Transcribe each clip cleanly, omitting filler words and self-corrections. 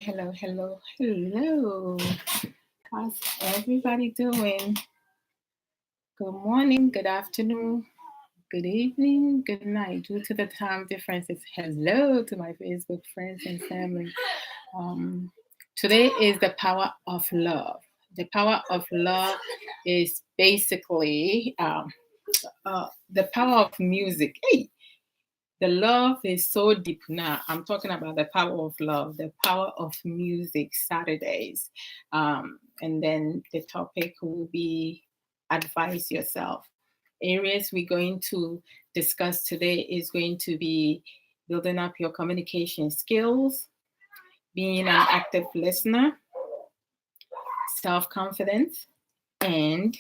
Hello, hello, hello. How's everybody doing? Good morning, good afternoon, good evening, good night. Due to the time differences, hello to my Facebook friends and family. Um, Today is the power of love. The power of love is basically the power of music. Hey, the love is so deep now. I'm talking about the power of love, the power of music Saturdays. And then the topic will be advise yourself. Areas we're going to discuss today is going to be building up your communication skills, being an active listener, self confidence, and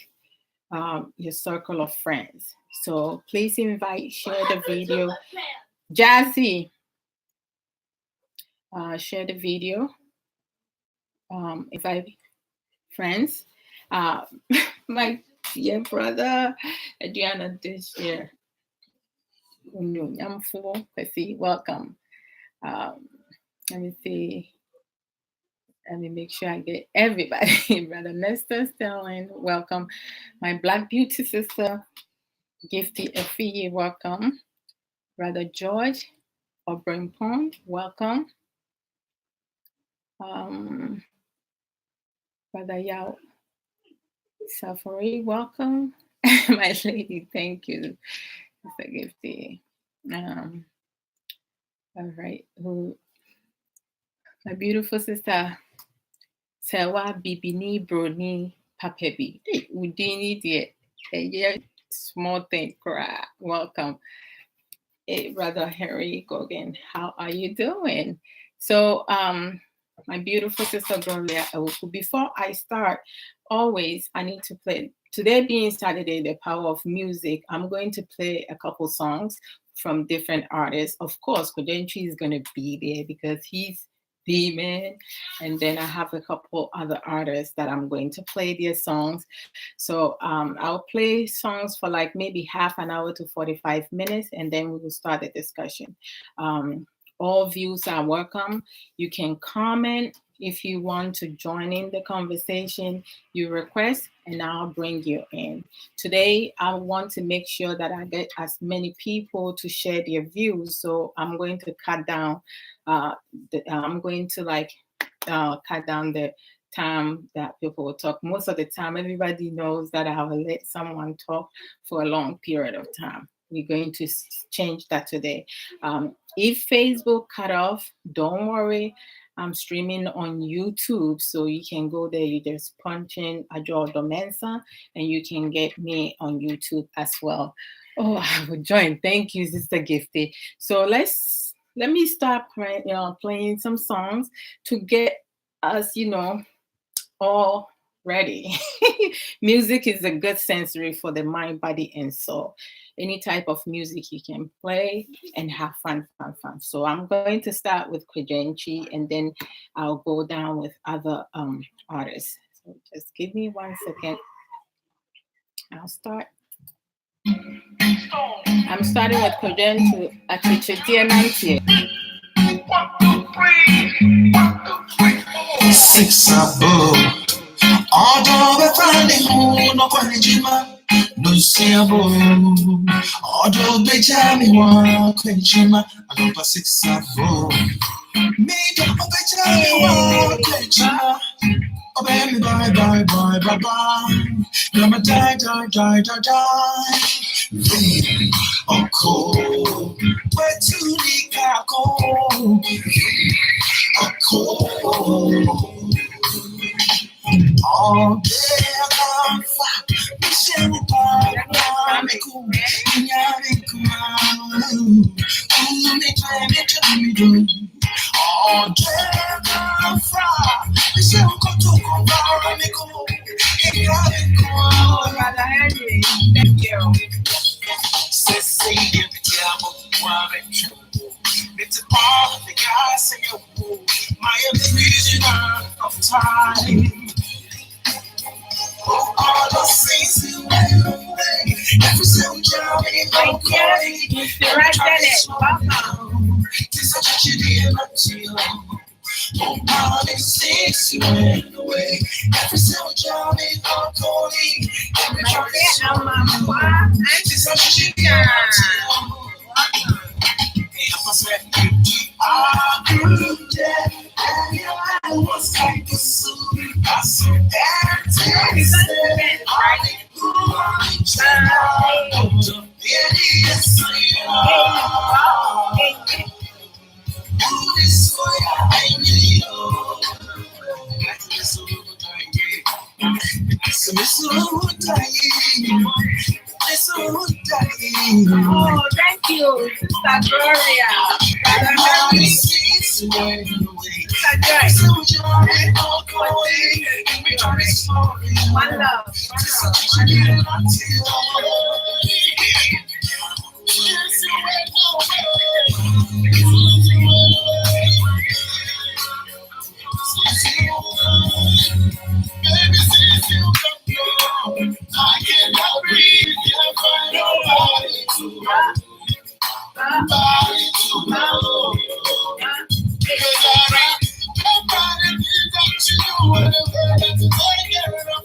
your circle of friends. So please invite, share the video. Jazzy, share the video, invite friends. Uh, my dear brother, Adriana, this year, welcome. Um, let me see. Let me make sure I get everybody. Brother Nestor Sterling, welcome. My Black Beauty sister, Gifty Efie, welcome. Brother George Obrimpon, welcome. Brother Yao Safari, welcome. My lady, thank you, Mr. Gifty. All right, my beautiful sister, Sewa Bibini Broni Papebi. Hey, Udini dear, a small thing, cry. Welcome. Hey, Brother Harry Gogan, how are you doing? So, my beautiful sister Gloria Owuku, before I start, always I need to play. Today being Saturday, the power of music, I'm going to play a couple songs from different artists. Of course, Kodenchi is going to be there because he's the man. And then I have a couple other artists that I'm going to play their songs. So I'll play songs for like maybe half an hour to 45 minutes, and then we will start the discussion. All views are welcome. You can comment if you want to join in the conversation. You request, and I'll bring you in. Today, I want to make sure that I get as many people to share their views. So I'm going to cut down. I'm going to cut down the time that people will talk. Most of the time, everybody knows that I will let someone talk for a long period of time. We're going to change that today. If Facebook cut off, don't worry. I'm streaming on YouTube, so you can go there. You just punch in Ajo Domensa, and you can get me on YouTube as well. Oh, I will join. Thank you, Sister Gifty. So let me start playing some songs to get us, all ready. Music is a good sensory for the mind, body, and soul. Any type of music you can play and have fun. So I'm going to start with Kwajenchi, and then I'll go down with other artists. So just give me 1 second. I'll start. I'm starting with Kwajenchi Atichitianantie. 6 above. Although we finally home, no kwanjima, no siabo. Although they tell me one kwanjima, I don't pass 6 above. Me don't tell me one kwanjima. Oh baby, bye. Gonna die. Rain or cold, where to the cold, a cold. All day I'm fine. Michelle, I'm cool. All day I'm fine. Michelle, come to cool. Thank you. Say, it's a part of the guys in your pool. My vision of time. All the things you went away. Every single job in your Right there. This is what you did, but you Oh, mommy, six, you went away. Every single job is on Cody. Every job is on my mind. She's such a chicken. I grew dead, and your eye was like a soup. I said that tasted honey. Oh, thank you, Sister Gloria. Sister Joyce. One love. I cannot breathe, can't find nobody to love. Nobody to love. Because I can't find anything that you whatever that's going on.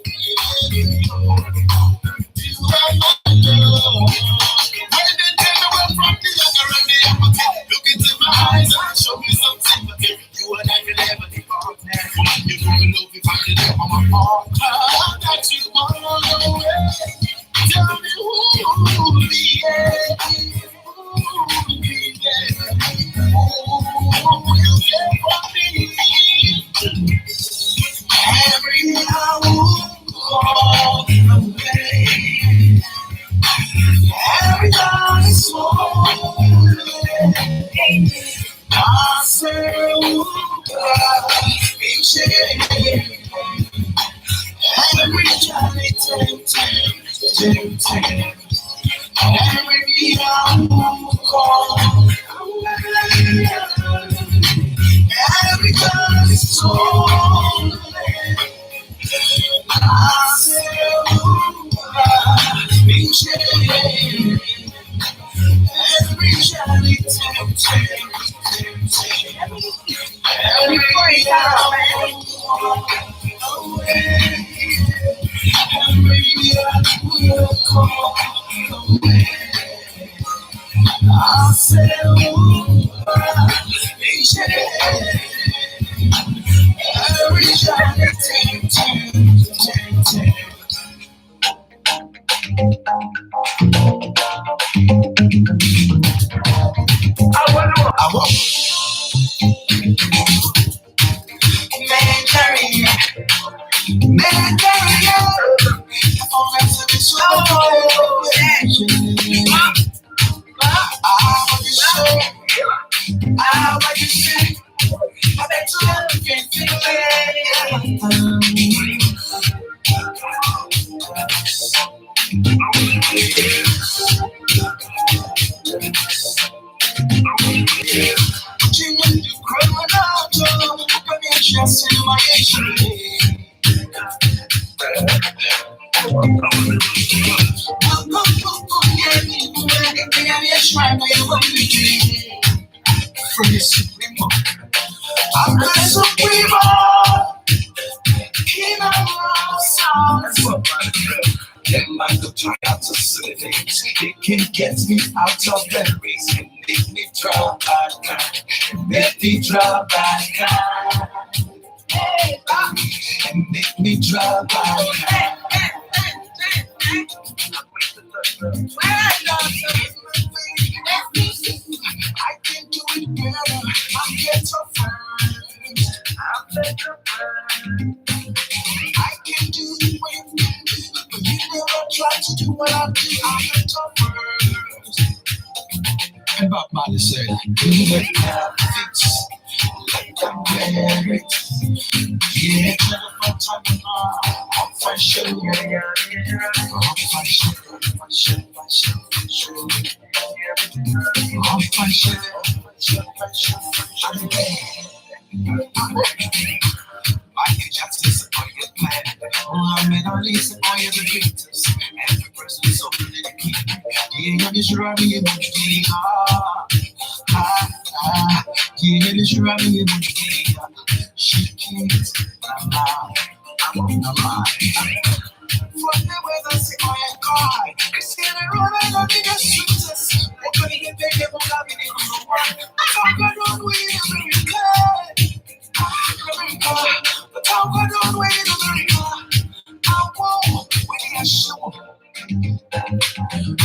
You are my love. When they take away from the younger and the younger, look into my eyes and show me some sympathy. You and I can never be apart now. You know we love if I can never my heart. I got you all the way. Tell me who will be every hour call away. Every time it's I say, every time it's every hour call away. Every time it's I say, every journey tempting. Every I say, every journey tempting. I will. Man, carry on. I'm the Supremo, King of all songs. That like the try out to cities. It can get me out of that race and make me drop by kind. Make me drop by kind. And make me drop by kind. I can do it better. I'm better fine. I'm better fine. I can do it when you do, but you never try to do what I do. I'm better first. And Bob Marley said, do it now, fix like I'm married. Yeah, never time I'm for sure. I'm for sure. Michael Jackson, support your plan. Muhammad Ali, support your greatest. Every person so dedicated. Yeah, you should run me in the yeah, you should run me in the I'm on the line. Whatever say I am God. Christian Road, I don't need a success. What can you get there? What can you do? I can't go down with America. But I'll go down with America. I won't when I show up.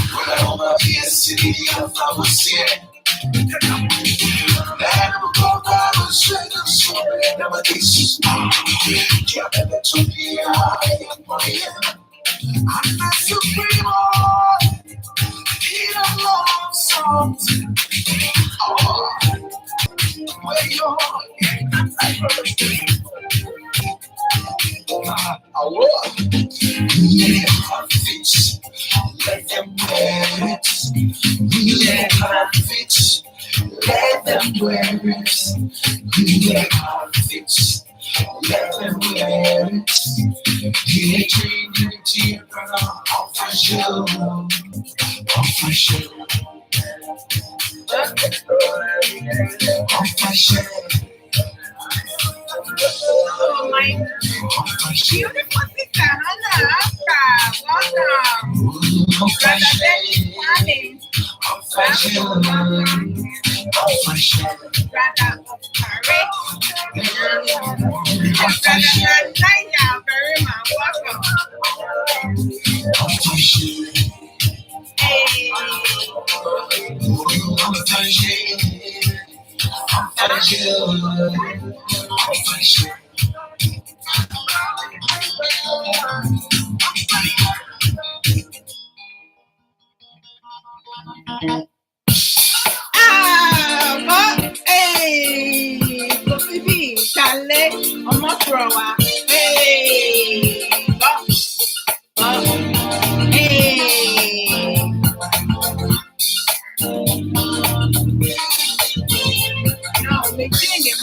When I'm over here, city of pharmacy. Let them go down and straight and slow. Never this. Can't ever to be I am my I'm the supreme one. He don't love something. Oh, where you are. I will. Let her fix. Let them wear it. Let her fix. Let them wear it. Let her fix. Let them wear it. He ain't changing it to your brother. Off for sure. Off for sure. Off for sure. Oh my beautiful sister Hannah. Welcome. Brother Dennis Wanning. Brother Correct. Brother Naya, very much welcome. Hey. Hey, Kofi Chale, Omotrowa. Hey, hey. No, me came.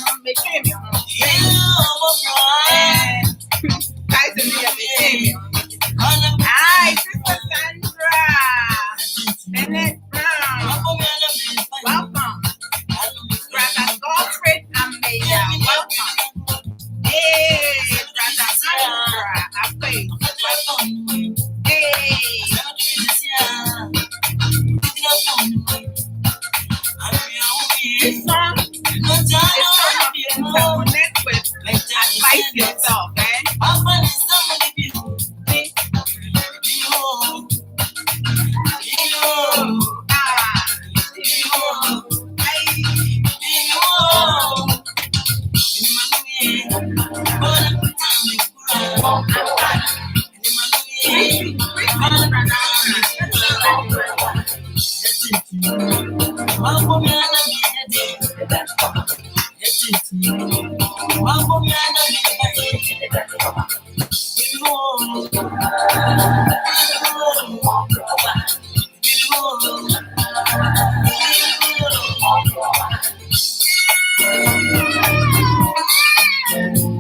Hi, Sister Sandra. Bennett Brown. Welcome. Brother Godfrey Amaya. Welcome. Hey, Brother Sandra. Welcome. Hey. This song you can connect with. Advise yourself, eh?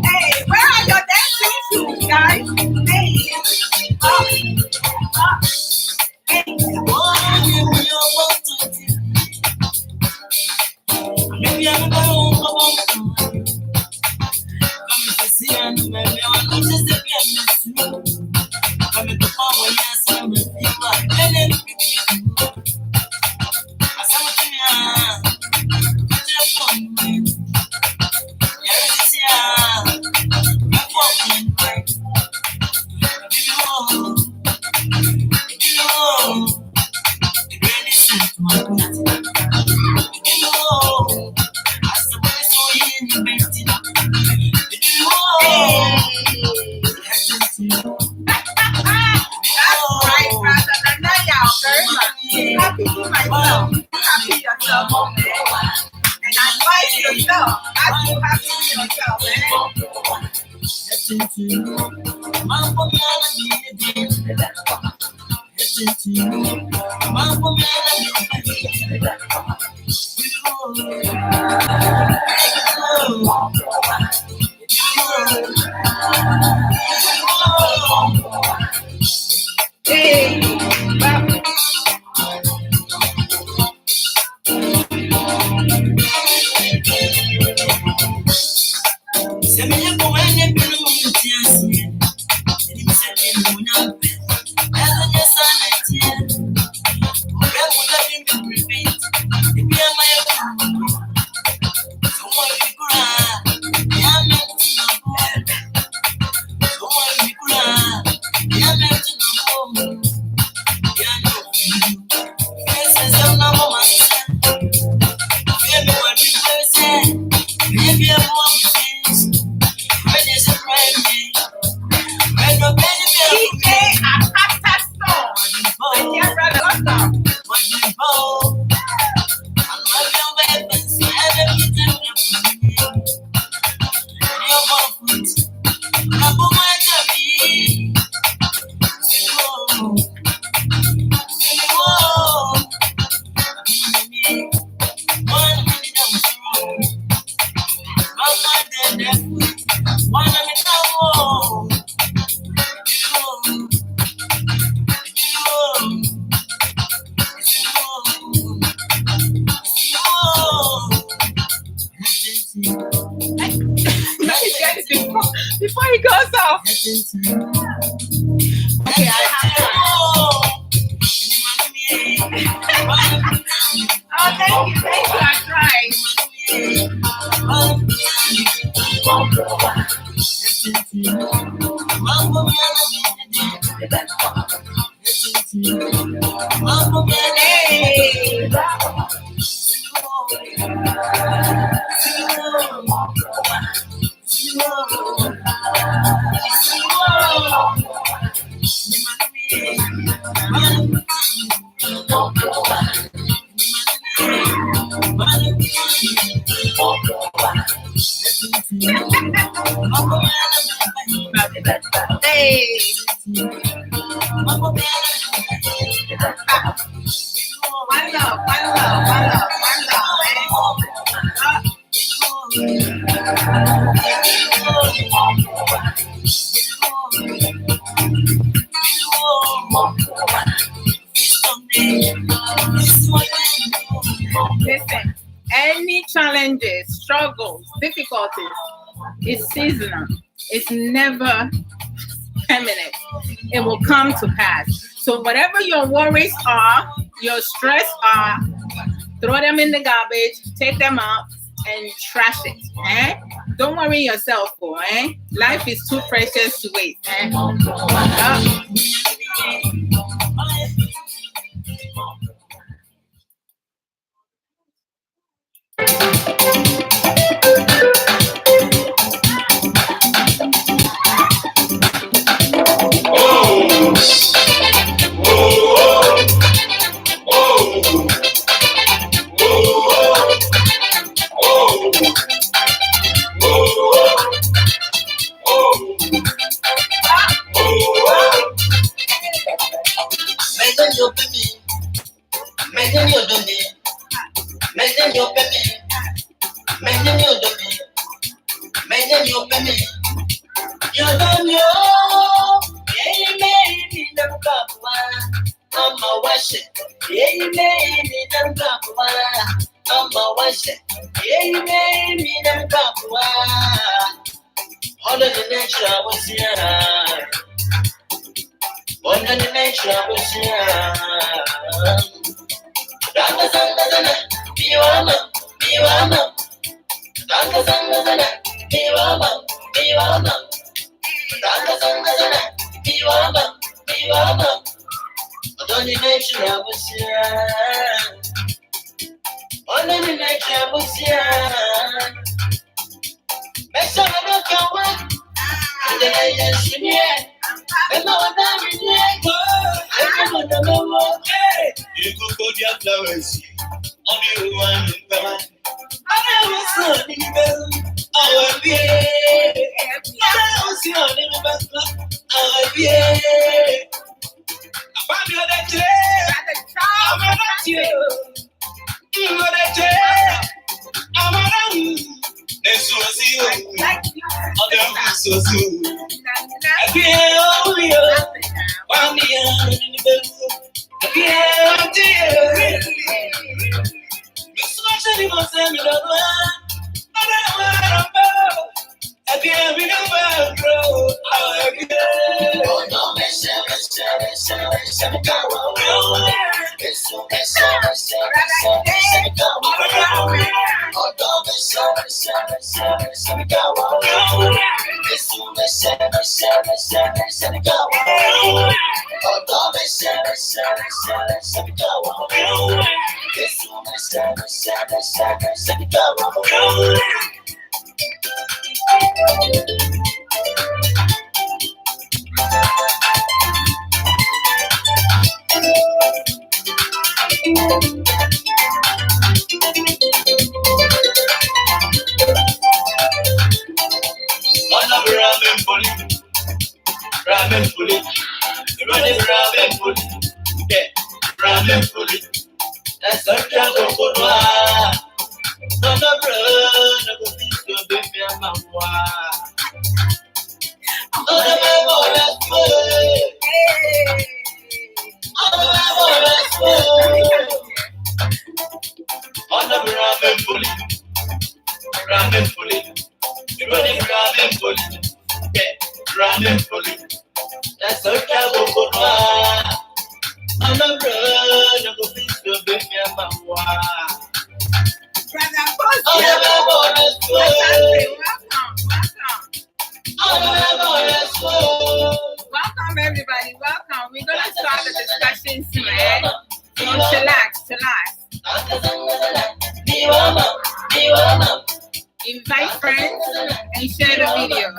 Hey, where are your dancing shoes, guys? Hey, happy to myself. Happy yourself, man. And advise yourself as you happy yourself, man. Hey, Send me Before he goes off. Okay, I have to. Oh, thank you. I tried. Listen, any challenges, struggles, difficulties, it's seasonal. It's never permanent. It will come to pass. So whatever your worries are, your stress are, throw them in the garbage, take them out, and trash it. Don't worry yourself for. Life is too precious to waste. Ramen fully, running ramen fully, yeah, ramen fully. That's our travel for no brother, no be so baby, I'm a on the ramen fully, running ramen fully, yeah, ramen fully. That's our travel for no brother, no be so baby, I'm a Welcome, everybody. Welcome. We're going to start the discussion soon. Chillax. Invite friends and share the video,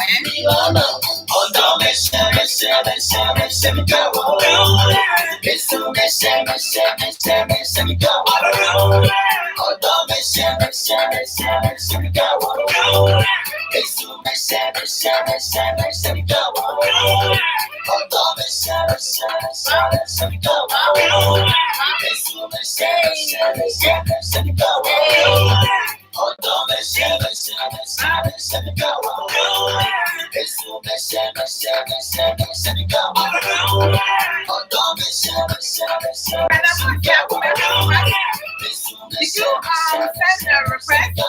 Did you send a request?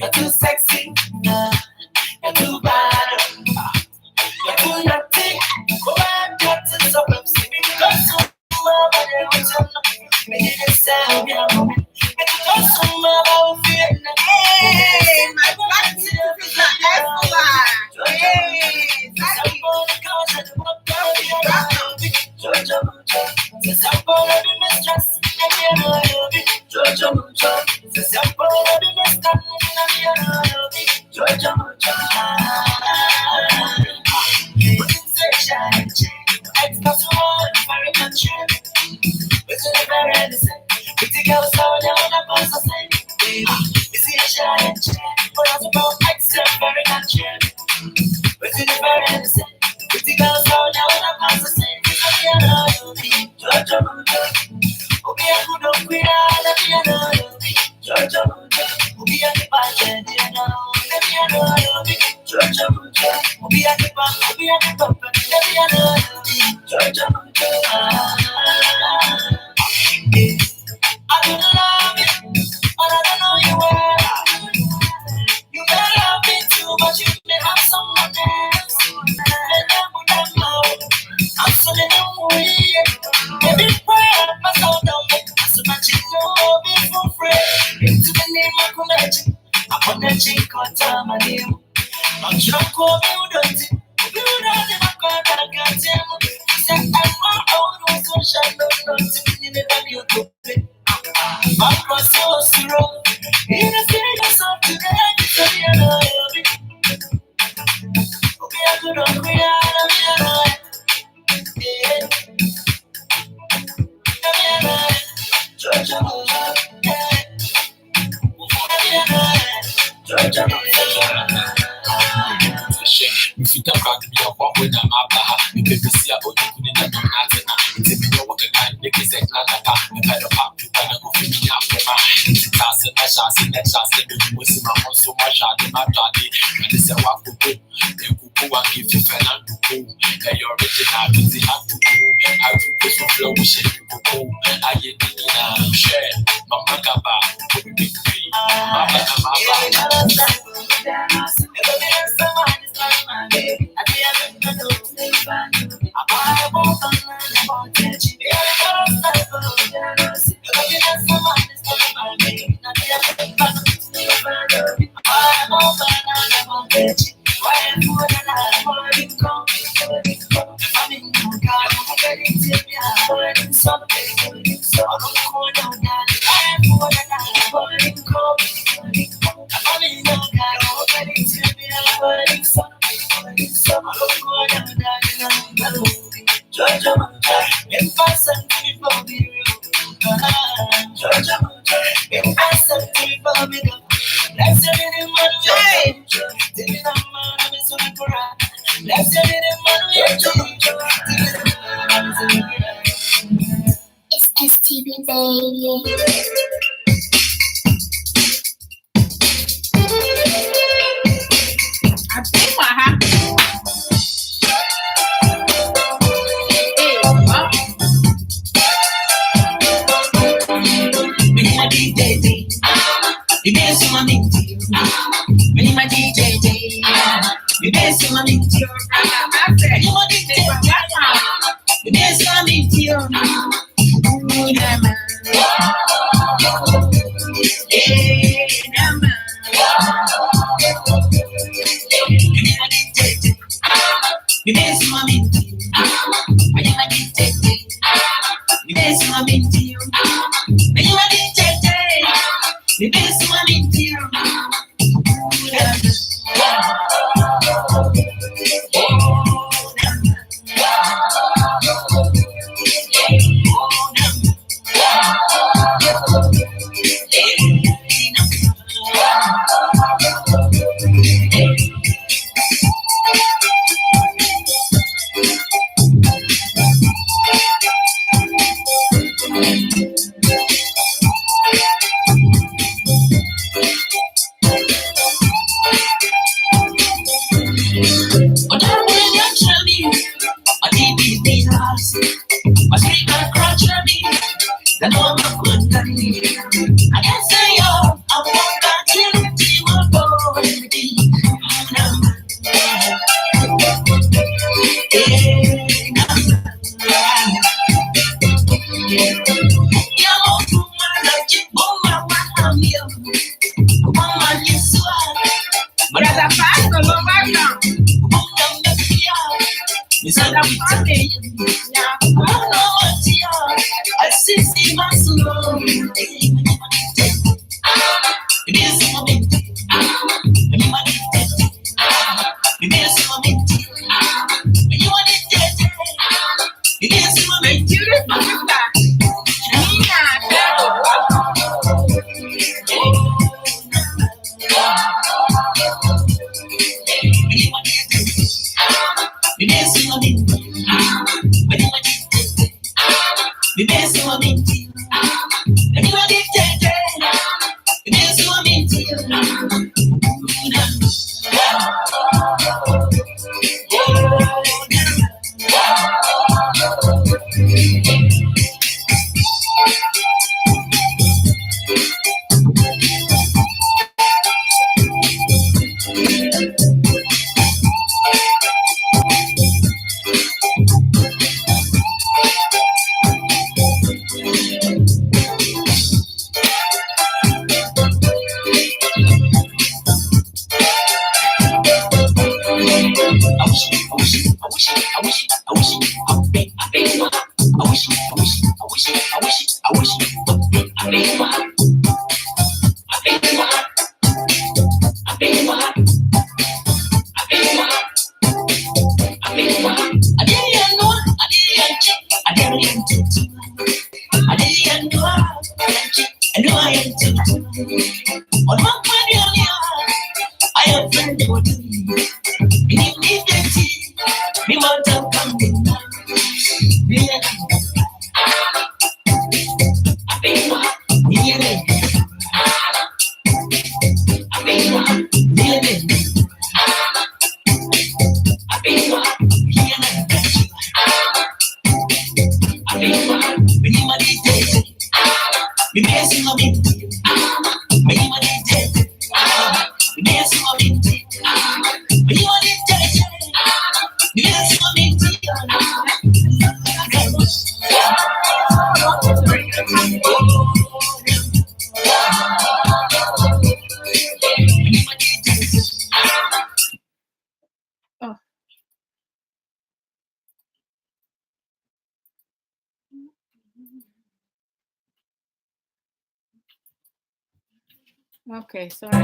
You're too sexy, you're too bad, you're too naughty. Go on, cut it so Pepsi. Because my body was on me, didn't say me a moment. Because my body Hey, my black is Escobar. Hey, It's STB, baby. I think what happened. Okay, sorry.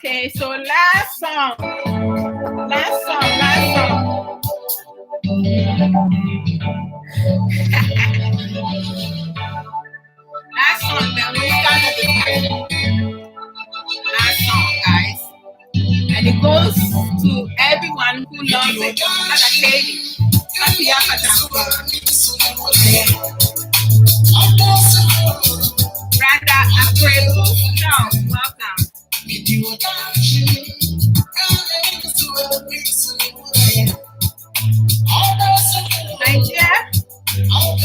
Okay, so last song. Last song, then we start with the last song, guys. And it goes to everyone who loves it. Like I said, Brother April, welcome. Nigeria? Oh,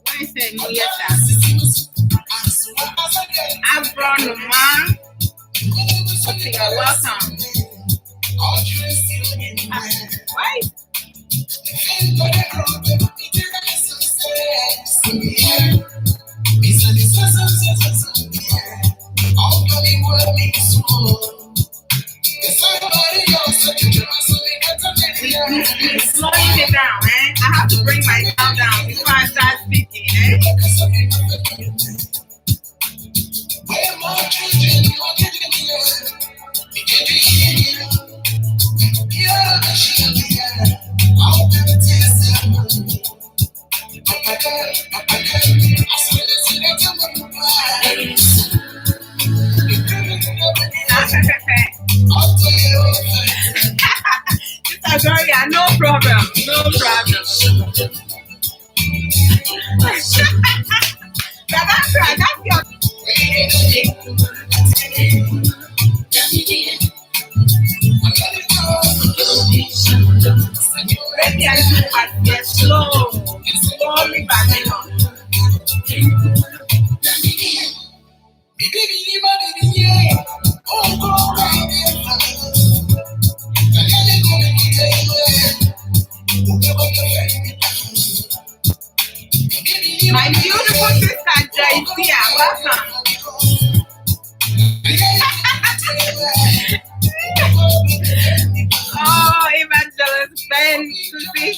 when is it? New Year, Abronuma. Okay, you're welcome. Why? Slowing it down, man. I have to bring my sound down before I start speaking, Gloria, no problem. That's your. Slowly backing up. My beautiful sister Joycia, welcome. Oh, Evangelist Ben, Susie.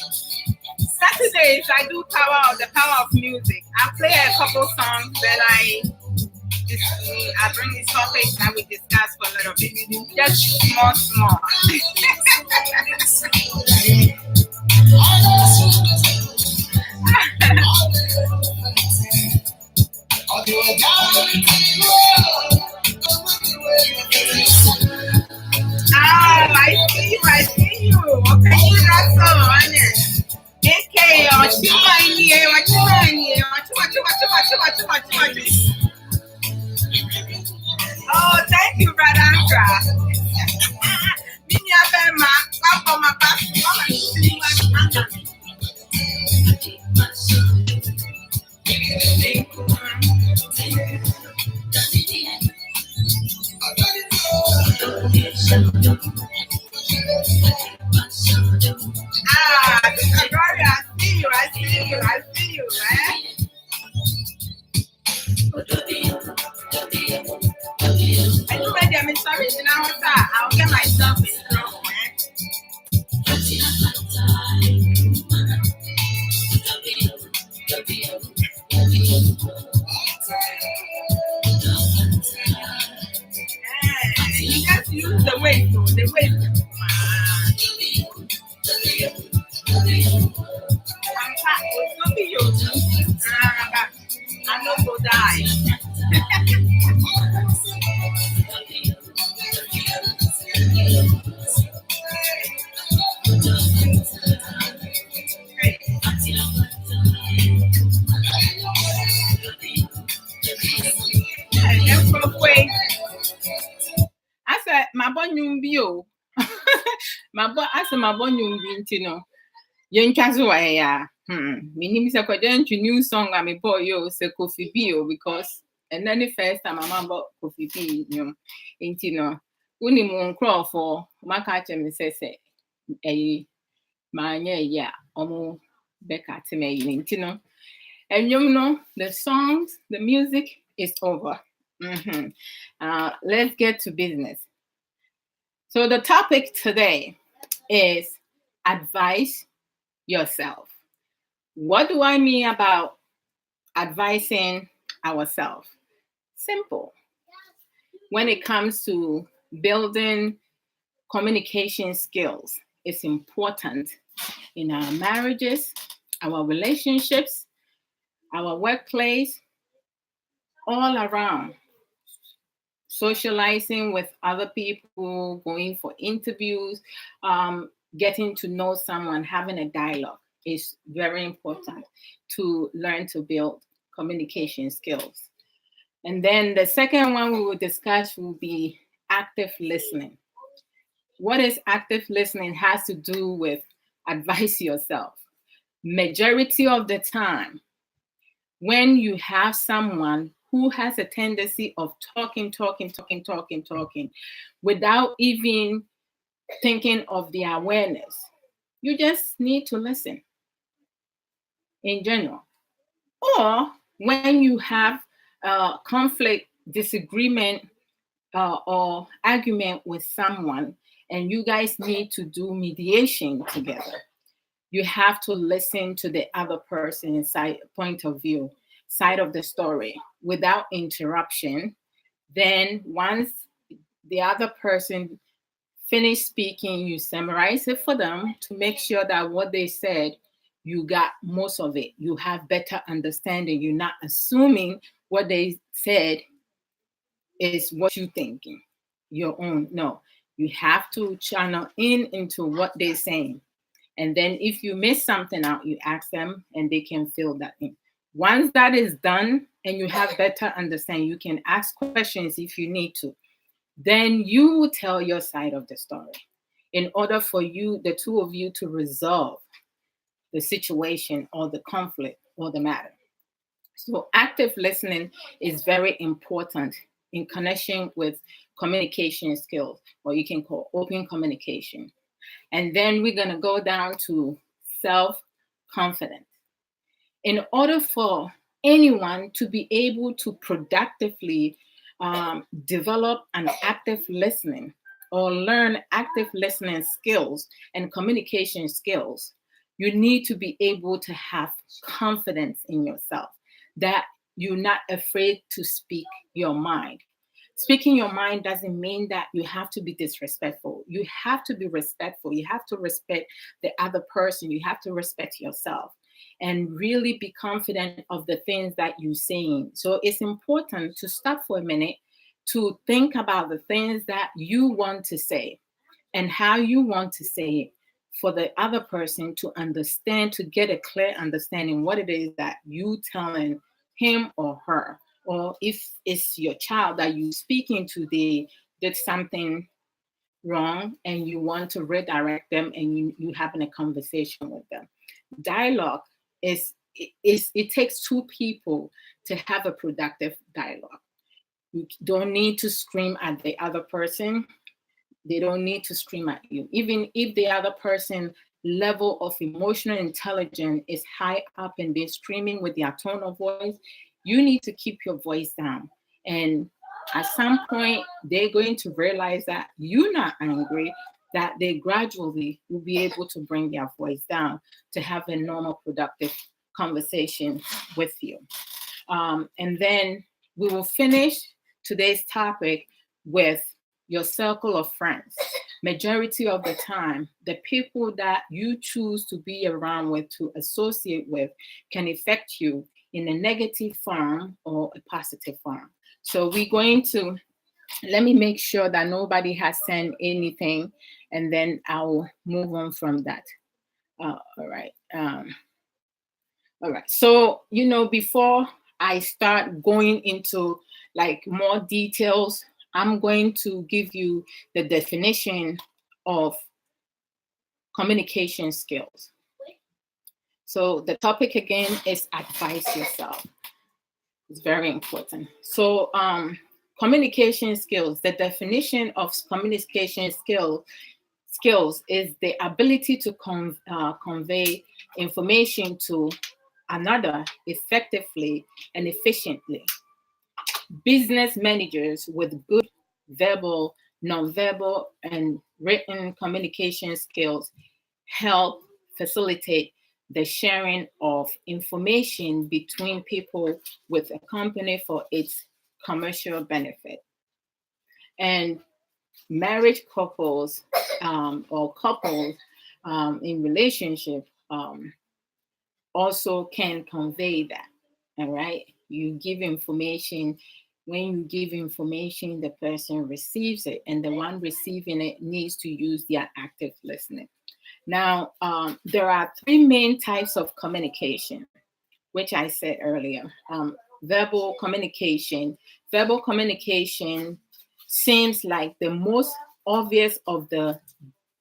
Saturdays I do the power of music. I play a couple songs, then I bring these topics and we discuss for a little bit. Just small. I see you. Okay, you got some on it. Okay, what you Oh, thank you, Brother Andra. Gloria, I see you, I do ready, I'm sorry, I'll get myself in trouble, You just use the weight. I know go die. I said, my bonum bio. My bonum bintino. Young Kazuaya. Meaning, Mr. Quadrant, new song. I'm a boy, yo, say Kofi Bio, because and then the first time I'm about Kofi B, intino. Uni moon crawl for my catcher, Mrs. A mania, almost Becca to me, intino. And the songs, the music is over. Let's get to business. So the topic today is advise yourself. What do I mean about advising ourselves? Simple. When it comes to building communication skills, it's important in our marriages, our relationships, our workplace, all around. Socializing with other people, going for interviews, getting to know someone, having a dialogue. is very important to learn to build communication skills. And then the second one we will discuss will be active listening. What is active listening has to do with advise yourself. Majority of the time, when you have someone who has a tendency of talking without even thinking of the awareness, you just need to listen in general. Or when you have conflict, disagreement, or argument with someone, and you guys need to do mediation together, you have to listen to the other person's point of view, side of the story, without interruption. Then once the other person finish speaking, you summarize it for them to make sure that what they said, you got most of it. You have better understanding. You're not assuming what they said is what you're thinking, your own. No, you have to channel into what they're saying. And then if you miss something out, you ask them and they can fill that in. Once that is done and you have better understanding, you can ask questions if you need to. Then you will tell your side of the story in order for you, the two of you, to resolve the situation or the conflict or the matter. So active listening is very important in connection with communication skills, or you can call open communication. And then we're going to go down to self-confidence. In order for anyone to be able to productively develop an active listening or learn active listening skills and communication skills, you need to be able to have confidence in yourself, that you're not afraid to speak your mind. Speaking your mind doesn't mean that you have to be disrespectful. You have to be respectful. You have to respect the other person. You have to respect yourself and really be confident of the things that you're saying. So it's important to stop for a minute to think about the things that you want to say and how you want to say it for the other person to understand, to get a clear understanding what it is that you telling him or her. Or if it's your child that you're speaking to, they did something wrong and you want to redirect them and you having a conversation with them. Dialogue it takes two people to have a productive dialogue. You don't need to scream at the other person. They don't need to scream at you. Even if the other person level of emotional intelligence is high up and they're screaming with their tone of voice, you need to keep your voice down. And at some point, they're going to realize that you're not angry, that they gradually will be able to bring their voice down to have a normal, productive conversation with you. And then we will finish today's topic with your circle of friends. Majority of the time, the people that you choose to be around with, to associate with, can affect you in a negative form or a positive form. So we're going to, let me make sure that nobody has sent anything, and then I'll move on from that. All right. All right. So, before I start going into like more details, I'm going to give you the definition of communication skills. So the topic again is advise yourself. It's very important. So communication skills, the definition of communication skills is the ability to convey information to another effectively and efficiently. Business managers with good verbal, nonverbal, and written communication skills help facilitate the sharing of information between people with a company for its commercial benefit. And marriage couples or couples in relationship also can convey that. All right, you give information. When you give information, the person receives it, and the one receiving it needs to use their active listening. Now, there are three main types of communication, which I said earlier. Verbal communication. Verbal communication seems like the most obvious of the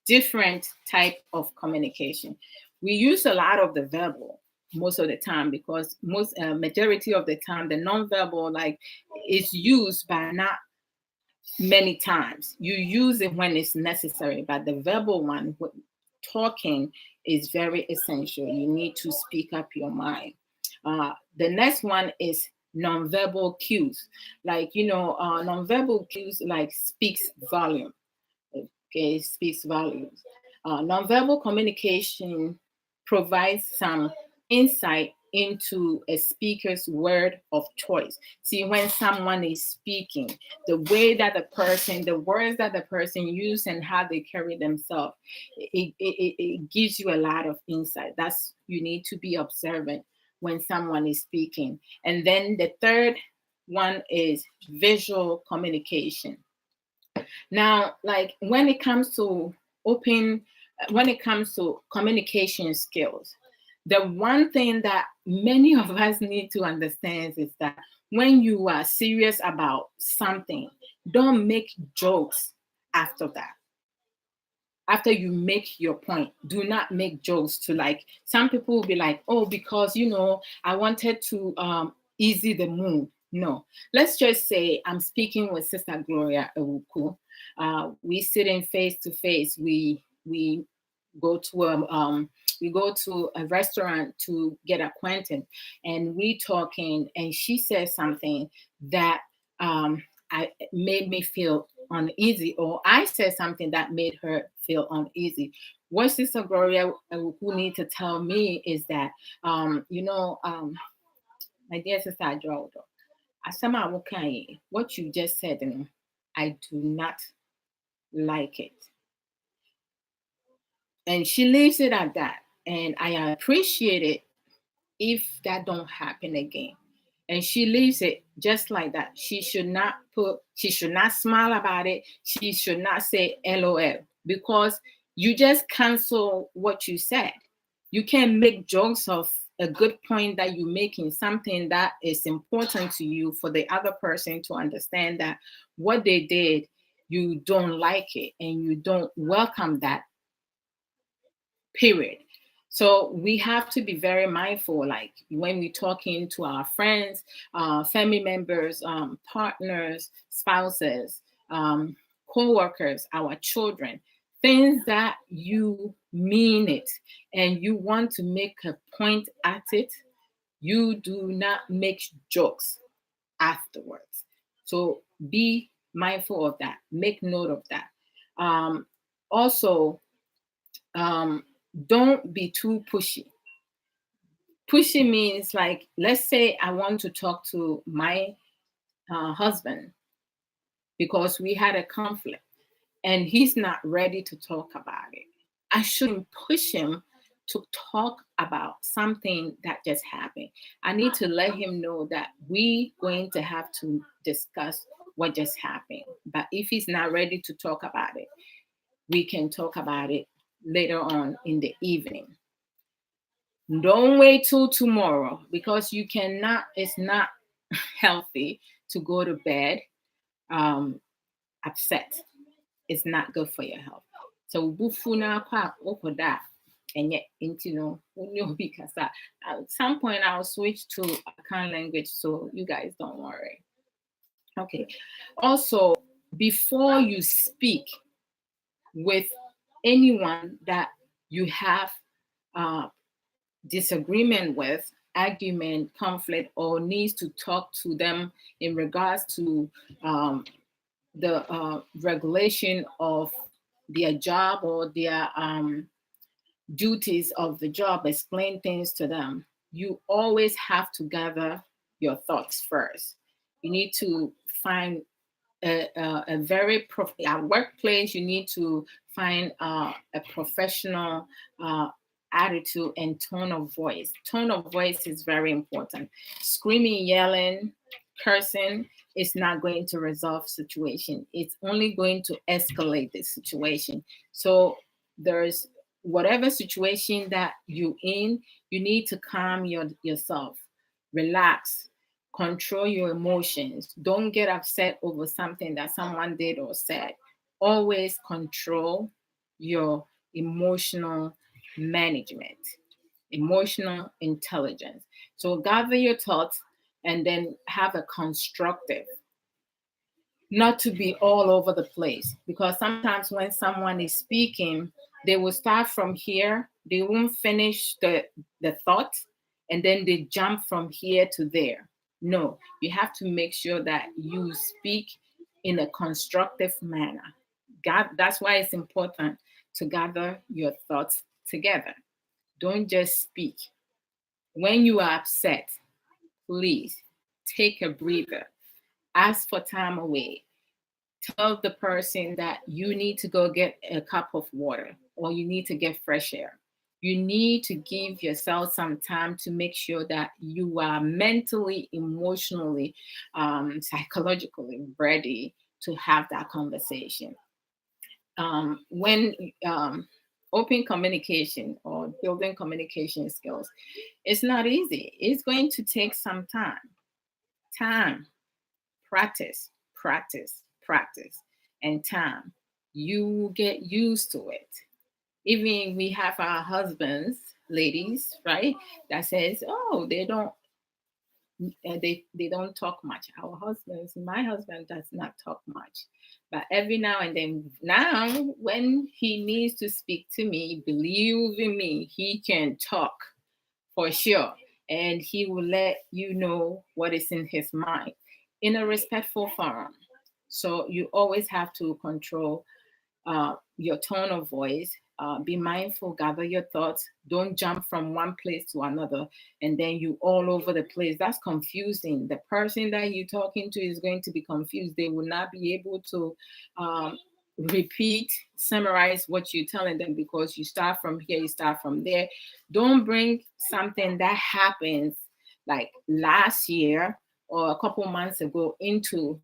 different type of communication. We use a lot of the verbal most of the time because majority of the time the nonverbal is used but not many times. You use it when it's necessary, but the verbal one, talking, is very essential. You need to speak up your mind. The next one is nonverbal cues. Nonverbal cues speaks volume. Okay, speaks volumes. Nonverbal communication provides some insight into a speaker's word of choice. See, when someone is speaking, the way that the words that the person use and how they carry themselves, it gives you a lot of insight. You need to be observant when someone is speaking. And then the third one is visual communication. Now, when it comes to communication skills, the one thing that many of us need to understand is that when you are serious about something, don't make jokes after that. After you make your point, do not make jokes to some people will be like, oh, because I wanted to easy the mood. No, let's just say I'm speaking with Sister Gloria Ewuku. We sitting face to face. We go to a restaurant to get acquainted, and we talking, and she says something that made me feel uneasy, or I said something that made her feel uneasy. What Sister Gloria Ewuku need to tell me is that, my dear Sister Adrodo, Asama Wukai, what you just said, I do not like it. And she leaves it at that. And I appreciate it if that don't happen again. And she leaves it just like that. She should not smile about it. She should not say LOL, because you just cancel what you said. You can't make jokes of a good point that you're making, something that is important to you, for the other person to understand that what they did, you don't like it and you don't welcome that, period. So we have to be very mindful, when we're talking to our friends, family members, partners, spouses, co-workers, our children, things that you mean it and you want to make a point at it, you do not make jokes afterwards. So be mindful of that. Make note of that. Also, don't be too pushy. Pushy means let's say I want to talk to my husband because we had a conflict and he's not ready to talk about it. I shouldn't push him to talk about something that just happened. I need to let him know that we're going to have to discuss what just happened. But if he's not ready to talk about it, we can talk about it later on in the evening. Don't wait till tomorrow, because it's not healthy to go to bed upset. It's not good for your health. So bufuna kwa okoda and yet because at some point I'll switch to Akan language, so you guys don't worry. Okay. Also, before you speak with anyone that you have disagreement with, argument, conflict, or needs to talk to them in regards to the regulation of their job or their duties of the job, explain things to them, you always have to gather your thoughts first. You need to find at workplace, you need to find a professional attitude and tone of voice. Tone of voice is very important. Screaming, yelling, cursing is not going to resolve situation. It's only going to escalate the situation. So there's whatever situation that you're in, you need to calm yourself, relax, control your emotions. Don't get upset over something that someone did or said. Always control your emotional management, emotional intelligence. So gather your thoughts and then have a constructive, not to be all over the place, because sometimes when someone is speaking, they will start from here, they won't finish the thought, and then they jump from here to there. No, you have to make sure that you speak in a constructive manner. That's why it's important to gather your thoughts together. Don't just speak. When you are upset, please take a breather, ask for time away, tell the person that you need to go get a cup of water or you need to get fresh air. You need to give yourself some time to make sure that you are mentally, emotionally, psychologically ready to have that conversation. When open communication or building communication skills, it's not easy. It's going to take some time, practice, practice, practice, and time. You will get used to it. Even we have our husbands, ladies, right? That says, oh, they don't talk much. Our husbands, my husband does not talk much, but every now and then, now when he needs to speak to me, believe in me, he can talk for sure, and he will let you know what is in his mind in a respectful forum. So you always have to control your tone of voice. Be mindful, gather your thoughts. Don't jump from one place to another and then you all over the place. That's confusing. The person that you're talking to is going to be confused. They will not be able to repeat, summarize what you're telling them because you start from here, you start from there. Don't bring something that happens like last year or a couple months ago into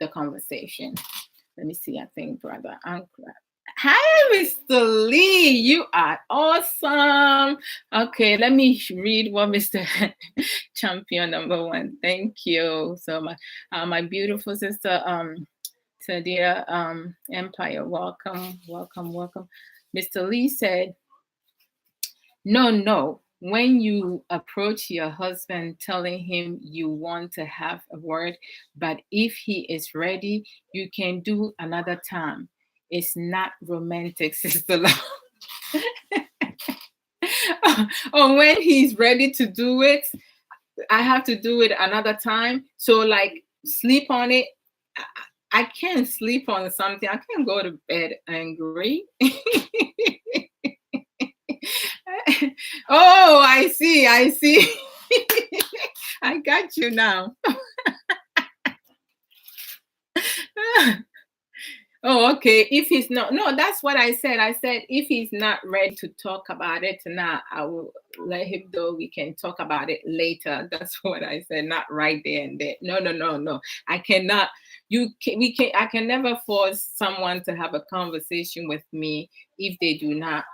the conversation. Let me see. I think Brother Ankra. Hi, Mr. Lee. You are awesome. Okay, let me read what Mr. Champion number one. Thank you so much. My beautiful sister, Sadia Empire. Welcome, welcome, welcome. Mr. Lee said, no. When you approach your husband telling him you want to have a word, but if he is ready, you can do another time. It's not romantic, Sister Love. Or when he's ready to do it, I have to do it another time. So like sleep on it. I can't sleep on something. I can't go to bed angry. Oh, I see. I got you now. Oh, okay. If he's not, no, that's what I said. I said if he's not ready to talk about it now, I will let him know. We can talk about it later. That's what I said. Not right there and there. No. I cannot. I can never force someone to have a conversation with me if they're not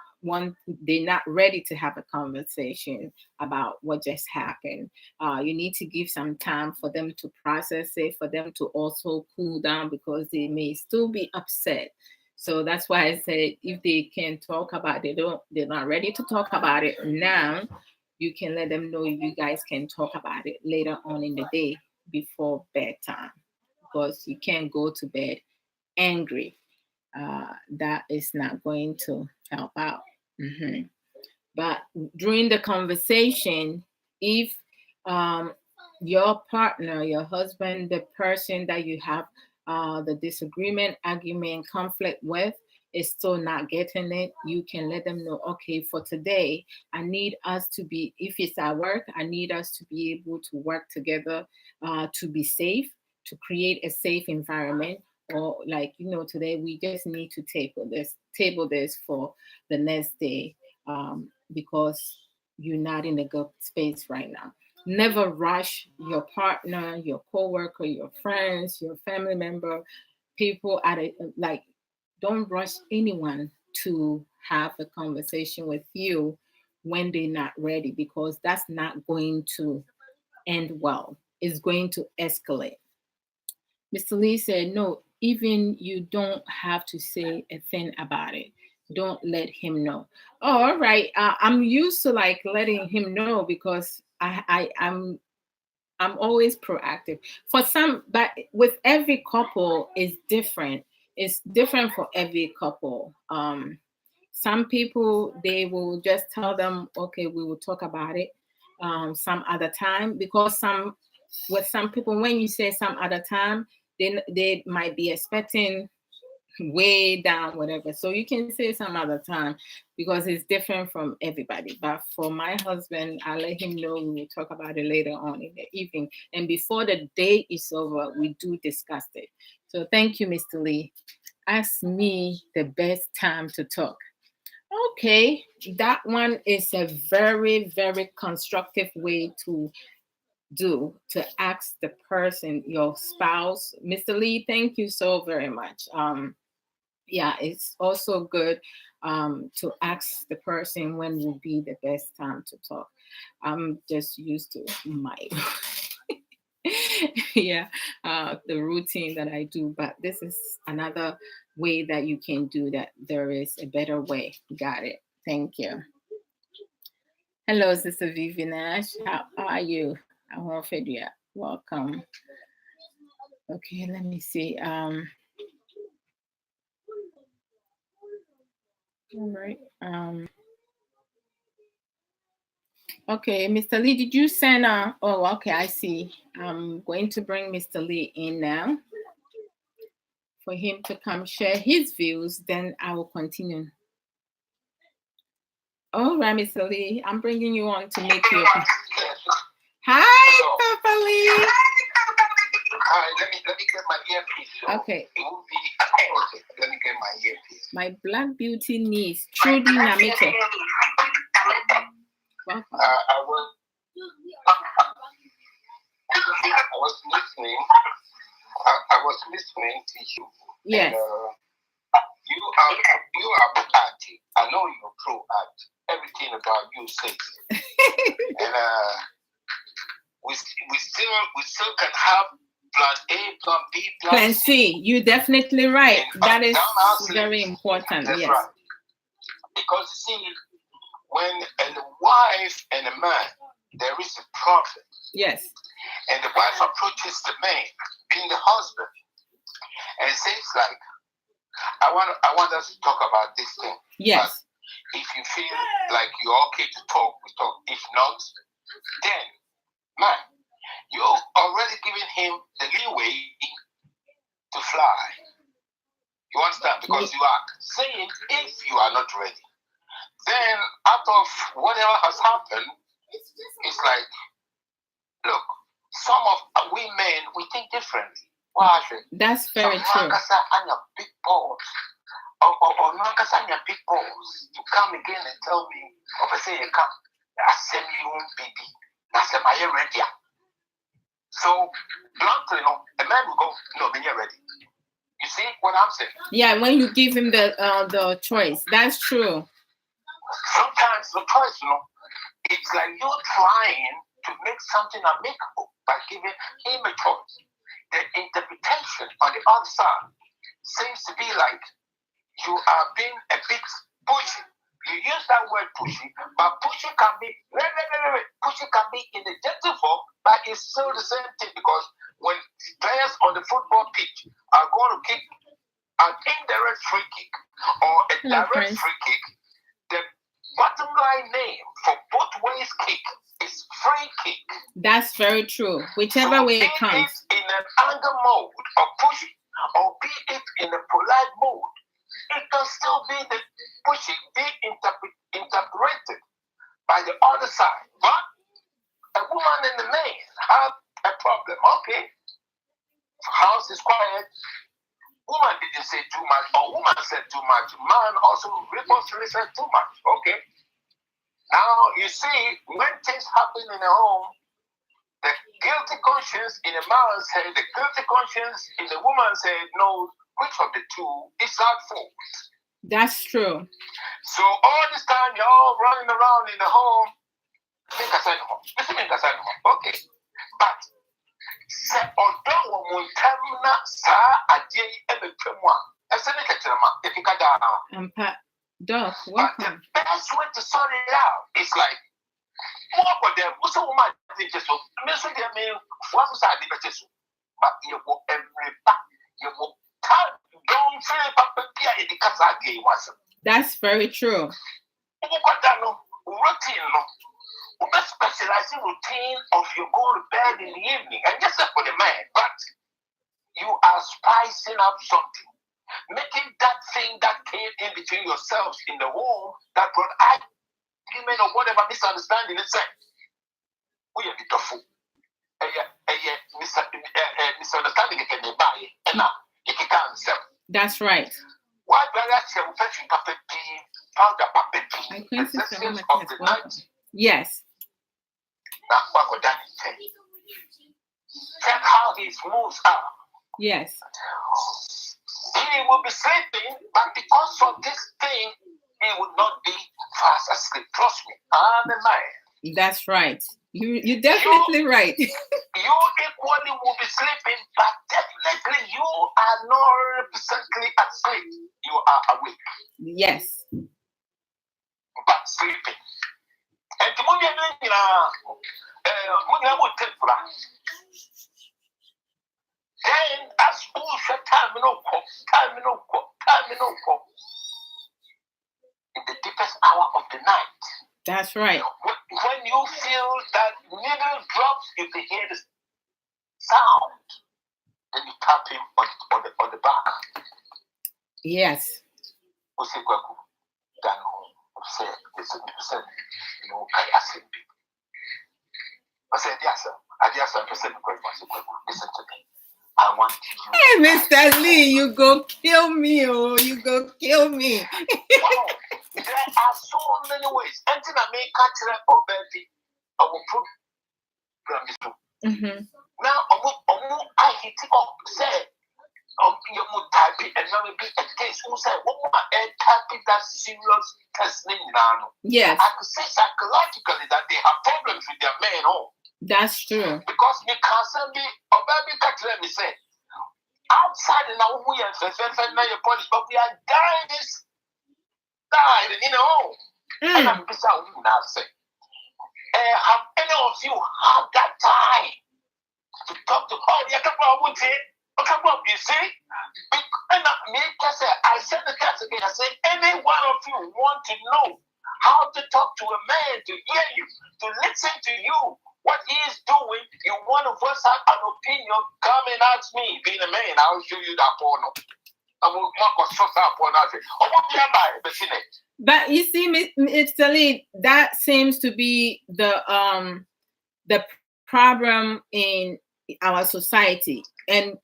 ready to have a conversation about what just happened. You need to give some time for them to process it, for them to also cool down because they may still be upset. So that's why I said if they can talk about it, they're not ready to talk about it now, you can let them know you guys can talk about it later on in the day before bedtime, because you can't go to bed angry. That is not going to help out. Mm-hmm. But during the conversation, if your partner, your husband, the person that you have the disagreement, argument, conflict with is still not getting it, you can let them know, okay, for today, I need us to be, if it's at work, I need us to be able to work together to be safe, to create a safe environment. Or like, today we just need to table this for the next day because you're not in a good space right now. Never rush your partner, your coworker, your friends, your family member, people don't rush anyone to have a conversation with you when they're not ready, because that's not going to end well. It's going to escalate. Mr. Lee said, no, even you don't have to say a thing about it. Don't let him know. Oh, all right. I'm used to like letting him know because I'm always proactive. For some, but with every couple is different. It's different for every couple. Some people, they will just tell them, okay, we will talk about it some other time, because with some people, when you say some other time, they might be expecting way down, whatever. So you can say some other time because it's different from everybody. But for my husband, I let him know we will talk about it later on in the evening. And before the day is over, we do discuss it. So thank you, Mr. Lee. Ask me the best time to talk. Okay, that one is a very, very constructive way to ask the person, your spouse. Mr. Lee, thank you so very much. Yeah, it's also good to ask the person when will be the best time to talk. I'm just used to my yeah, the routine that I do, but this is another way that you can do that. There is a better way. Got it. Thank you. Hello, Sister Vivian Ash. How are you? Welcome. Okay, let me see. All right. Okay, Mr. Lee, did you send oh, okay, I see. I'm going to bring Mr. Lee in now for him to come share his views, then I will continue. All right, Mr. Lee, I'm bringing you on to make your... Hi, Papa Lee. All right, let me get my earpiece. So okay. It will be okay. Let me get my earpiece. My Black Beauty niece, Trudy Namito. Welcome. I was listening. I was listening to you. Yes. And, you are pro-active. I know you're pro-active. Everything about you says it. And we still can have plan A, plan B, plan C. You're definitely right. That is very important. That's yes. Right. Because you see, when a wife and a man, there is a problem. Yes. And the wife approaches the man, being the husband, and says like, I want us to talk about this thing. Yes. But if you feel like you're okay to talk, we talk. If not, then, man, you're already giving him the leeway to fly. You understand? Because you are saying if you are not ready. Then out of whatever has happened, it's like, look, some of we men, we think differently. That's very true. Big balls. Or big balls to come again and tell me, say you come, I send you baby. I said, are you ready? So bluntly, a man will go, no, then you're ready. You see what I'm saying? Yeah, when you give him the choice, that's true. Sometimes the choice, it's like you're trying to make something amicable by giving him a choice. The interpretation on the other side seems to be like you are being a bit pushy. You use that word pushy, but pushy can be pushy can be in the gentle form, but it's still the same thing, because when players on the football pitch are going to kick an indirect free kick or a direct free kick, the bottom line name for both ways kick is free kick. That's very true. Whichever way it comes. Be it in an anger mode or pushing, or be it in a polite mode, it can still be the pushing being interpreted by the other side. But a woman and a man have a problem. Okay, house is quiet. Woman didn't say too much, or woman said too much. Man also reportedly said too much. Okay. Now you see, when things happen in a home, the guilty conscience in a man's head, the guilty conscience in the woman's head knows which of the two is at fault. That's true. So all this time you're all running around in the home. Okay. But say although when termina sa adie ebetwamwa ese ne keterema efika Doc, but welcome. the best way to sort it out is like more for them also woman teaches so me so they mean what so say the so but you go every back you go don't feel papa pia e di kasa again was. That's very true. Routine, no. Specializing routine of you go to bed in the evening, and just for the man, but you are spicing up something, making that thing that came in between yourselves in the home that brought argument or whatever misunderstanding. It's like we are the tough. Misunderstanding can be by and now you can't sell. That's right. Why brother fetching puppet pee, powder puppet pee, the sessions of the night? Yes. Now, what would that say? Check how his moves are. Yes. He will be sleeping, but because of this thing, he would not be fast asleep. Trust me, I'm a man. That's right. You're definitely right. You equally will be sleeping, but definitely you are not recently asleep. You are awake. Yes. But sleeping. And the money would take then as also time in the deepest hour of the night. That's right. When you feel that needle drops, you can hear the sound, then you tap him on the back. Yes. Listen, you know, I said, yes, sir. Listen to me. I want you. Hey, Mr. Lee, you go kill me, oh, you go kill me. Wow. There are so many ways. Anything I may catch that or baby, I will program this too. Now, I hit it up, say, you would type it and not be a case who said, what would I type it that serious testing now? Yes. I could say psychologically that they have problems with their men home. That's true. Because me can't be or baby catch let me say outside now we are your police, but we are dying this died in the home. And I'm beside you now say. Have any of you had that time to talk to you see? And I said the text again, I said any one of you want to know how to talk to a man, to hear you, to listen to you. What he is doing, you want to voice out an opinion, come and ask me. Being a man, I'll show you that porno. But you see, Mr. Lee, that seems to be the problem in our society. And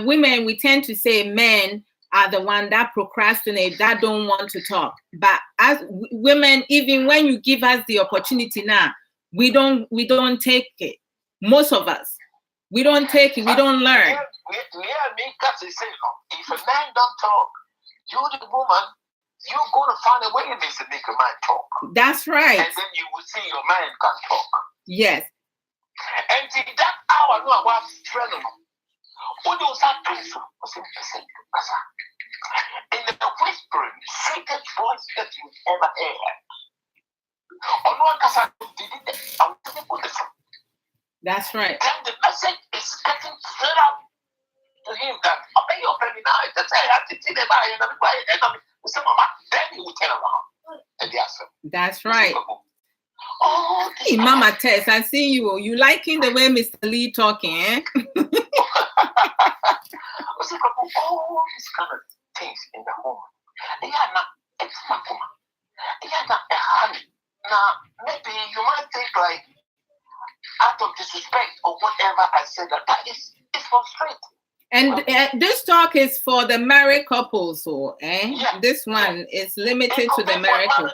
women, we tend to say men are the one that procrastinate, that don't want to talk. But as women, even when you give us the opportunity now, we don't take it. Most of us, we don't take it. We don't learn. If a man don't talk, you the woman, you're gonna find a way in this to make a man talk. That's right. And then you will see your man can talk. Yes. And in that hour, no, I was friend. What do you in the whispering, sweetest voice that you ever heard. That's right. Then the message is getting straight up to him that obey your friend now. That's I have to see the buy and then he will turn around and the answer. That's right. Hey, Mama Tess, I see you. You liking the way Mr. Lee talking, eh? All these kind of things in the home. They are not extra. They are not a honey. Now, maybe you might think like, out of disrespect or whatever I said, that is frustrating. And this talk is for the married couples, so Yeah. This one is limited to the married couple. It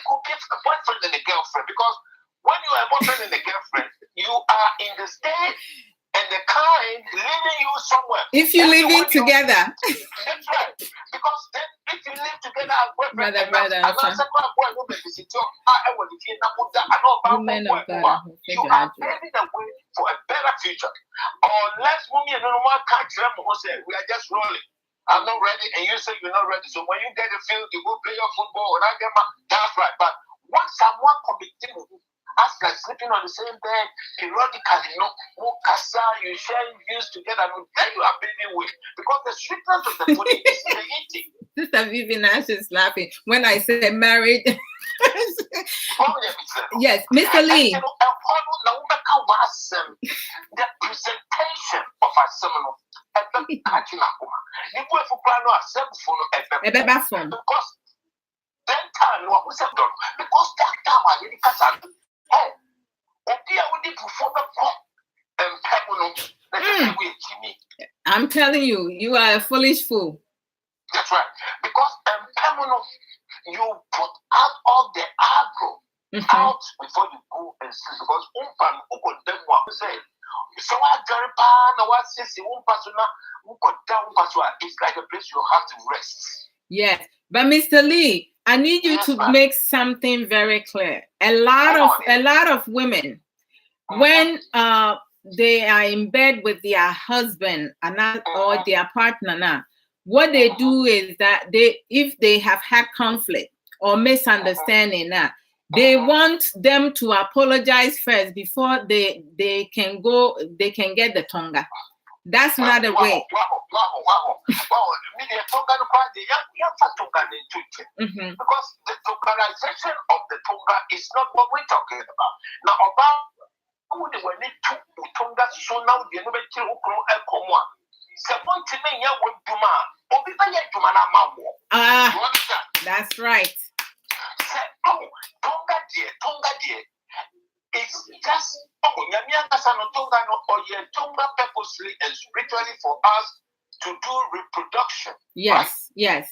could be a boyfriend and a girlfriend, because when you are a boyfriend and a girlfriend, you are in the state and the kind leaving you somewhere. If you live it together. That's right. Because Because then if you live together as boyfriend and brother, and son. Women of God, you are paving the way for a better future. Unless we are just rolling. I'm not ready, and you say you're not ready. So when you get the field, you go play your football, and I get my. That's right. But once someone committing, as like sleeping on the same bed, periodically, you share views together, then you are baby with. Because the sweetness of the food is in the eating. Sister Vivian Ash is laughing when I say married. Yes, Mr. Lee. The presentation of a seminal. Because that time what was done because that time I didn't catch up. Hey, we need to follow and I'm telling you, you are a foolish fool. That's right. Because you put out all the aggro out before you go and sleep. Because so I it's like a place you have to rest. Yes, but Mr. Lee, I need you to make something very clear. A lot of women, when they are in bed with their husband or their partner now, what they do is that if they have had conflict or misunderstanding now, they want them to apologize first before they can get the tonga. That's not the way. Because the tokenization of the tonga is not what we're talking about. Now, about when they two tonga, so now the number two come. That's right. Tonga dear. It's just Tonga purposely and spiritually for us to do reproduction. Yes, right? Yes.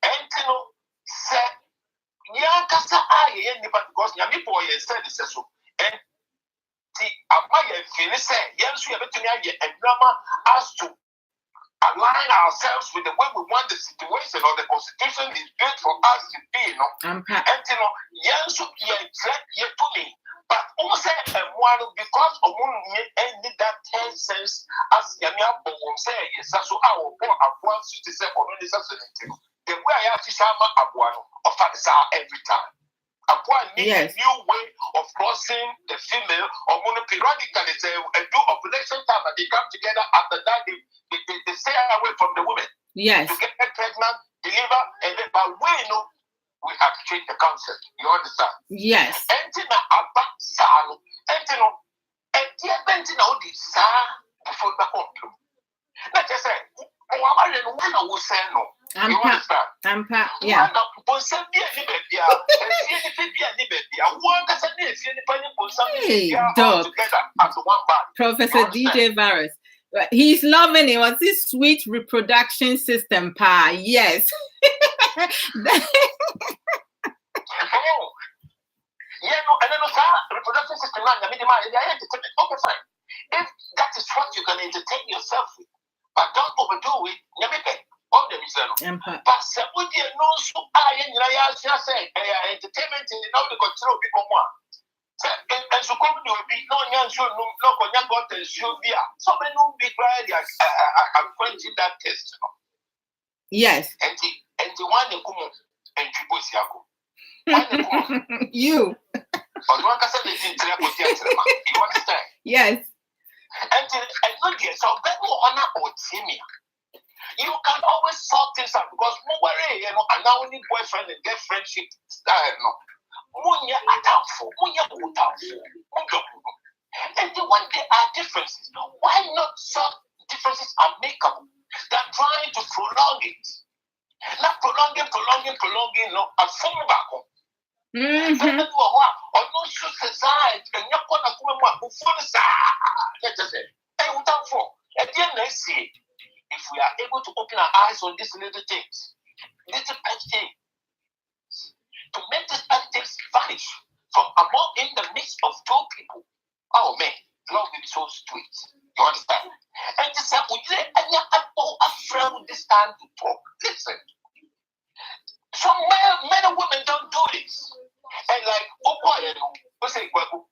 And because Yami boy said this so and and drama us to align ourselves with the way we want the situation or the constitution is built for us to be, but also because of any that 10 cents as Yamia say, yes, so our one city say, the way I have to Shama Abuano of every time. Abuan needs a new way of crossing the female or periodically they do ovulation time and they come together after that they stay away from the women. Yes. To get pregnant, deliver, and then but we have to change the concept. You understand? Yes. Before the home. Not just say, I will say no. You understand? Yeah. Hey, dog. Professor DJ Virus. He's loving it. What's this sweet reproduction system, pa? Yes. Reproduction system. Okay, fine. If that is what you can entertain yourself with, but don't overdo it. All the reason. But entertainment in the control become one. And so come to be no got the show be so many big I'm quenching that test. Yes. And the one they come and you. You understand? Yes. And so honor or Timia. You can always sort things out because and now only boyfriend and get friendship style. And when there are differences, why not sort differences are makeable than trying to prolong it? Not prolonging, no, and form back home. If we are able to open our eyes on these little things, little pet things, to make these pet things vanish from among in the midst of two people, oh man, love is so sweet. You understand? And this is this time to talk. Listen. some men and women don't do this. And like, oh boy, we say, well,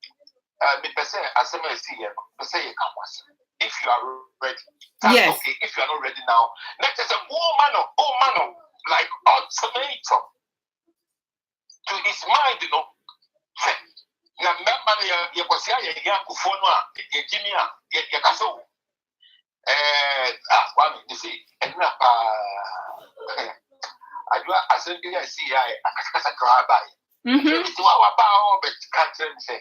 if you are ready, that's Yes. okay. If you are not ready now, next is a woman, like ultimatum to his mind, you know. Na member ya kwasi ya kufo no a ye gimi a ye kaso kwame you see enna pa adwa asembi ya see ya akakasa kraba so wa ba o be country say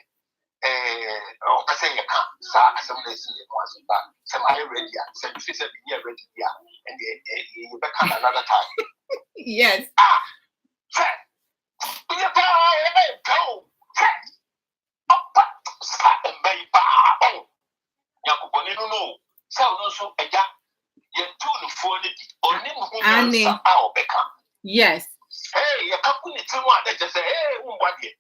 o ka say ya ka sa assembly see ya no aso ba say I ready ya say you say be ready ya and you be come another time. Yes. You go. Yes. Hey, you can't put it to one that just say, hey, what you?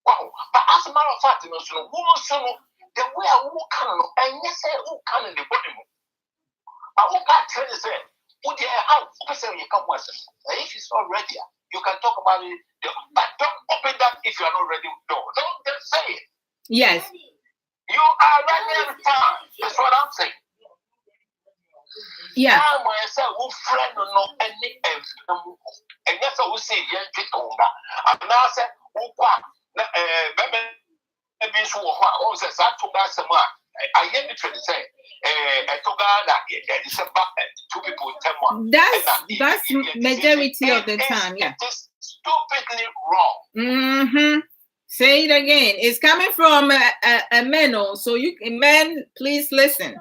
Wow, but as a matter of fact, you know, the way I walk on, and you say, who can in the body? I won't tell you, say, put your house, you come once. If it's not ready, you can talk about it, but don't open that if you are not ready. Don't just say it. Yes. You are ready every time. That's what I'm saying. Yeah. I'm myself who friend or no any and that's what we say, young people. And now I said, who quack, maybe so what says I took that some I hear me trying to say, I took that it's about 2 people in 10 months. That's majority of the time, yeah. It is stupidly wrong. Mm-hmm. Say it again. It's coming from a man, so you men, please listen.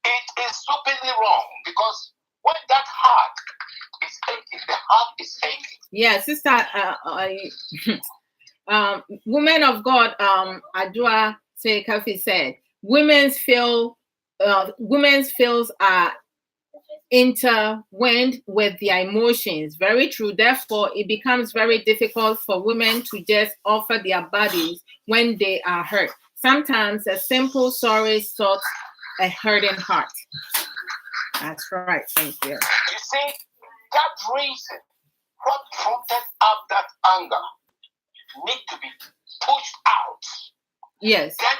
It is stupidly wrong because when that heart is aching, the heart is aching. Yeah, sister, woman of God, Adua Kafi said, women's feels are intertwined with their emotions. Very true. Therefore, it becomes very difficult for women to just offer their bodies when they are hurt. Sometimes a simple sorry sorts a hurting heart. That's right. Thank you. You see, that reason, what prompted up that anger, need to be pushed out. Yes. Then,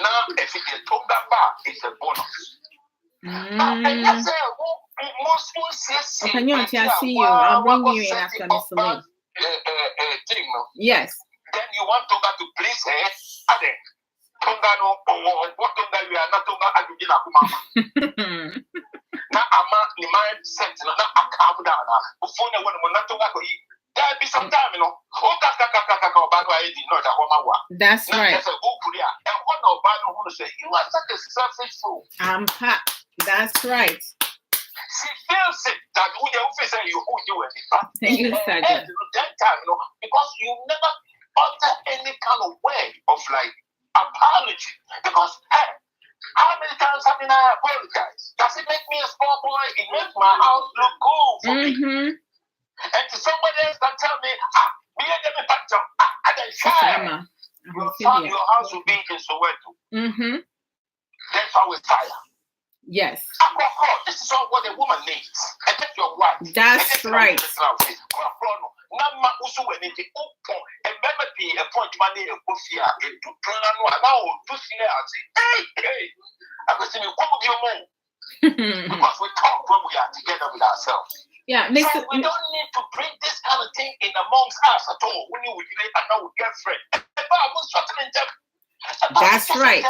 now, if it is talked about, it's a bonus. I see you. I'll bring you in after Miss Lee. Yes. Then you want Tonga to please her. Ade. Tonga no, what Tonga you are not Tonga Adugina Kuma. Now, I'm the mindset, now I calm down. Before the one not Tonga to eat. There be some time, you know. That's right. And one of Bano who say, you are such a selfish fool. That's right. She feels it that when you say you who you are, thank you, that time, you know, because you never utter any kind of way of like apology. Because hey, how many times have I apologized? Does it make me a small boy? It makes my house look cool for me. And to somebody else that tell me, me and them I then fire. Your house will be in Soweto. That's how we fire. Yes. This is all what a woman needs. And that's your wife. That's right. Because we talk when we are together with ourselves. Yeah, so we don't need to bring this kind of thing in amongst us at all. When you relate and now we get friends. That's right.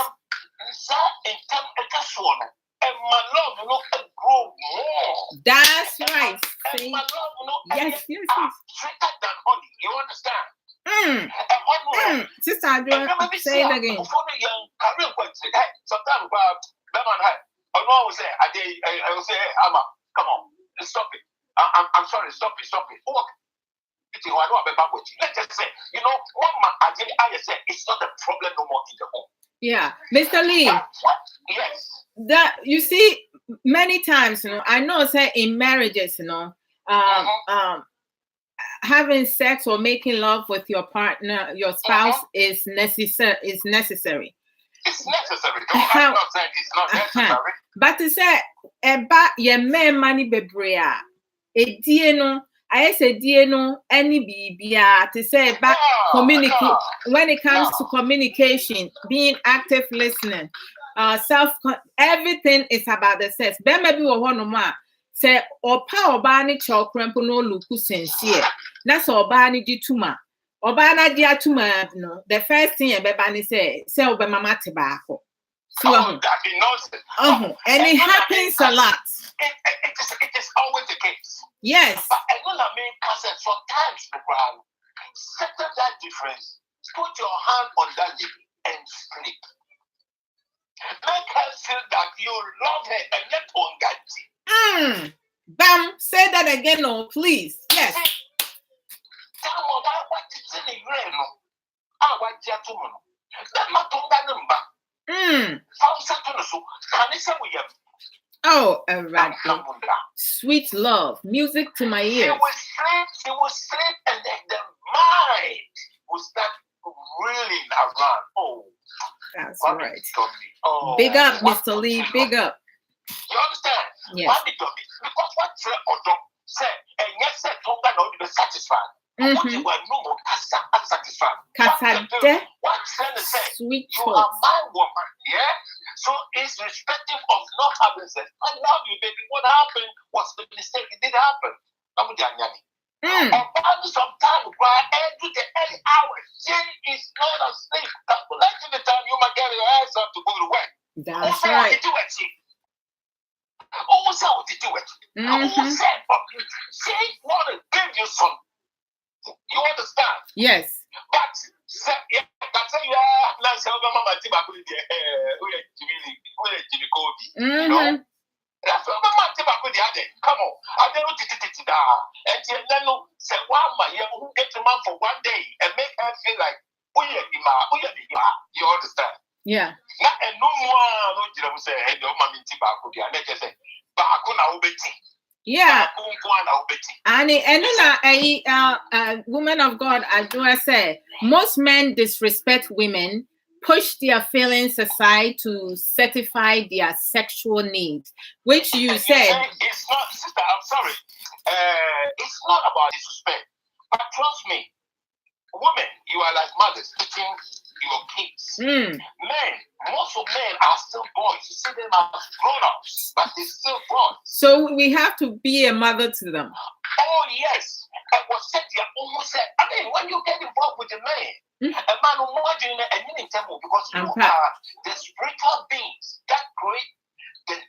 That's right. Yes. Sweeter than honey. You understand? Sister, say it again. Sometimes, I will say, I will say, Amma, come on, stop it. I'm sorry, stop it. Oh, let's just say, you know, I say it's not a problem no more in the home. Yeah, Mr. Lee. Yes. That you see, many times, you know, I know, say in marriages, you know, having sex or making love with your partner, your spouse is necessary. It's necessary. I'm not saying it's not necessary. But to say about your man money bebrea, a DNO, I said DNO, any BBA to say about communicate when it comes to communication, being active listening, everything is about the sex. Ben maybe one more say or power bani chalk crampo no luku sincere. That's all bani dituma. Obana dia tuma no. The first thing a bebani say obama tobacco. So, that be nonsense. And it happens a lot. It is always the case. Yes. But I know that because sometimes people settle that difference. Put your hand on that lady and sleep. Make her feel that you love her and let on that. Bam, say that again, no, please. Yes. Oh, right. Sweet love, music to my ears. She will sleep, and then the mind will start reeling around. Oh, that's right. Big up, Mr. Lee. Big up. You understand? Yes. Because what say, and yes, said Tonga not be satisfied. What you were no satisfied. What say? Sweet you are my woman, yeah? So it's respective of not having sex. I love you, baby. What happened was the mistake. It did happen. Sometimes every the early hours, she is not asleep. That's the time you might get your ass up to go to work. That's right. Who said it? Who said she want to give you something? You understand? Yes. But say you are not saying Mama Tiba could be Jimmy Kobe. You know? That's what Mama Tiba could be. Come on. I don't know and then say one man who get a man for one day and make her feel like you understand? Yeah. Not a no one no say hey no Mama Tiba could be say yeah. And a woman of God, as I say, most men disrespect women, push their feelings aside to satisfy their sexual needs, which you said. It's not, sister, I'm sorry. It's not about disrespect. But trust me, women, you are like mothers teaching your kids. Men, most of men are still boys. You see them as grown-ups, but they're still boys. So we have to be a mother to them. Oh, yes. I was said, almost said, I mean, when you get involved with a man, a man who more doing it, and you need to move because you are the spiritual beings that create the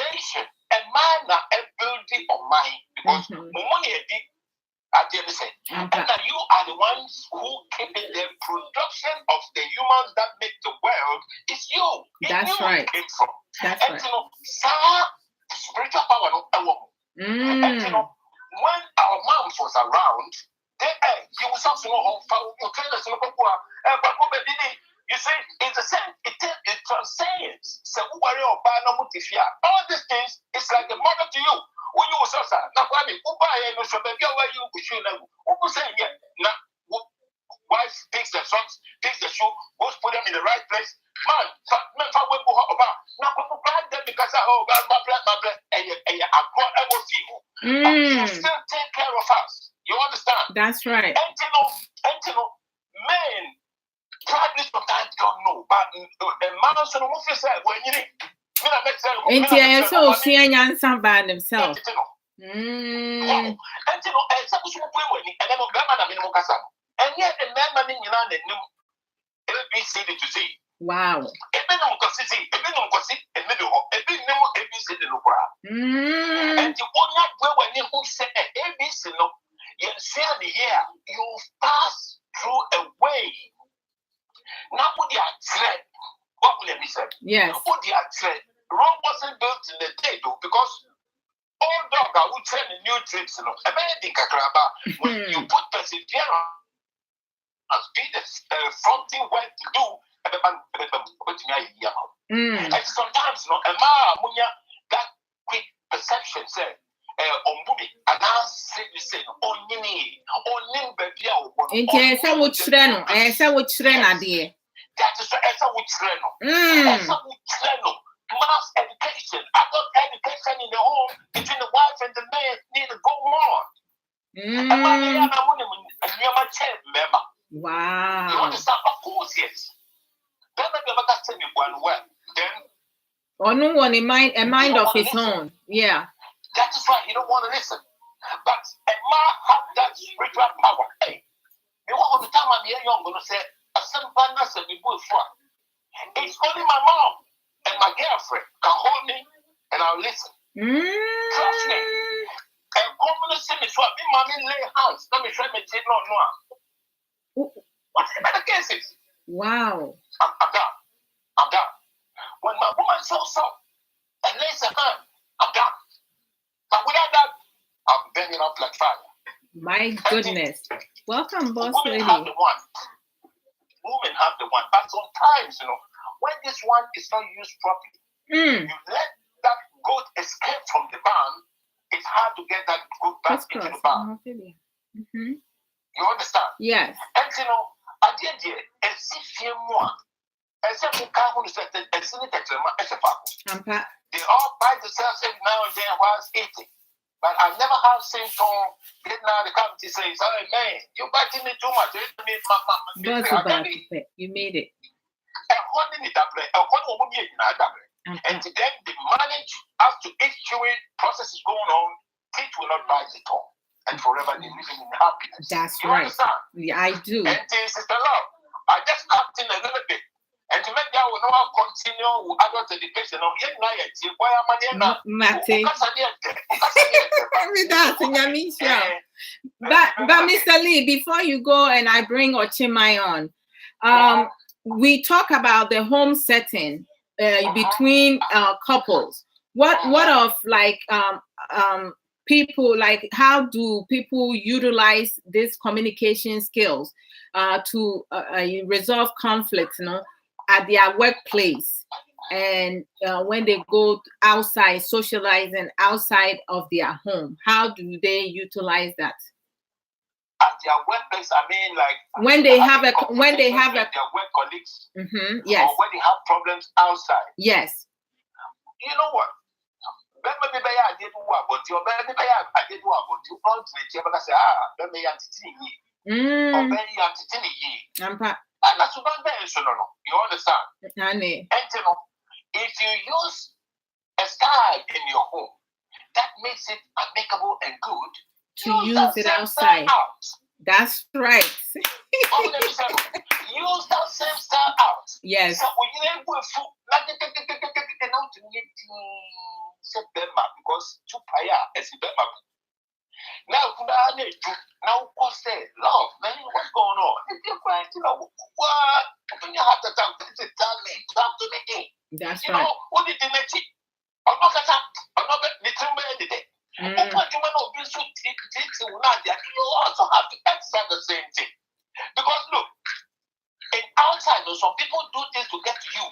nation. And man, a building of mind because money I didn't say. And that you are the ones who keep the production of the humans that make the world. It's you. That's right. Came from. That's and right. You know, spiritual power no power. And you know, when our moms was around, they you was also home for you see, it's the same, it transcends. So who are you all these things, it's like a mother to you. When you was also now I mean who buy no so baby where you shoe now. Who say yeah now wife picks the socks, picks the shoe, goes put them in the right place. Man we go about now go plan them because God my blood and I got everything. But you still take care of us. You understand? That's right. And you know, men probably sometimes don't know, but a man so no feel say when you and so she and by themselves. And you know, and so when and then and yet the man in ABCD to Z. Wow. And the one when you say ABC no, you say the year you pass through a way. Now put your thread. What will it be said? Yes. Put your thread. Rome wasn't built in a day though, because all dog I would train the new tricks, you know. When you put perseverance as be something well to do, and sometimes you know, that quick perception say That is why mass education, adult education in the home between the wife and the man need to go on. Wow. You understand? Of course, yes. Then or no one a mind of his own. Yeah. That is why you don't want to listen. But a man have that spiritual power. Hey, you want to tell me young gonna say a simple it's only my mom and my girlfriend can hold me and I'll listen. Trust me. And confidence in me, so I mean, mommy lay hands. Let me try to take no. What's the better cases? Wow. I'm done. When my woman shows up and lays her hand, I'm done. But without that, I'm burning up like fire. My goodness. Welcome, boss lady. Women have the one. But sometimes, when this one is not used properly, you let that goat escape from the barn, it's hard to get that goat back into the barn. You understand? Yes. And I did it. And see more. Except for Kahu said that as soon as they all buy themselves every now and then whilst eating. But I never have seen someone getting out of the committee saying, "Hey man, you're biting me too much." You made it. And to them, the manage as to each chewing process is going on, teeth will not bite it all. And forever they living in happiness. That's you right. Understand? Yeah, I do. And Sister Love, I just acting a little bit. And to make that we know continue with adult education. But Mr. Lee, before you go and I bring Ochimai on, we talk about the home setting between couples. What of like people, like how do people utilize these communication skills to resolve conflicts, at their workplace and when they go outside socializing outside of their home? How do they utilize that? At their workplace, I mean, like when they have their work colleagues, yes, or when they have problems outside. Yes. You know what? And that's what you understand? And if you use a style in your home that makes it amicable and good, to use it outside. That's right. Use that same style out. Yes. So when you because two prayer is now what's that? Love, man, what's going on? It's different, what? When you have to talk to me. That's you right. What did you make it? I'm not the day. You also have to exercise the same thing. Because look, in outside, some people do things to get to you.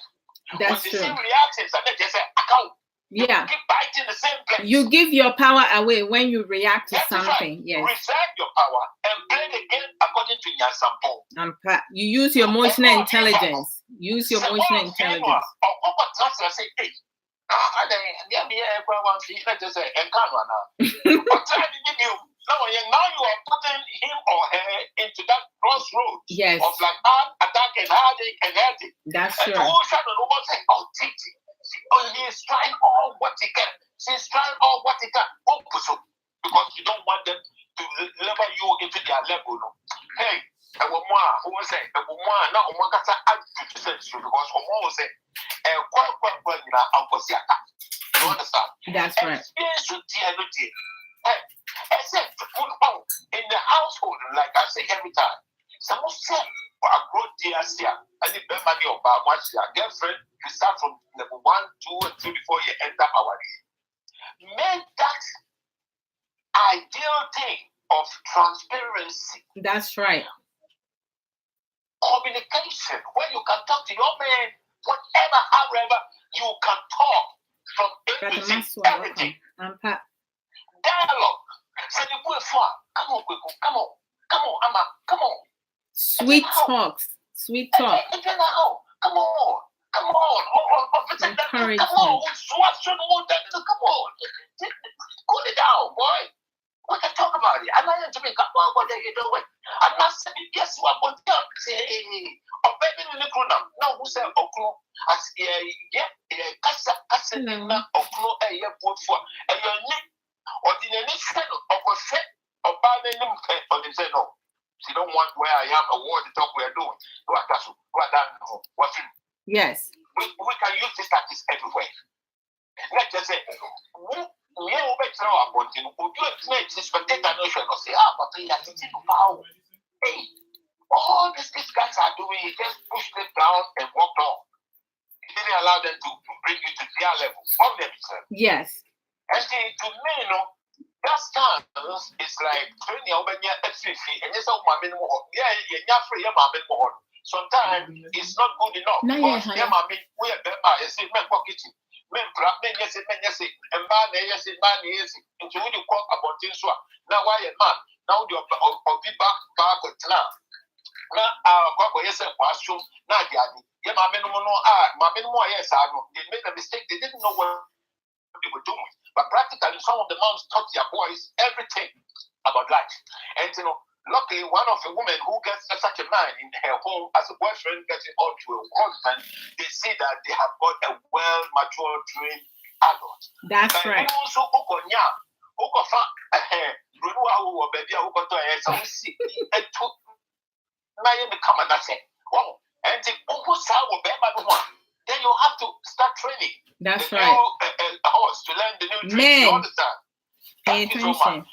That's true. The same reactions, and they just say, I can't. Yeah. You keep biting the same place. You give your power away when you react to something. Right. Yes. Reserve your power and play the game according to your sample. You use your emotional intelligence. Use your emotional intelligence. Now you are putting him or her into that crossroads. Yes. Of like attack and heartache and headache. That's true. And who shall the say, oh, Titi. He's trying all what he can. She's trying all what he can. Because you don't want them to level you into their level. No? Hey, who will say, now one can add to sense because someone will say, you understand? That's right. Except in the household, like I say every time, someone said, I brought dear and the money of our girlfriend, you start from level 1, 2, and 3 before you enter our day. Make that ideal thing of transparency. That's right. Communication, where you can talk to your man, whatever, however, you can talk from everything, everything. Dialogue. Say the word for come on, Ama, come on. Sweet talks. Sweet talk. Come on. Come on. Encouragement. Come on. Come on. Cool it down, boy. We can talk about it. I'm not going to make up what you doing. I'm not saying yes, what I'm going to say. Oh, baby, no, who said Oklo? As Casa, Oklo, a year put for a year name or the next channel of a set of buying them on the channel. She don't want where I am or what the talk we are doing. Yes. We can use this tactics everywhere. Let's just say, we are better about it. We do it next. Spectator notion of say, but they are sitting power. Hey, all these guys are doing, you just push them down and walk on. It didn't allow them to bring you to their level of themselves. Yes. And see, to me, that stance is like training when you're at 50 and you're so free, sometimes it's not good enough. Because we are pocket. Men, yes, and man, yes, into when you call about things. Now, why a man? Now you're be back with now. Now, yes, and classroom. Now, yeah, my men yes, they made a mistake. They didn't know what they were doing. But practically, some of the moms taught their boys everything about life. And luckily, one of the women who gets such a man in her home as a boyfriend getting on to a husband, they see that they have got a well-matured, trained adult. That's right. Then you have to start training. That's the right. New horse to learn the new tricks. You understand? Pay attention.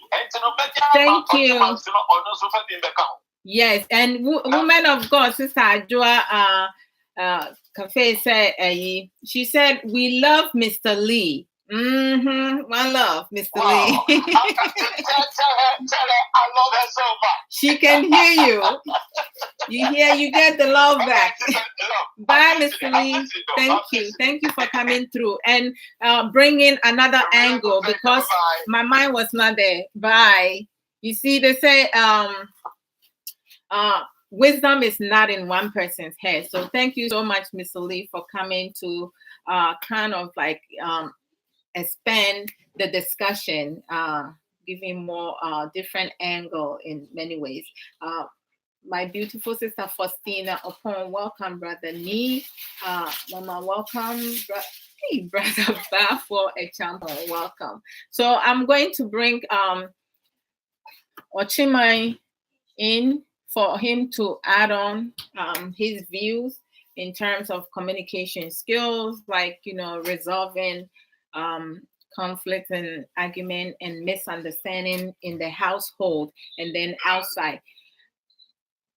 Thank you. Yes, and woman of God, Sister Ajua, Cafe said, she said, we love Mr. Lee. One love, Mr. Lee. Tell her I love her so much. She can hear you. You get the love back. Bye, Mr. Lee. Thank you for coming through and bringing another angle because my mind was not there. Bye. You see, they say wisdom is not in one person's head. So thank you so much, Mr. Lee, for coming to kind of like expand the discussion, giving more different angle in many ways. My beautiful sister Faustina Upon, welcome, Brother Nee. Mama, welcome. Hey, Brother Ba for example, welcome. So I'm going to bring Ochimai in for him to add on his views in terms of communication skills, like, resolving conflict and argument and misunderstanding in the household and then outside.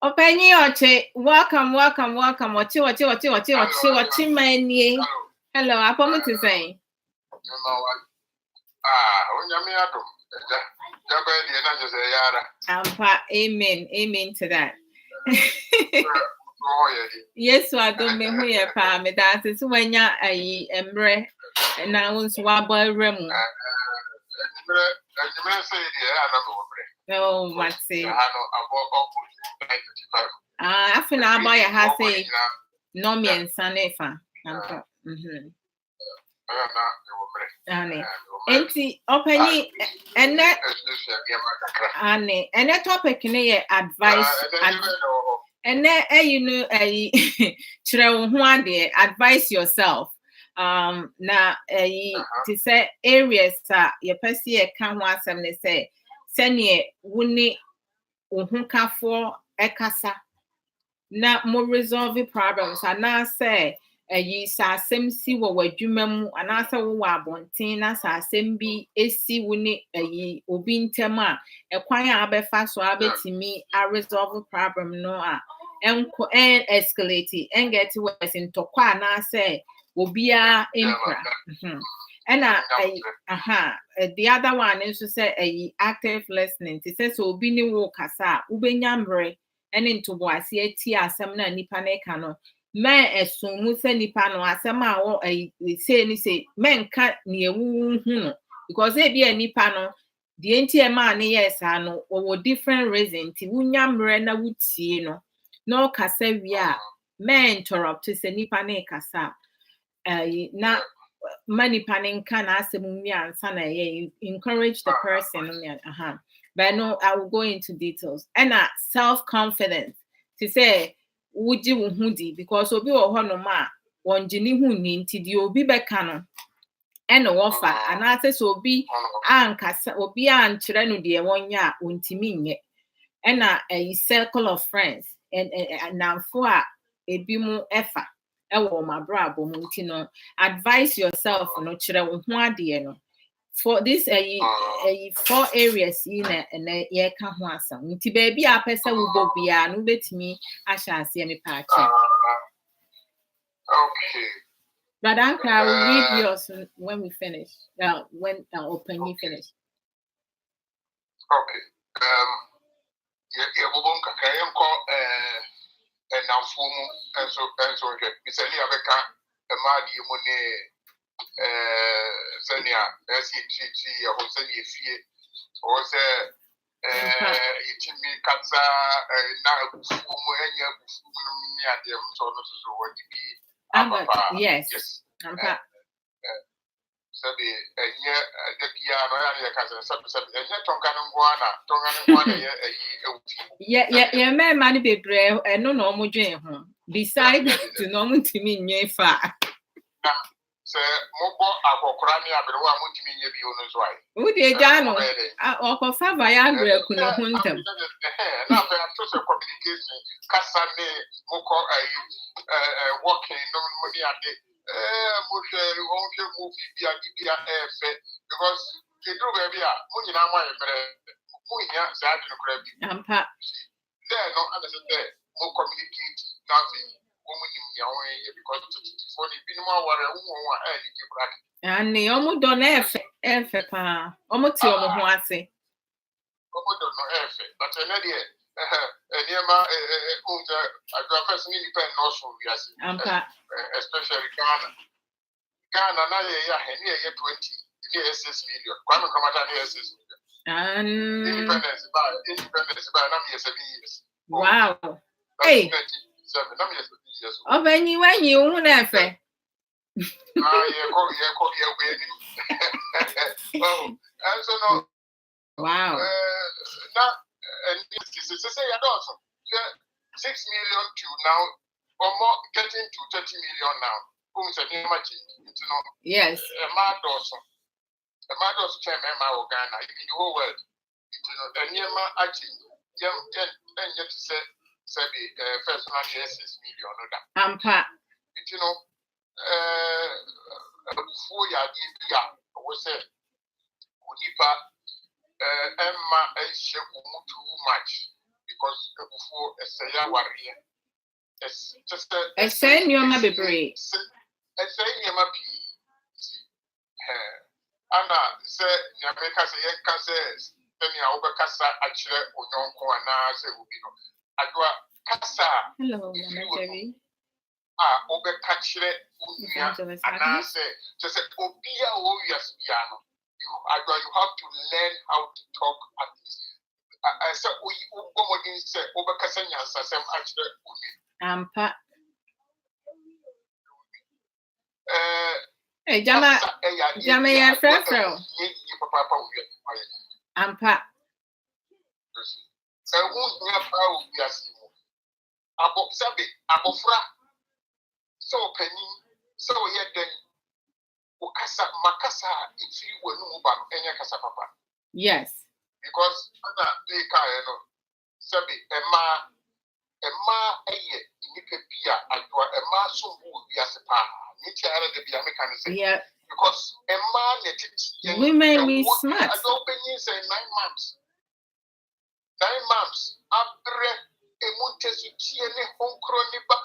Openyi Oche, welcome. Ochi many. Hello, Apomo to say. Amen to that. Yes, so I don't know who you're me. That is when you're a embrace and now it's Wabba Remu. No, Maxi. I feel I buy a house, no me and Sanefa. Enti openyi and that topic near advice and advise yourself. Na to say areas your person can want something say send wuni uhunka for ekasa na mo resolve problems and now say sa sem si wo wadwuma mu anasa wo abonten na sa sem bi esi woni obi ntem a ekwan a abefa so abetimi a resolve problem no a enko escalate and get worse into kwa na say obi a impra and the other one is to say active listening. It says obi ni wo kasa ubenya and into boasi eti asem na nipa na kano men esumu se nipa no asem a wo say ni say men ka ne ewu hu because e bia nipa no the enti e ma ne yes ano wo different reason ti wunya mre na wutie no no kasa wia men interrupt say nipa na kasa na manipa ne nka na asem wi ansa na encourage the person but no I will go into details and self confidence to say wuji wo hudi because obi wo ho no ma wonjini hu ni nti di obi beka no ene wofa anase so obi ankasa obi ankyere no de wonya ontimi nye ena a circle of friends and namfo a ebi mu efa ewo mabrabo mu nti no advise yourself no kyere wo ho ade no for this 4 areas in ye ka ho asam nti ba bi a pese wo bo bia no betimi ahya ase me pa ache okay. But Uncle, I will read yours when we finish. When open you finish. Okay. Yeah, we won't carry call and now form and so okay. It's a little bit a madi money senia SCG or senia fee or say it me katsa now yes. So the piano yeah, man, money be brave and no normal dream. Besides, to normal to me, near far. Sir, Moko, Abrani, Abroa, Muntimi, Biono's wife. Would you, Jano? Or for Viagra, could not hunt them. Now, there are social communication, Cassane, Moko, walking, no money at the because they do baby, Munina, there no understand more communicate nothing. Because for the minimum and the almost don't F, almost your Moase. But another Niema a person independent also, yes, especially Ghana. Ghana, now, yeah, 20 years, 6 million. Kwame Kamata, 6 million. Independence by 7 years. Wow. Hey. 7 years. Oh, when you won't have it. Oh, and so no. Wow. Now, and this is to say, I don't 6 million to now, or more getting to 30 million now. Who's a new match? Yes. A mad also chairman Ghana in the whole world. And Yama actually, young and yet to say, first 1 year 6 million. You know, 4 years, was said, Unipa. Emma and she too much because before a say warrior. It's just a saying you may be brave. A saying you may be. Anna said, Yamaka says, then you over Cassa actually or non coana say Ubino. Adwa Cassa. Hello, Jerry. Over Catchere Unia, and I say, just a Obia Warriors piano. You have to learn how to talk at least. I said, we say, over Cassania, Sassam, actually, hey, Jama, Frafro. Ampa. So, won't near proud, yes. Abo Sabi, Abofra. So, Penny, so yet then. Makasa, if you were no back any Casa Papa. Yes. Because they can Sabi, Emma, Nikapia, a maso would be as a pa, Nitia, the Biamican. Yeah. Because Emma, women be smart. I don't say 9 months. 9 months after a Montesi and a home croniba.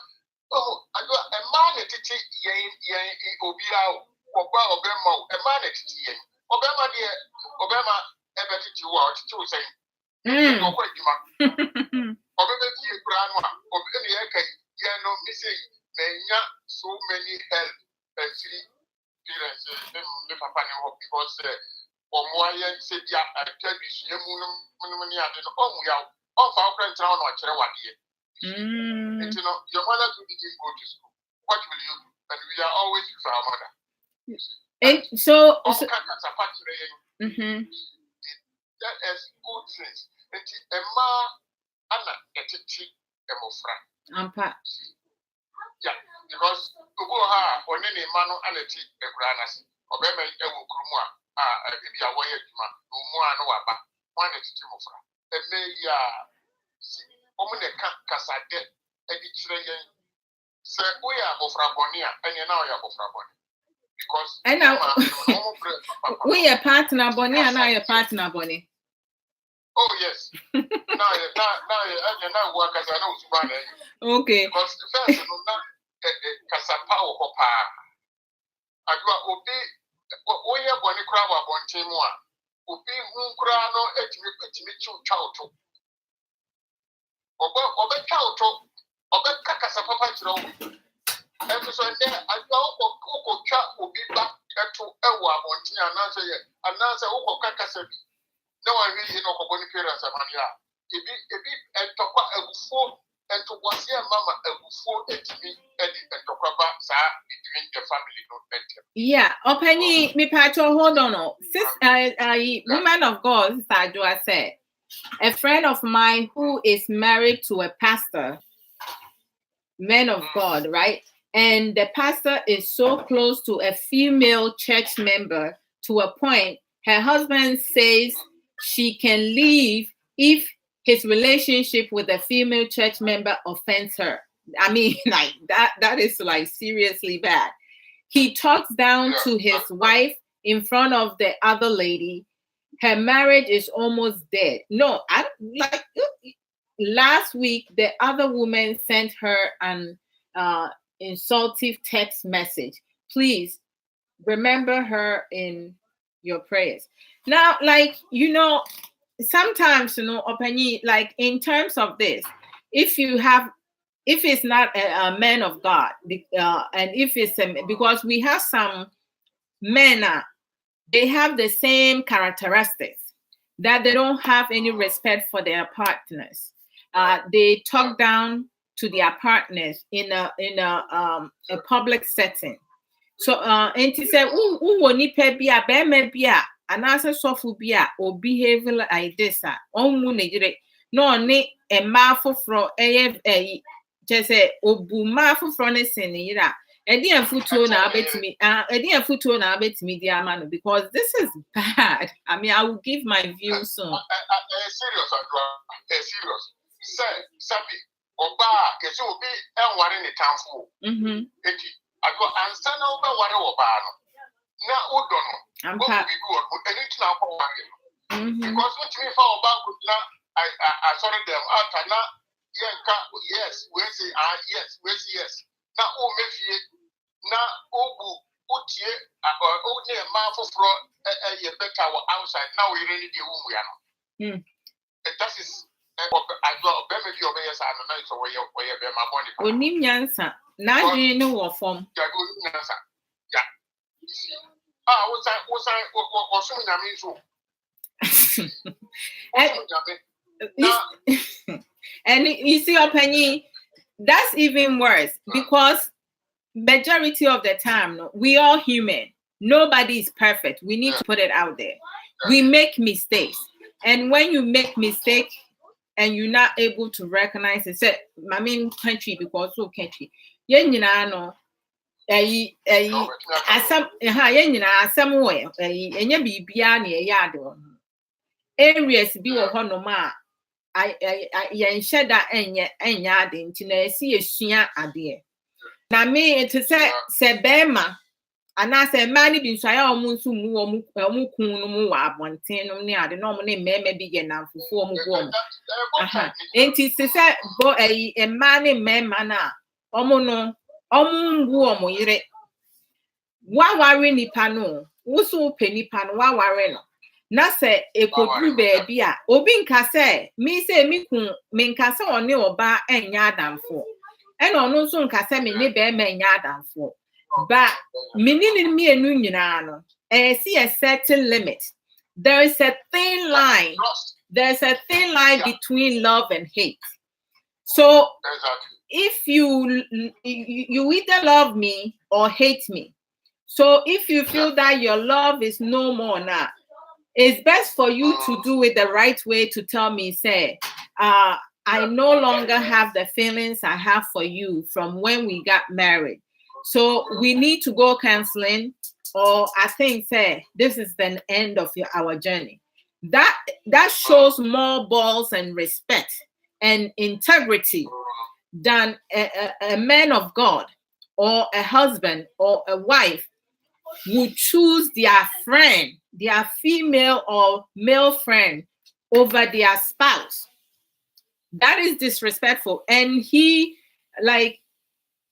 Oh, I got a man at it, Obiao. Obama, a man at tea. Obama, dear, Obama, ever to you out to say, no question. Obama, grandma, of any eke, no missing, so many health and free parents, the papa, because or more said, yeah, I tell you, Yamunum, and all we are off our friends around what you're And your mother didn't go to school. What will you do? And we are always with our mother. And so that is good things. And Emma Anna Etiti Emofra. Yeah, because Ugoha or any mano aleti a granas or Bema Ewokruma if you are way Umua one at Timofra. And may Kasade Editrayan. Say, we are Bofra Bonia, and you now you are Bofra Bonia. Because I know we are partner Bonnie and I are partner Bonnie. Oh, yes. Now you work as I know. Okay. Because the first, Casapa or Papa. I go, Obi, we are going to crab up on Timua. Obi, whom crano, Etimichu Chauto. Obe Chauto, Obe Casapa. And so there, I go Coco Chat will be back to Ewa Montina and answer Oko Kakasabi. No one really know Koboni parents of Mania. If it and Toka a before and to was here, Mamma a before it me and Tokaba, sir, between the family, not better. Yeah, Openi, me patcho, hold on. Sis, woman of God, Sajua said, a friend of mine who is married to a pastor, man of God, right? And the pastor is so close to a female church member to a point her husband says she can leave if his relationship with a female church member offends her. I mean, like that is like seriously bad. He talks down to his wife in front of the other lady. Her marriage is almost dead. No, I like last week the other woman sent her an insultive text message. Please remember her in your prayers. Now, like, sometimes, Openi, like in terms of this, if it's not a man of God, and if it's because we have some men, they have the same characteristics that they don't have any respect for their partners. They talk down to their partners in a public setting. So and he said, "Who pe bia be me bia anasa sofu bia or behave like this no ne e ma foforo just say obu ma foforo ne sin yira edi afutuo na abetimi dia manu because this is bad. I mean, I will give my view soon. Serious. Say, Sabi. Oba, kesi obi enware ne tanfo. Eti, ago ansa na oba ware oba no. Na odo no. Ampa. Eni tina akọ ware no. Because what me fa oba go na I sorry them out na yenka yes, we say yes, we say yes. Na o mefie na obu otie o ne ma foforo ye better outside now we really dey wo ya no. That is Onim nyansa na adwene no wo fom and you see, Openi, that's even worse because majority of the time we are human. Nobody is perfect. We need to put it out there. We make mistakes, and when you make mistakes and you're not able to recognize it, say, my main country because so country. Yenina somewhere areas be honoma. I share that and yard in see a shia idea. Now me to say Bema. And I said, "Many been shy almost to move one ten near the normal name may begin now for 4 more. Ain't it said, go a man in manna, omono, warm, yere. Why worry ni pano, also penny pan, why worry no. Nasa a could baby, Obin Casse, me say me min cassa or no bar and yardan for. And on no soon Casse me ne bear man yardan for. But meaning me and Uniano, I see a certain limit. There is a thin line. There's a thin line between love and hate. So Exactly. if you either love me or hate me. So if you feel that your love is no more now, it's best for you to do it the right way, to tell me, say, I no longer have the feelings I have for you from when we got married. So we need to go counseling, or I think, say, this is the end of our journey. That shows more balls and respect and integrity than a man of God or a husband or a wife would choose their friend, their female or male friend, over their spouse. That is disrespectful. And he, like,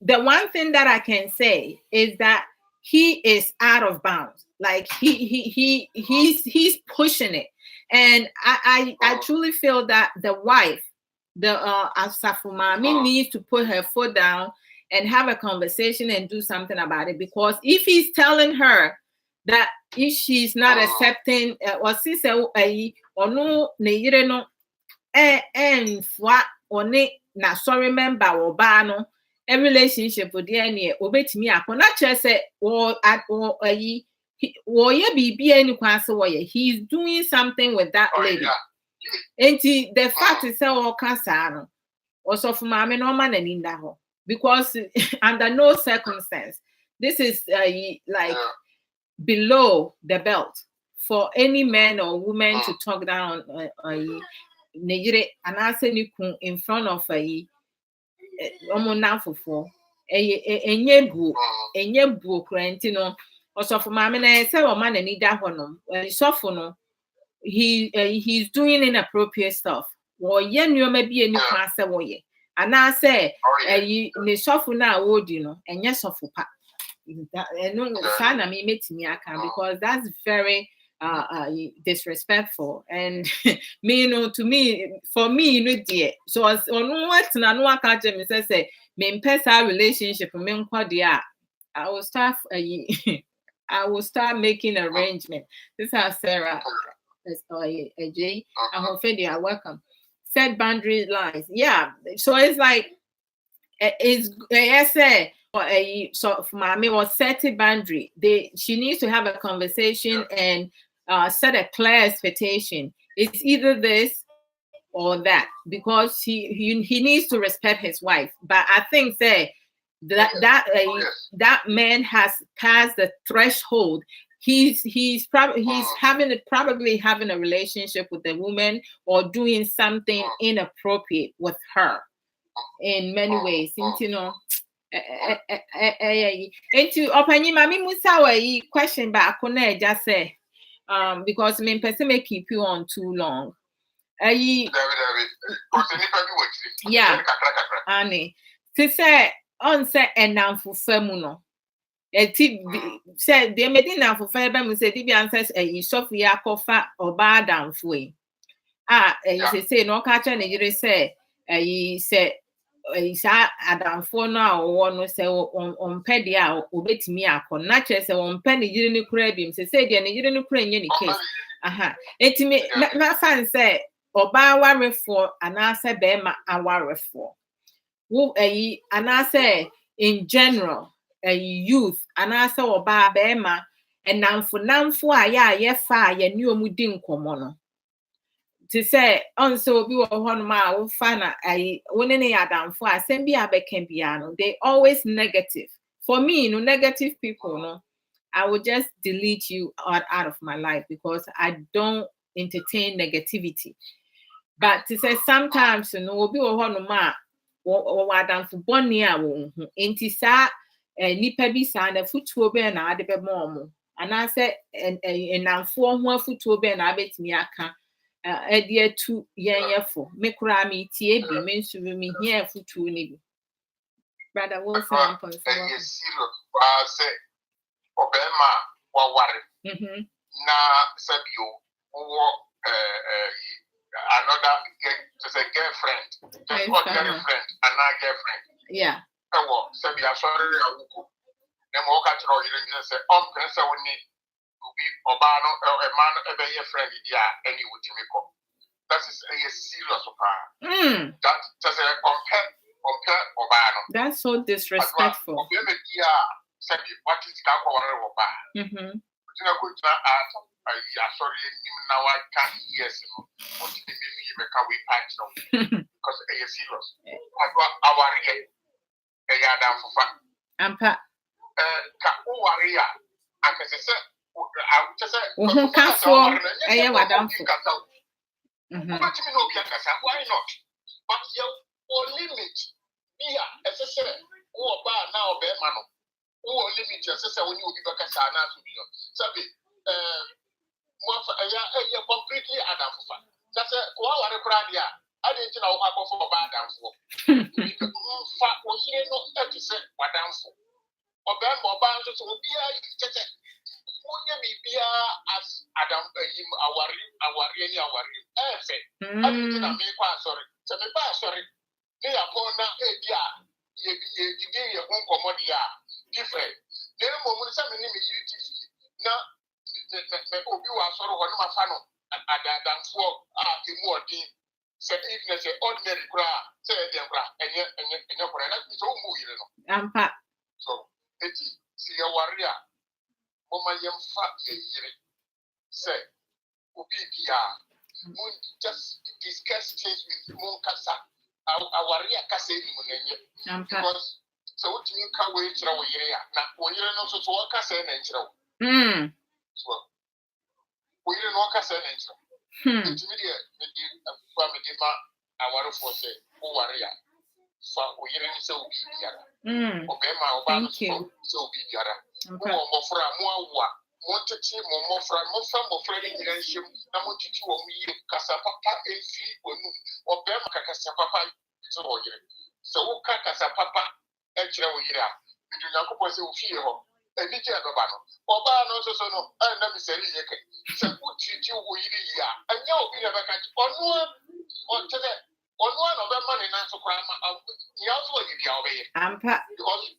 the one thing that I can say is that he is out of bounds. Like he's pushing it. And I truly feel that the wife, the Asafumami, needs to put her foot down and have a conversation and do something about it. Because if he's telling her that if she's not accepting, or she say, or no, no, and what or na sorry member or bano, a relationship with the any obetimi akọ na chere say or ayi or ye be any kwase way, he's doing something with that lady. And the fact is all kasa also for mama no man in that home, because under no circumstance this is like below the belt for any man or woman to talk down Nigeria and answer in front of a for enye bu krantino also for mama na say o man ni da hono so for no he's doing inappropriate stuff wo ye nneoma bi eni kwa se wo ye ana say ni sofo na wodi no enye sofo pa no sana me metimi aka, because that's very disrespectful. And me, to me, for me, dear. So as on what na no aka me say me pesa relationship me nkwa I will start I will start making arrangement. This is how Sarah Jay I welcome. Set boundary lines. Yeah. So it's like it's so for mommy was set a boundary. She needs to have a conversation and set a clear expectation. It's either this or that, because he needs to respect his wife. But I think that man has passed the threshold. He's probably probably having a relationship with a woman or doing something inappropriate with her in many ways. You know. Into opani mami musa wa question back on just say because me person may keep you on too long. Yeah, Annie. To say on say and for femuno. Said they made enough for fair say the answers a Sophia Kofa or bad down for you say no catch and you say said isa adamfo no a wo no se on pedi a obetimi akọ na che se on pe ne yiri ne kura bim se de ne yiri ne kura nye ne case aha etimi na fan se oba warefo anase be ma awarefo wo anase in general youth anase oba be ma enamfo aye fa ye ni omudi nkomo no. To say on so be one ma fana I winning adam for assembly can piano. They always negative. For me, negative people, no, I will just delete you out of my life because I don't entertain negativity. But to say sometimes be one ma or adam for bonia intisa nipa bi sa na futuo be na ade be mom. And I said and now for one futuo be na betimi aka idea to yefo me kura me tie bi me nsu me here futu ni bi brother will say on point for say obema wa ware na sabio wo another girlfriend just ordinary friend another girlfriend yeah sabia sorry awuko na mo ka tro yire say on pese woni obi oba no e man e be your friend dia any with me ko that is a serious part. Mm. That just a compare Obano. That's so disrespectful. What is Mm-hmm. Sorry, now I can't hear you. What did you make a way patch because a serious. I got our a yard for fun. Ampa. Kawaria. I can say, I just said, why not? But your limit, as I said, who are now bear man, who limit your sister when you will be back as an answer. Sabi, completely adam for fun. That's a quality pradia. I didn't know how to for bad dance for. Fat was here not to say what dance for. Or Ben Bobanzo will be as Adam our sorry. So the sorry. They are born now, you give your own commodity different. There are moments I mean, now, Obi was sort of one of my fan than for the more deep. Said if there's an ordinary crowd, say them and your product is all moving. So, it's see a warrior. Mama yam fat ye say Ubia Moon just discuss things with Monkasa. Our real Cassay because so what you can wait through a year now when you're not so to work as an intro. So we don't work as an intro. Intermediate family our force warrior. So we didn't so be Obama Obama so be the other. More for a more wanted him more from more friendly relationship. Now, what did you want me? Casapapa and see or Bema Casapapa. So, Casapapa and Chawira. We do not propose to fear a little Obama. Obama also no, and let me say, so what did you really? And you be a vacant on one of the money not to crime. You also give you because.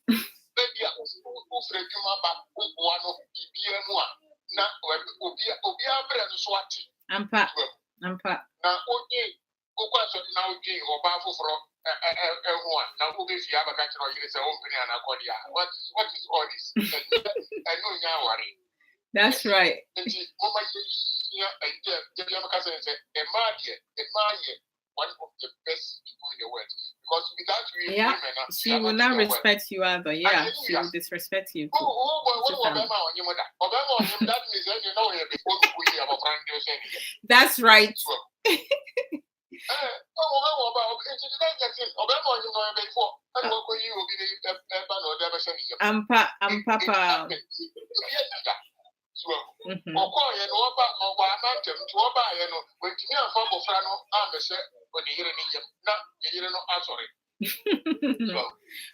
Baby, who one of BBM1. Now, Obia Brand Swati. Ampa. Now, okay, now gay or baffle for one. Now, who is the other country or is a opening and accordia? What is all this? I know you are worried. That's right. One of the best people in the world. Because without you, she will not respect you either. Yeah, she will disrespect you. That's right. Papa.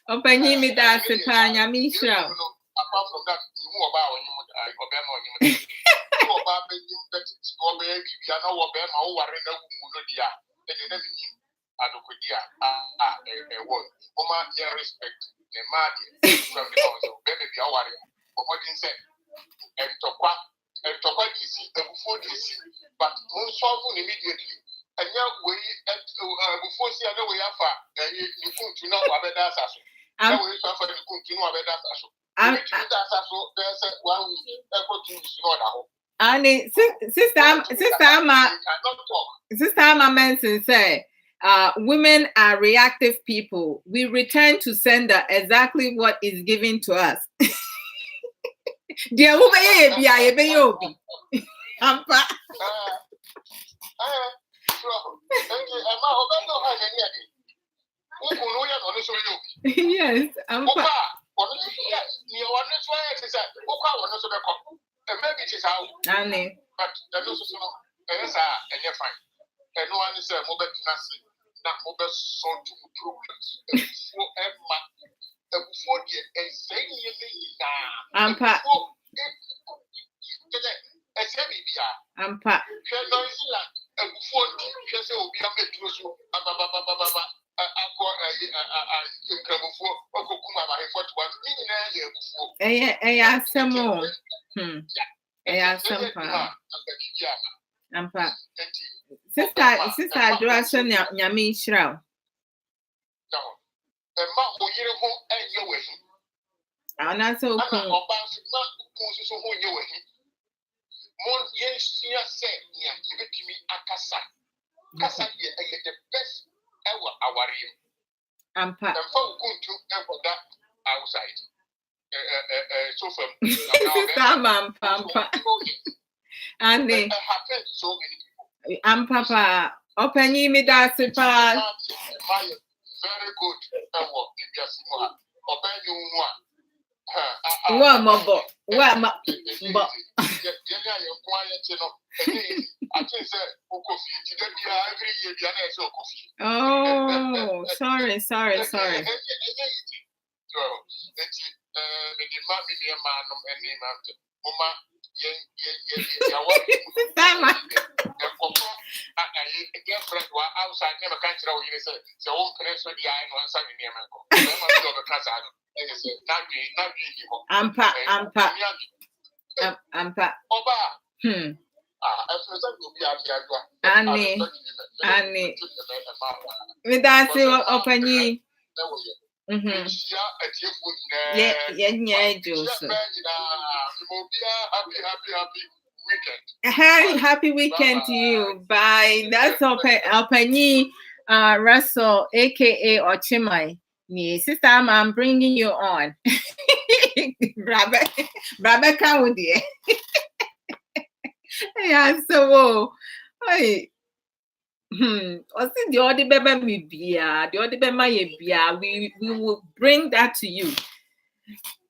Open me that Panya Misha. Apart from that, you know about when you respect the man from the council, baby, what say, and to what you see, before you see, but most often immediately. And now we before see another way after you couldn't know about that. Now we suffer you couldn't know about that. And Sister Amma Manson said, women are reactive people. We return to sender exactly what is given to us. Dear yes, I'm Sister Adroa Nyame Nhyira. No. Emma oyire ho enye wahi. Ana so Ana kun. oba so na kun so ho enye wahi. Mon yensia se nya yebetimi akasa. Kasa ye the best ever aware. Ampa. And for kuntu and that outside. So from Sister Ampa. And it happened to so many people. Ampapa. Openyi mi da sipa. Very good. And what if you see more? Open you one. What mabo? What ma? But oh, sorry. Ampa. Annie. Me da si opanyi. Yeah, Joseph. Happy weekend to you. Bye. That's Opanyi Russell, aka Ochimai. Yeah, sister, I'm bringing you on. Brother, come with you. Yeah, so hey. What's the other baby me bia? The other baby my bia. We will bring that to you.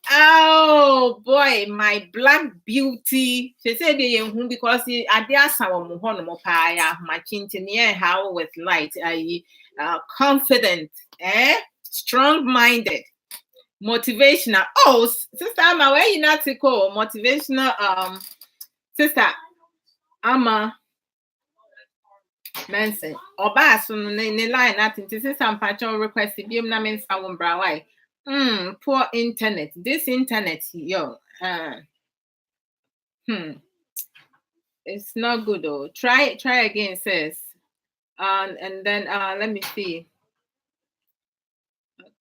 Oh boy, my black beauty. She said because I dare some more my chintinia how with light. Confident, strong-minded, motivational. Oh, sister Amma, where you not to call motivational sister Amma Manson. Oba so ne line nothing to say some patron request be na men sound brawai. Poor internet. This internet, yo. It's not good though. Try again, sis. And then let me see.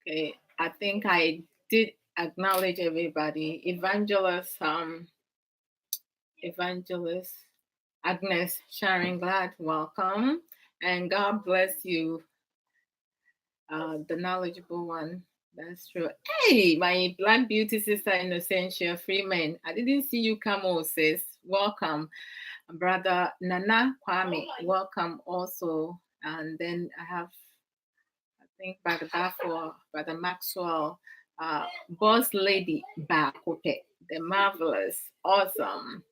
Okay, I think I did acknowledge everybody. Evangelist Agnes Sharon Glad, welcome. And God bless you. The knowledgeable one. That's true. Hey, my black beauty sister Innocentia Freeman. I didn't see you come on, sis. Welcome. Brother Nana Kwame, welcome also. And then I have, I think, Brother Bafo, Brother Maxwell, Boss Lady Bakope, the marvelous, awesome,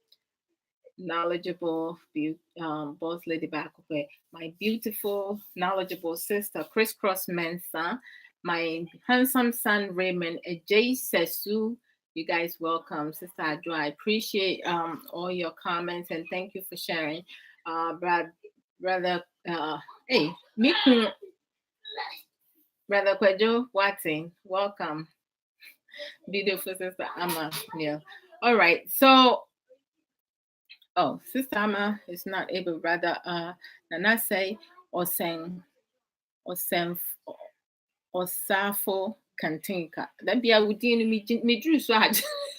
knowledgeable Boss Lady Bakope, my beautiful, knowledgeable sister, Crisscross Mensa, my handsome son Raymond, Jay Sesu. You guys welcome, Sister Adjo. I appreciate all your comments and thank you for sharing. Brother, hey, Miku, Brother Kwejo Watson, welcome. Beautiful Sister Amma Neil. All right, so Sister Amma is not able. Brother Nanase Osafo Kantinka. That be I would me drew so hard.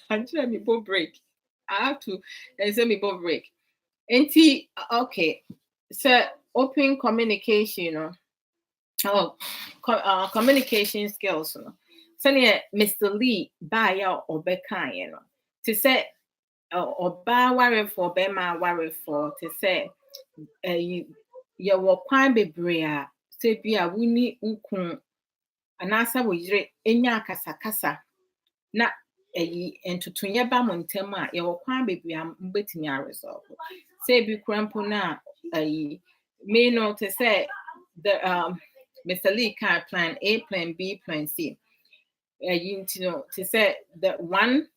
Until me both break. I have to say me both break. Okay. So open communication, communication skills. So Mr. Lee buy out or bekan, to say or buy worry for bema worry for to say you were quite be brea say be a winnie ukun anasa wo yire enya akasakasa na entutunye ba mo ntem a ye wo kwan bebre am betimi a resolve say bi krampo na me no to say the Mr. Lee can plan A, plan B, plan C. You know to say that one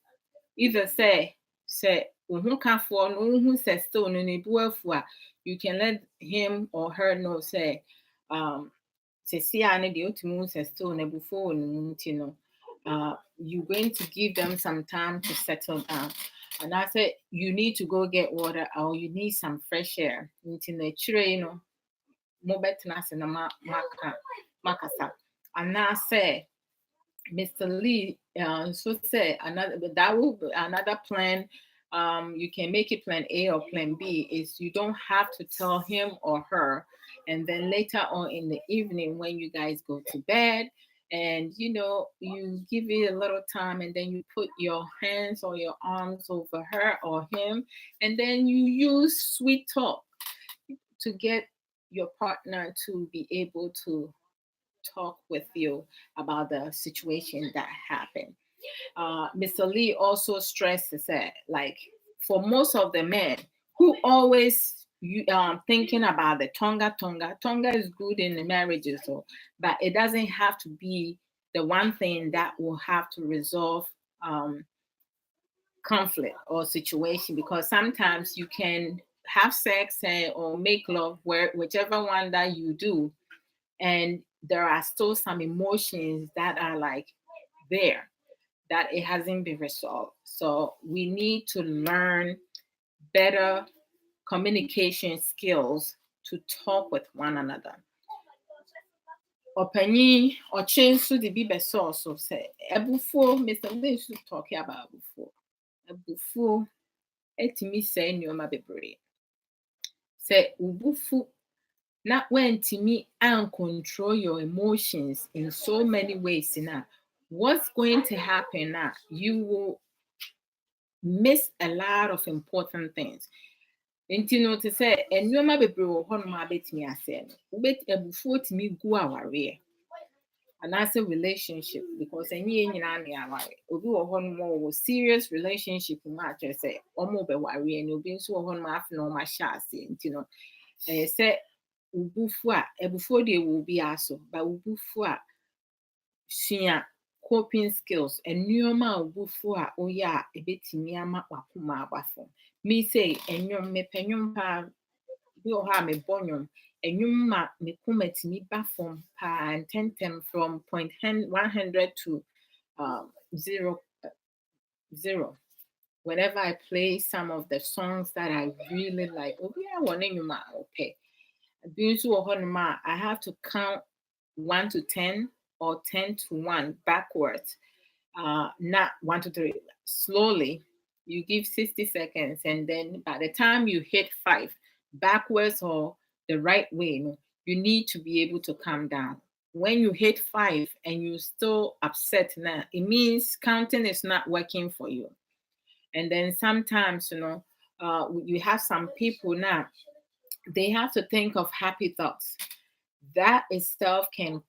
either say who can for no who says still no you can let him or her know say see before you're going to give them some time to settle down. And I said you need to go get water or you need some fresh air. mobetena se na makasa. And now say Mr. Lee, so say that will be another plan. You can make it plan A or plan B. Is you don't have to tell him or her, and then later on in the evening when you guys go to bed, and you give it a little time, and then you put your hands or your arms over her or him, and then you use sweet talk to get your partner to be able to talk with you about the situation that happened. Mr. Lee also stresses that, like, for most of the men who always thinking about the Tonga is good in the marriages, but it doesn't have to be the one thing that will have to resolve conflict or situation, because sometimes you can have sex or make love, whichever one that you do, and there are still some emotions that are like there that it hasn't been resolved. So we need to learn better communication skills to talk with one another. Opani Ochen nso de bi beso so say ebufuo, Mr. Lee is talking about ebufuo etimi say nneoma bebree. Say ubufu na wentimi and control your emotions in so many ways now. What's going to happen now? You will miss a lot of important things. Nti no to say nneoma bebree wo ho no ma betimi ase no. Ubet ebufuo timi gu aware. And that's a relationship, because any obi wo ho no more serious relationship match say omo be ware and obi nso wo ho no ma no ma sha ase. Nti no say ubufu a ebufuo de will be aso, but ubufu a sua coping skills and nneoma ubufu a oya ebetimi ama wakoma abafo. Me say enyom me penyom pa bi o ha me bonyom enyom ma me kumatimi bafom pa and tentem from 100 to 0. Whenever I play some of the songs that I really like, obi I want enyoma okay. I have to count 1 to 10 or 10 to 1 backwards, not 1 to 3. Slowly, you give 60 seconds, and then by the time you hit 5 backwards or the right way, you need to be able to calm down. When you hit 5 and you're still upset now, it means counting is not working for you. And then sometimes, you have some people now, they have to think of happy thoughts. That itself can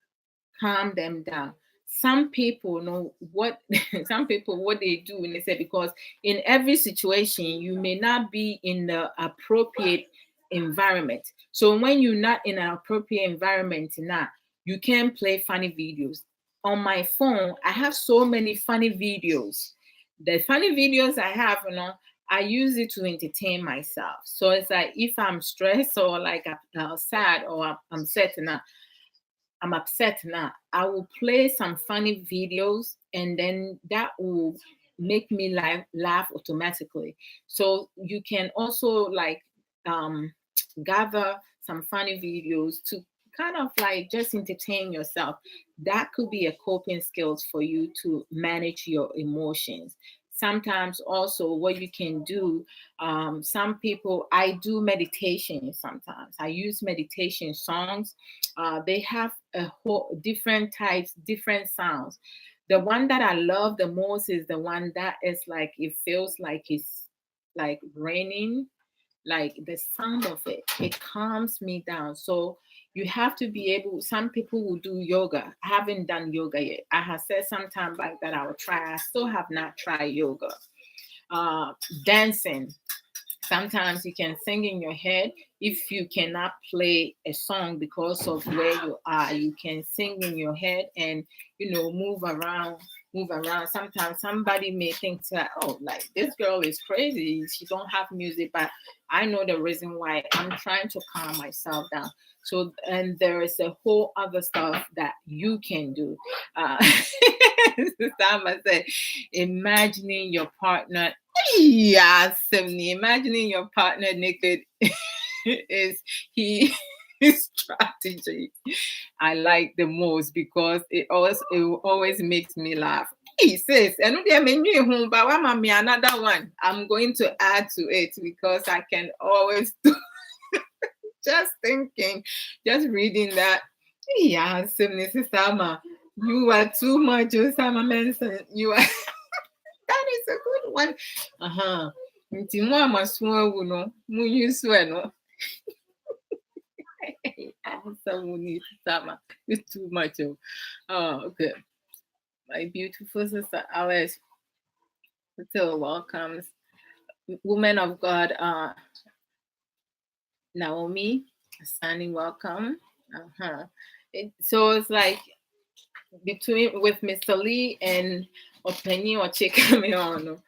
calm them down. Some people know what some people what they do, and they say, because in every situation you may not be in the appropriate environment. So when you're not in an appropriate environment now, you can play funny videos. On my phone, I have so many funny videos. The funny videos I have, I use it to entertain myself. So it's like if I'm stressed or like I'm sad or I'm upset now, I will play some funny videos, and then that will make me laugh automatically. So you can also like gather some funny videos to kind of like just entertain yourself. That could be a coping skills for you to manage your emotions. Sometimes also what you can do, some people, I do meditation sometimes. I use meditation songs. They have a whole different types, different sounds. The one that I love the most is the one that is like, it feels like it's like raining, like the sound of it calms me down. So you have to be able, some people will do yoga. I haven't done yoga yet. I have said sometime back that I will try. I still have not tried yoga. Dancing. Sometimes you can sing in your head. If you cannot play a song because of where you are, you can sing in your head and, move around. Sometimes somebody may think that, oh, like this girl is crazy. She don't have music, but I know the reason why. I'm trying to calm myself down. So, and there is a whole other stuff that you can do. Sama said, imagining your partner. Yes, imagining your partner naked is he strategy I like the most because it always makes me laugh. He says, and but one me another one. I'm going to add to it because I can always do just thinking, just reading that. Yeah, Mrs. Sama, you are too much, Osama Manson. You are that is a good one. Uh-huh. Nti mo amasua wu no, mu use no. Someone Sama. It's too much. Oh, okay. My beautiful sister Alice still welcomes. Woman of God, Naomi, Sunny, welcome. Uh-huh. So it's like between with Mr. Lee and Openi or Chikameono,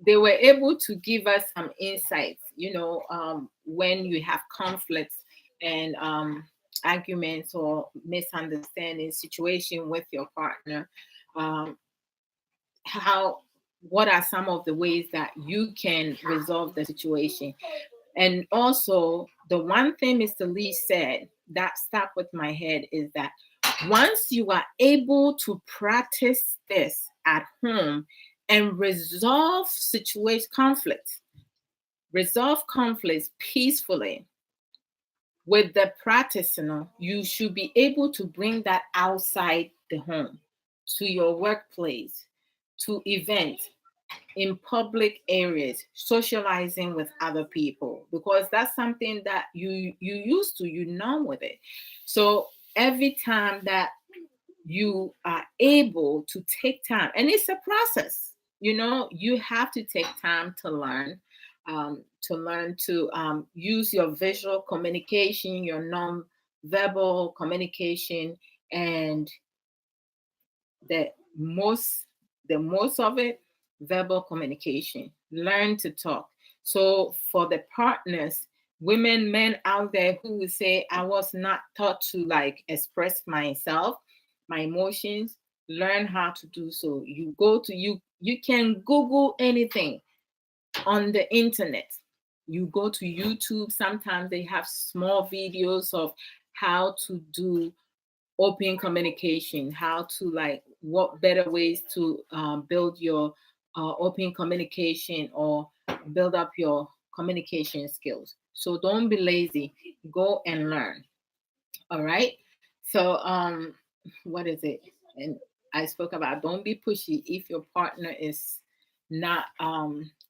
they were able to give us some insights, when you have conflicts and arguments or misunderstanding situation with your partner, what are some of the ways that you can resolve the situation. And also the one thing Mr. Lee said that stuck with my head is that once you are able to practice this at home and resolve conflicts peacefully with the practice, you should be able to bring that outside the home, to your workplace, to events, in public areas, socializing with other people, because that's something that you used to, you know with it. So every time that you are able to take time, and it's a process, you have to take time to learn to use your visual communication, your non-verbal communication, and the most of it, verbal communication. Learn to talk. So for the partners, women, men out there who would say, I was not taught to express myself, my emotions, learn how to do so. You can Google anything on the internet. You go to YouTube, sometimes they have small videos of how to do open communication, how to what better ways to build your open communication or build up your communication skills. So don't be lazy, go and learn. All right. So what is it? And I spoke about don't be pushy if your partner is not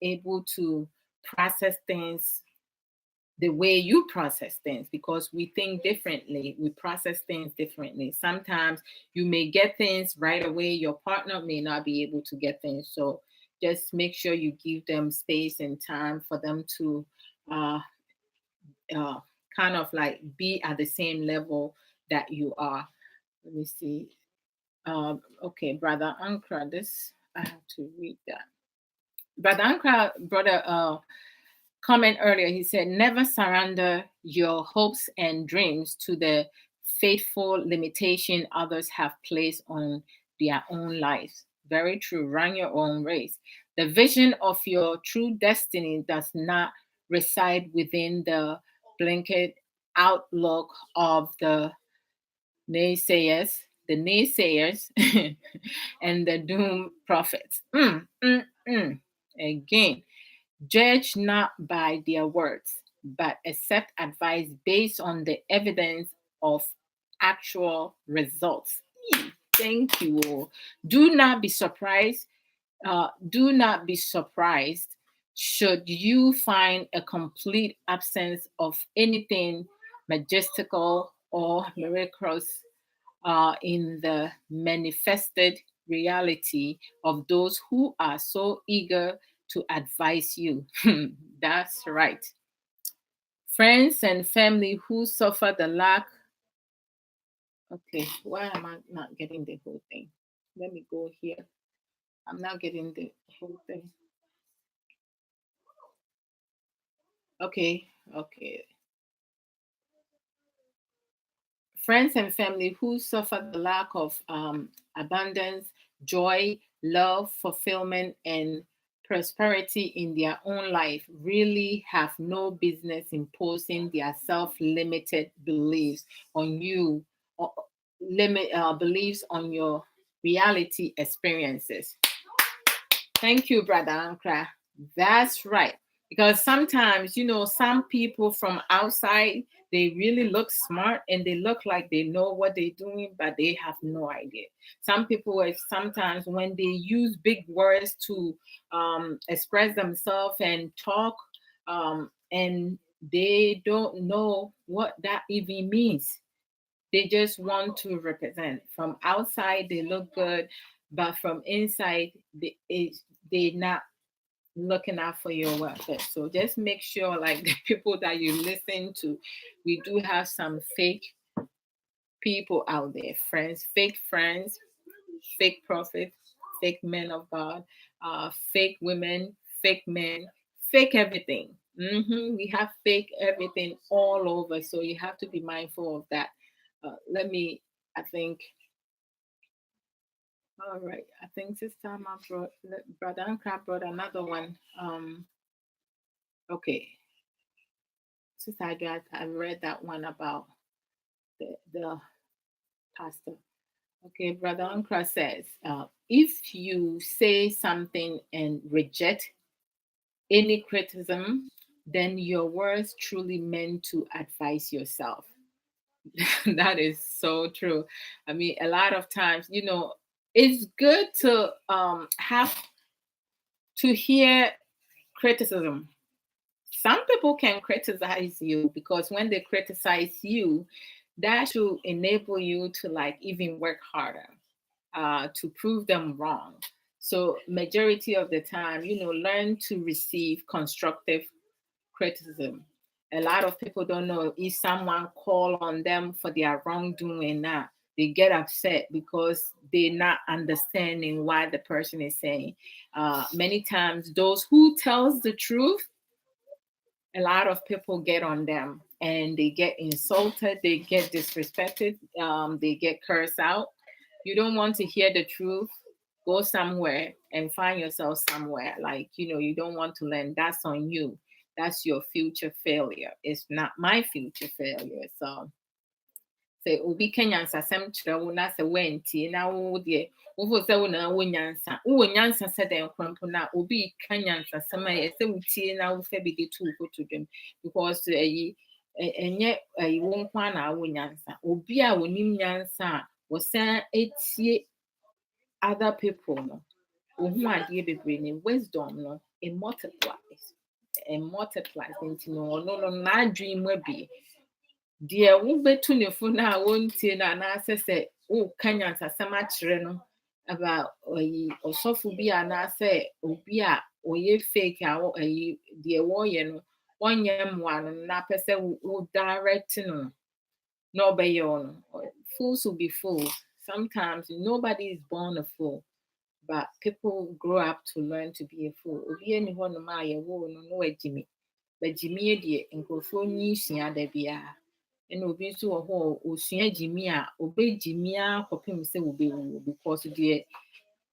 able to process things the way you process things, because we think differently, we process things differently. Sometimes you may get things right away, your partner may not be able to get things. So just make sure you give them space and time for them to kind of be at the same level that you are. Let me see. Okay, Brother Ankra, this I have to read that. Brother Ankra brought a comment earlier. He said, never surrender your hopes and dreams to the fateful limitation others have placed on their own lives. Very true. Run your own race. The vision of your true destiny does not reside within the blanket outlook of the naysayers, and the doom prophets. Again, judge not by their words, but accept advice based on the evidence of actual results. Thank you. Do not be surprised. Do not be surprised should you find a complete absence of anything majestical or miraculous in the manifested reality of those who are so eager to advise you. That's right. Friends and family who suffer the lack. Okay, why am I not getting the whole thing? Let me go here. I'm not getting the whole thing. Okay. Friends and family who suffer the lack of abundance, joy, love, fulfillment, and prosperity in their own life really have no business imposing their self-limited beliefs on you, or beliefs on your reality experiences. Thank you, Brother Ankra. That's right. Because sometimes, some people from outside, they really look smart and they look like they know what they're doing, but they have no idea. Some people, sometimes when they use big words to express themselves and talk, and they don't know what that even means. They just want to represent. From outside, they look good, but from inside, they're not looking out for your welfare. So just make sure, like the people that you listen to, we do have some fake people out there, friends, fake prophets, fake men of God, fake women, fake men, fake everything. We have fake everything all over. So you have to be mindful of that. All right. I think this time Brother Ankra brought another one. Okay. Sister Adria, I read that one about the pastor. Okay, Brother Ankra says, if you say something and reject any criticism, then your words truly meant to advise yourself. That is so true. I mean, a lot of times, it's good to have to hear criticism. Some people can criticize you because when they criticize you, that should enable you to like even work harder to prove them wrong. So majority of the time, learn to receive constructive criticism. A lot of people don't know if someone call on them for their wrongdoing now, they get upset because they're not understanding why the person is saying. Many times those who tells the truth, a lot of people get on them and they get insulted, they get disrespected, they get cursed out. You don't want to hear the truth. Go somewhere and find yourself somewhere. Like, you don't want to learn. That's on you. That's your future failure. It's not my future failure. So say obi kenya nsasem kyerɛ wo na sɛ wantie na wo deɛ wofo sɛ wo na wo nyansa wo nyansa sɛ den krompo na obi kanya nsasem a yɛ sɛ wotie na wo sɛ bi de to ko to dwom because enye wo nkwa na wo nyansa obi a wonim nyansa a wo san etie other people no ohu adeɛ bebree ne wisdom no it multiplies nti no no na dream mu bi deɛ wobetu ne fo na wontie na na sɛ wo kanya nsasɛm akyerɛ no about ɔsɔfo bi a na sɛ obi a ɔyɛ fake a deɛ wɔyɛ no wɔnyɛ mmoa no na pɛ sɛ wo direct no na ɔbɛyɛ no fools will be fools. Sometimes nobody is born a fool, but people grow up to learn to be a fool. Obi ani hɔ no ma yɛ wo no no wagyimi bagyimi deɛ nkurɔfoɔ nyi sua da biara. And obi nso wɔ hɔ osua gyimi a obegyimi a kɔpem sɛ obewu because deɛ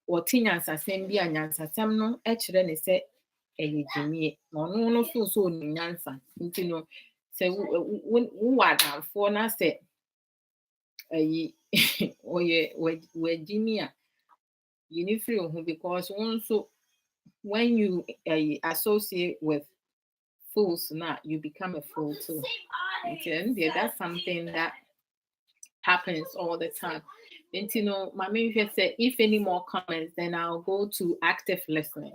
wɔte nyansasɛm bi a nyansasɛm no kyerɛ ne sɛ ɛyɛ gyimie na ɔno no so onim nyansa nti no sɛ wowɔ adamfoɔ na sɛ ɔyɛ wagyimi a yɛni firi wo ho because wo nso when you associate with fools now you become a fool too. Okay, that's something that happens all the time. And my main say if any more comments, then I'll go to active listening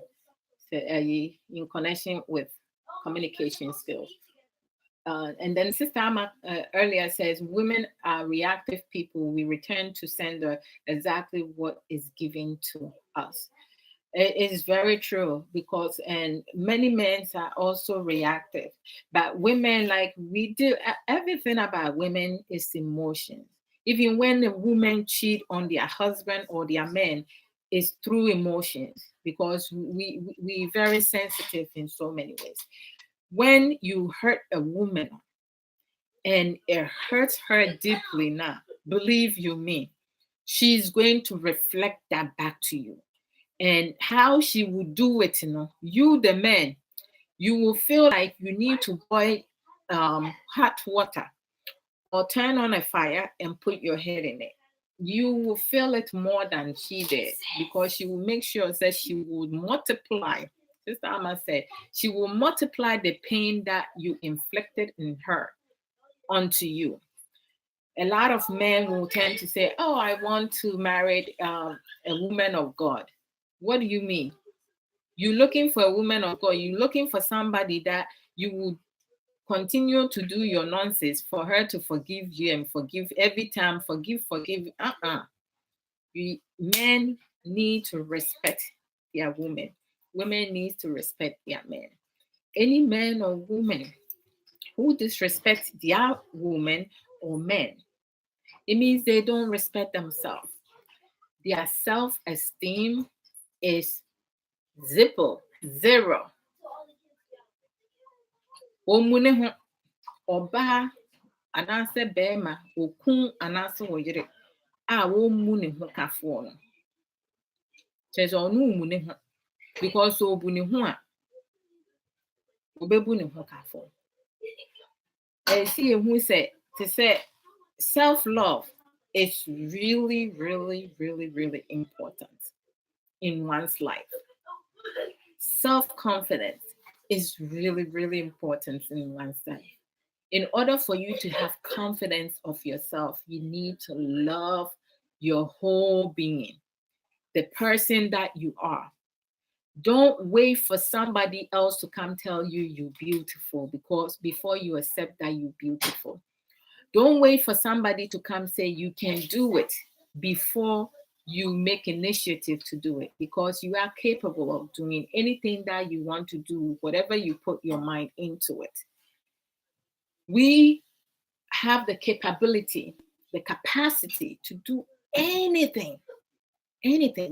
in connection with communication skills. And then Sister Amma earlier says women are reactive people. We return to sender exactly what is given to us. It is very true because and many men are also reactive, but women, like we do everything about women is emotions. Even when a woman cheat on their husband or their man, is through emotions because we very sensitive in so many ways. When you hurt a woman and it hurts her deeply now, believe you me, she's going to reflect that back to you. and how she would do it, you the man, you will feel like you need to boil hot water or turn on a fire and put your head in it. You will feel it more than she did, because she will make sure that she would multiply. Sister Amma said she will multiply the pain that you inflicted in her onto you. A lot of men will tend to say, "Oh, I want to marry a woman of God." What do you mean? You're looking for a woman of God. You're looking for somebody that you would continue to do your nonsense for her to forgive you and forgive every time. Forgive. Men need to respect their women. Women need to respect their men. Any man or woman who disrespects their woman or men, it means they don't respect themselves. Their self-esteem is zero. Omune ho oba anase bema okun anase woyere a womu ne ho kafo no. Chezo onu mu ne ho, because obu ne ho a obebu ne ho kafo. See who said to say self-love is really, really, really, really important in one's life. Self-confidence is really, really important in one's life. In order for you to have confidence of yourself, you need to love your whole being, the person that you are. Don't wait for somebody else to come tell you you're beautiful, because before you accept that you're beautiful. Don't wait for somebody to come say you can do it before you make initiative to do it, because you are capable of doing anything that you want to do, whatever you put your mind into it. We have the capability, the capacity to do anything.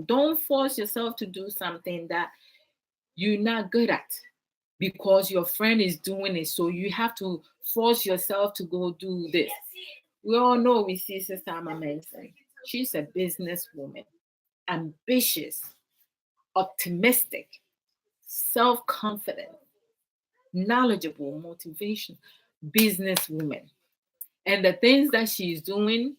Don't force yourself to do something that you're not good at because your friend is doing it, so you have to force yourself to go do this. We all know, we see Sister Amma Mensah. She's a businesswoman, ambitious, optimistic, self-confident, knowledgeable, motivation, businesswoman. And the things that she's doing,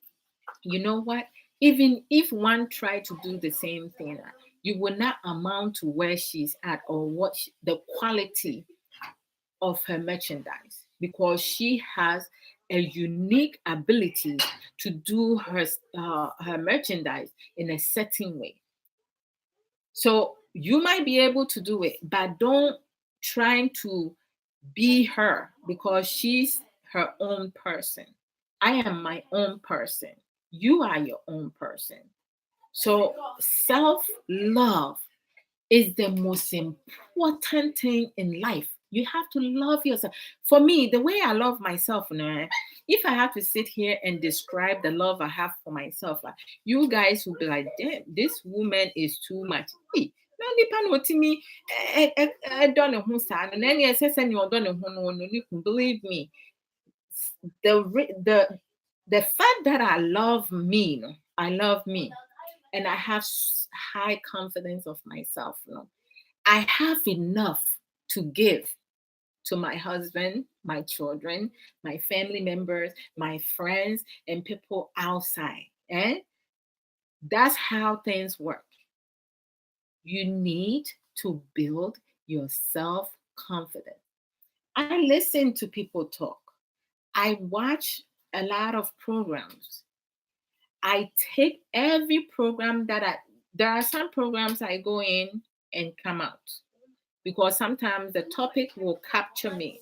you know what? Even if one tried to do the same thing, you will not amount to where she's at or what the quality of her merchandise, because she has a unique ability to do her merchandise in a certain way. So you might be able to do it, but don't try to be her, because she's her own person. I am my own person. You are your own person. So self-love is the most important thing in life. You have to love yourself. For me, the way I love myself, if I have to sit here and describe the love I have for myself, you guys will be like, damn, this woman is too much. Hey, believe me, the fact that I love me, and I have high confidence of myself. I have enough to give to my husband, my children, my family members, my friends, and people outside. And that's how things work. You need to build your self-confidence. I listen to people talk. I watch a lot of programs. I take every program there are some programs I go in and come out, because sometimes the topic will capture me.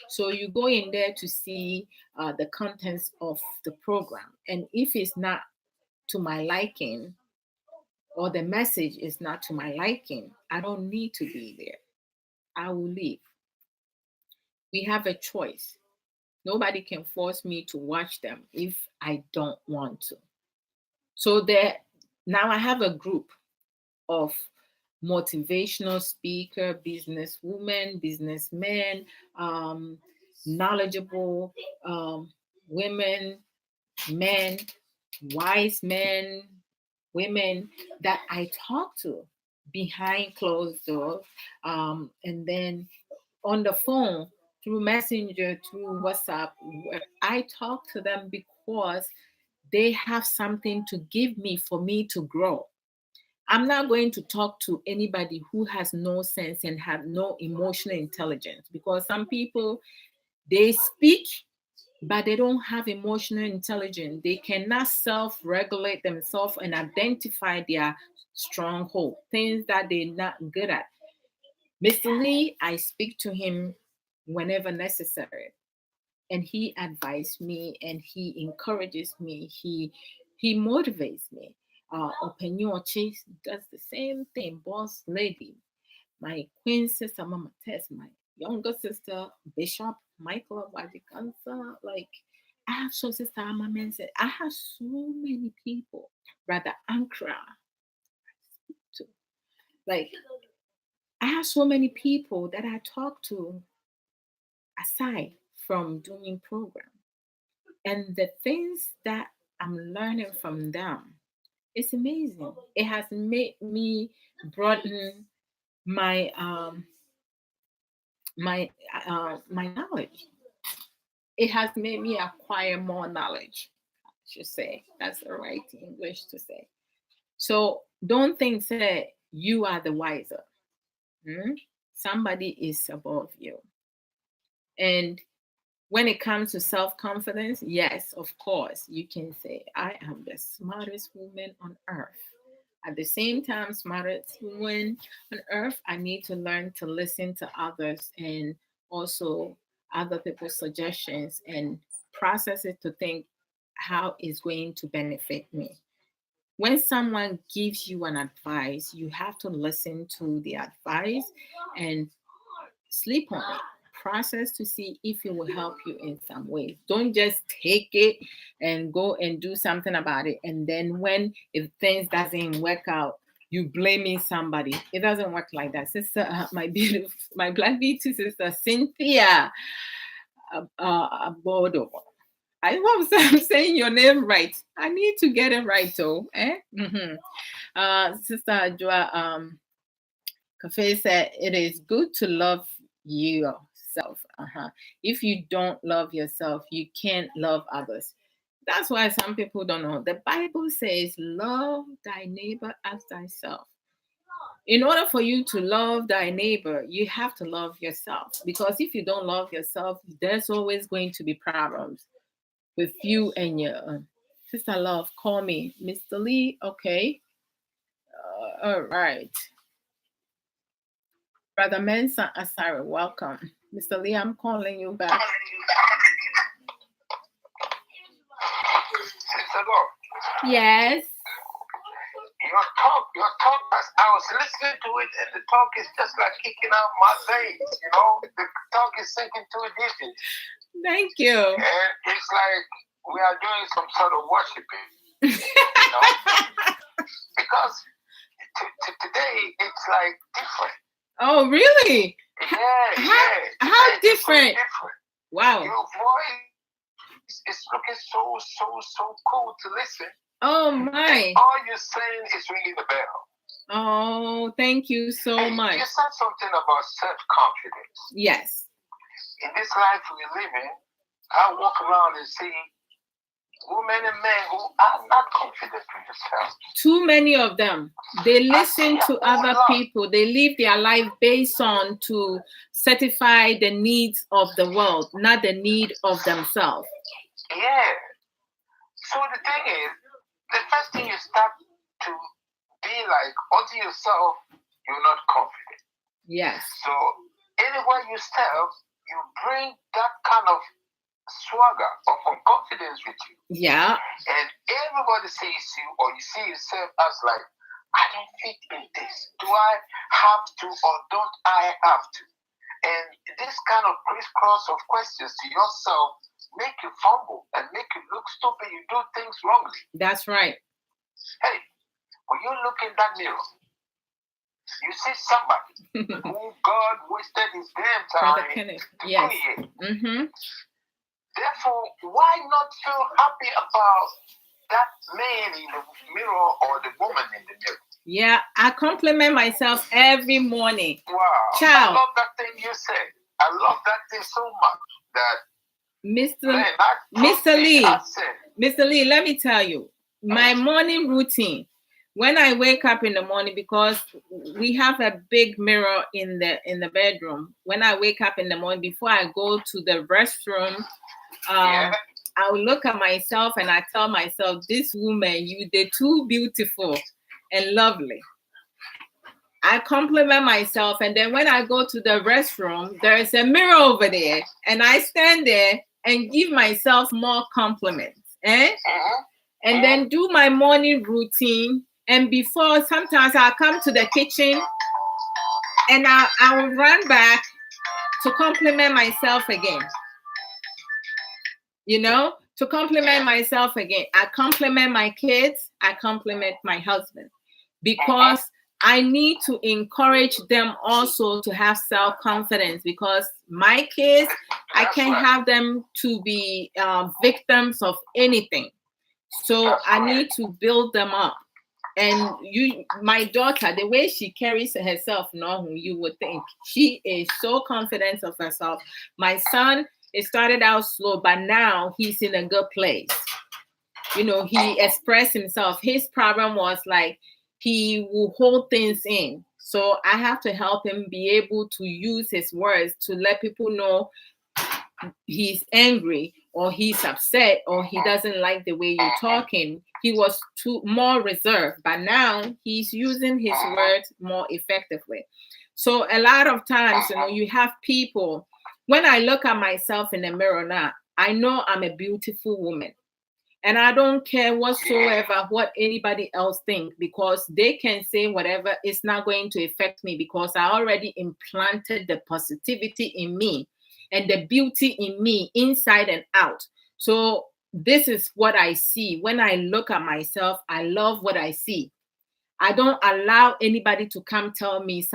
So you go in there to see the contents of the program. And if it's not to my liking, or the message is not to my liking, I don't need to be there. I will leave. We have a choice. Nobody can force me to watch them if I don't want to. So now I have a group of motivational speaker, businesswomen, businessmen, knowledgeable women, men, wise men, women that I talk to. behind closed doors, and then on the phone, through Messenger, through WhatsApp. I talk to them because they have something to give me for me to grow. I'm not going to talk to anybody who has no sense and have no emotional intelligence, because some people, they speak but they don't have emotional intelligence. They cannot self-regulate themselves and identify their stronghold, things that they're not good at. Mr. Lee, I speak to him whenever necessary, and he advises me and he encourages me. He motivates me. Openyochi does the same thing. Boss lady, my queen sister, Mama Tess, my younger sister, Bishop Michael Wajikansa. Like, I have so sister Amma said, I have so many people, Brother Ankara, too. Like, I have so many people that I talk to aside from doing program. And the things that I'm learning from them, it's amazing. It has made me broaden my my knowledge. It has made me acquire more knowledge. I should say that's the right English to say. So don't think that you are the wiser. Hmm? Somebody is above you. And when it comes to self-confidence, yes, of course, you can say, I am the smartest woman on earth. At the same time, smartest woman on earth, I need to learn to listen to others and also other people's suggestions and process it to think how it's going to benefit me. When someone gives you an advice, you have to listen to the advice and sleep on it, process to see if it will help you in some way. Don't just take it and go and do something about it, and then when if things doesn't work out, you blaming somebody. It doesn't work like that. Sister, my beautiful, my black beauty sister Cynthia Abodo, I hope I'm saying your name right. I need to get it right though. Sister Joa Cafe said it is good to love yourself. If you don't love yourself, you can't love others. That's why some people don't know. The Bible says, love thy neighbor as thyself. In order for you to love thy neighbor, you have to love yourself. Because if you don't love yourself, there's always going to be problems with you and your sister love. Call me Mr. Lee. Okay. All right. Brother Mensa Asari, welcome. Mr. Lee, I'm calling you back. Sister God, Yes. your talk, I was listening to it, and the talk is just like kicking out my veins, The talk is sinking too deep. Thank you. And it's like we are doing some sort of worshiping, Because today it's like different. Oh, really? Yeah. How different? Wow. Your voice is looking so cool to listen. Oh my. And all you're saying is ringing the bell. Oh, thank you so much. You said something about self-confidence. Yes. In this life we live in, I walk around and see women and men who are not confident in themselves. Too many of them. They listen to other people. They live their life based on to satisfy the needs of the world, not the need of themselves. Yeah. So the thing is, the first thing you start to be like unto yourself, you're not confident. Yes. So anywhere you step, you bring that kind of swagger of confidence with you. Yeah. And everybody sees you, or you see yourself as like, I don't fit in this. Do I have to, or don't I have to? And this kind of crisscross of questions to yourself make you fumble and make you look stupid. You do things wrongly. That's right. Hey, when you look in that mirror, you see somebody who God wasted his damn time to create. Mm-hmm. Therefore, why not feel happy about that man in the mirror or the woman in the mirror? Yeah, I compliment myself every morning. Wow. Ciao. I love that thing you said. I love that thing so much that Mr. Lee, Mr. Lee, let me tell you, my morning routine. When I wake up in the morning, because we have a big mirror in the bedroom. When I wake up in the morning, before I go to the restroom, I will look at myself and I tell myself, "This woman, they're too beautiful and lovely." I compliment myself, and then when I go to the restroom, there's a mirror over there, and I stand there and give myself more compliments, and then do my morning routine. And before, sometimes I'll come to the kitchen and I will run back to compliment myself again. To compliment myself again. I compliment my kids. I compliment my husband, because I need to encourage them also to have self-confidence, because my kids, I can't have them to be victims of anything. So I need to build them up. And my daughter, the way she carries herself, you would think she is so confident of herself. My son, it started out slow, but now he's in a good place. He expressed himself. His problem was like he will hold things in. So I have to help him be able to use his words to let people know he's angry or he's upset or he doesn't like the way you're talking. He was more reserved, but now he's using his words more effectively. So a lot of times, you have people, when I look at myself in the mirror now, I know I'm a beautiful woman. And I don't care whatsoever what anybody else thinks, because they can say whatever. It's not going to affect me, because I already implanted the positivity in me and the beauty in me inside and out. So this is what I see. When I look at myself, I love what I see. I don't allow anybody to come tell me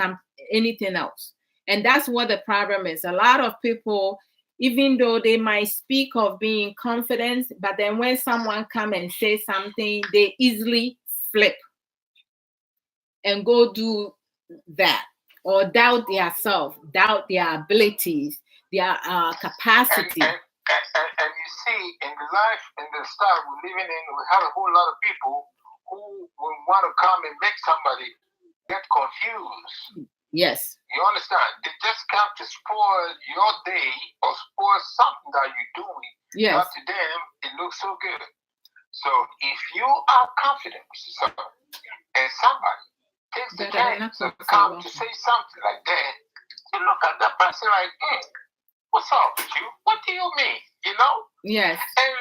anything else. And that's what the problem is. A lot of people, even though they might speak of being confident, but then when someone come and say something, they easily flip and go do that, or doubt their self, doubt their abilities, their capacity. And you see, in the life, in the style we're living in, we have a whole lot of people who will want to come and make somebody get confused. Yes. You understand? They just come to spoil your day or spoil something that you're doing. Yes. But to them, it looks so good. So if you are confident with yourself and somebody takes the chance to come to say something like that, you look at that person like, what's up with you? What do you mean? Yes. And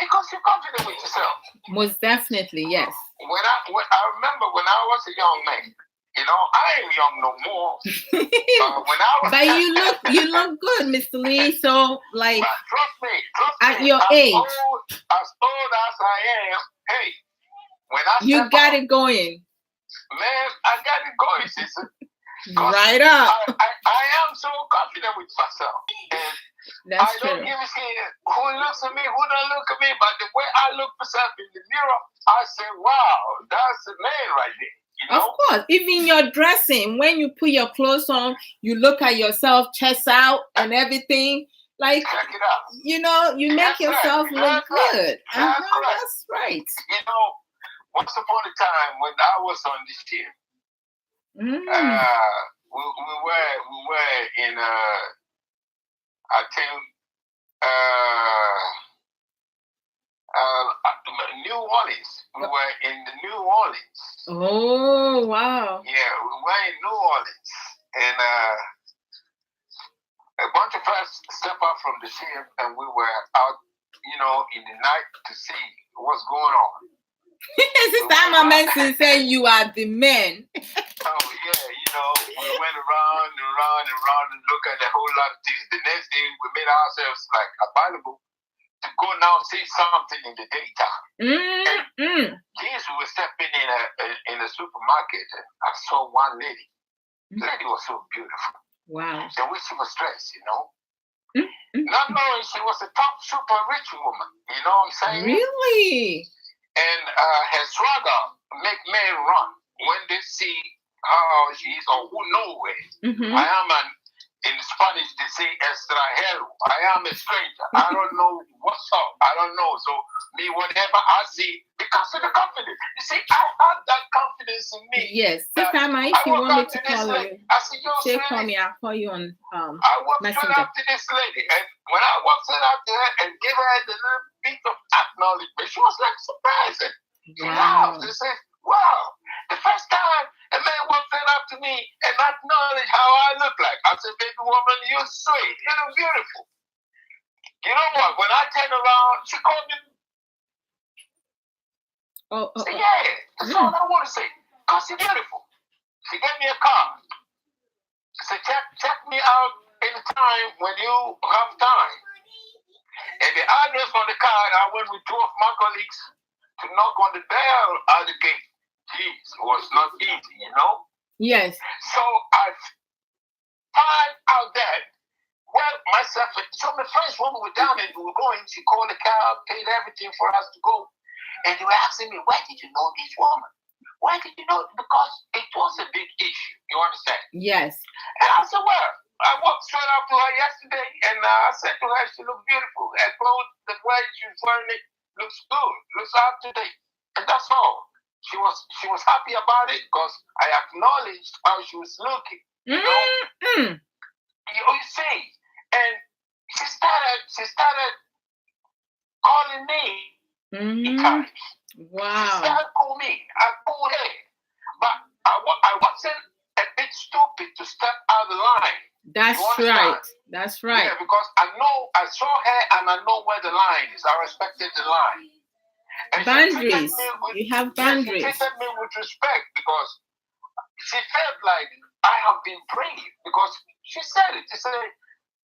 because you're confident with yourself. Most definitely, yes. When I remember when I was a young man, I ain't young no more. When I was but you look good, Mr. Lee. So like, trust me, at your age, as old as I am, hey, when I you got it going. Man, I got it going, sister. Right up. I am so confident with myself. And I don't give a shit who looks at me, who don't look at me, but the way I look myself in the mirror, I say, wow, that's a man right there. Of course, even your dressing, when you put your clothes on, you look at yourself, chest out and everything. Like, check it out. You make yourself look good. That's right. Once upon a time when I was on this team, we were in I think New Orleans. We were in the New Orleans. Oh, wow. Yeah, we were in New Orleans. And a bunch of us stepped out from the ship and we were out, in the night to see what's going on. This is time I meant to say you are the man. Oh, yeah, we went around and around and around and look at a whole lot of things. The next day, we made ourselves available to go now see something in the daytime. Yes, we were stepping in a supermarket. And I saw one lady. The lady was so beautiful. Wow. The way she was dressed, Not knowing she was a top super rich woman. You know what I'm saying? Really? And her swagger make men run. when they see how she is or who know her. Mm-hmm. I am in Spanish they say extranjero. I am a stranger. I don't know what's up. I don't know. So me, whatever I see, because of the confidence. You see, I have that confidence in me. Yes. that Sister Amma, if I you walk want me up to to this call lady. you, I said, yo, say sweetie, call me. I'll call you on I walked straight Messenger. up to this lady, and when I walked straight up to her and gave her the little bit of acknowledgement, she was like surprised. And she Wow. laughed and said, wow, the first time a man walked straight up to me and acknowledged how I look like. I said, baby woman, you're sweet, you look beautiful. You know what? When I turned around, she called me. Oh. Yeah, that's all I want to say. Because she's beautiful. She gave me a card. She said, check me out anytime when you have time. And the address on the card, I went with two of my colleagues to knock on the bell at the gate. Jeez, it was not easy, you know? Yes. So I find out that, well, myself, so my friends, when we were down and we were going, she called the cab, paid everything for us to go. And they were asking me, where did you know this woman? Why did you know? Because it was a big issue, you understand? Yes. And I said, well, I walked straight up to her yesterday and I said to her, she looked beautiful. Her clothes, the way she was wearing it, looks good, looks up to date. And that's all. She was happy about it because I acknowledged how she was looking. You know? Mm-hmm. You see, and she started calling me times. Wow. She started calling me. I called her, but I wasn't a bit stupid to step out of the line. That's right. That's right. Yeah, because I saw her and I know where the line is. I respected the line. And boundaries. You have boundaries. She treated me with respect because she felt like I have been brave because she said it. She said,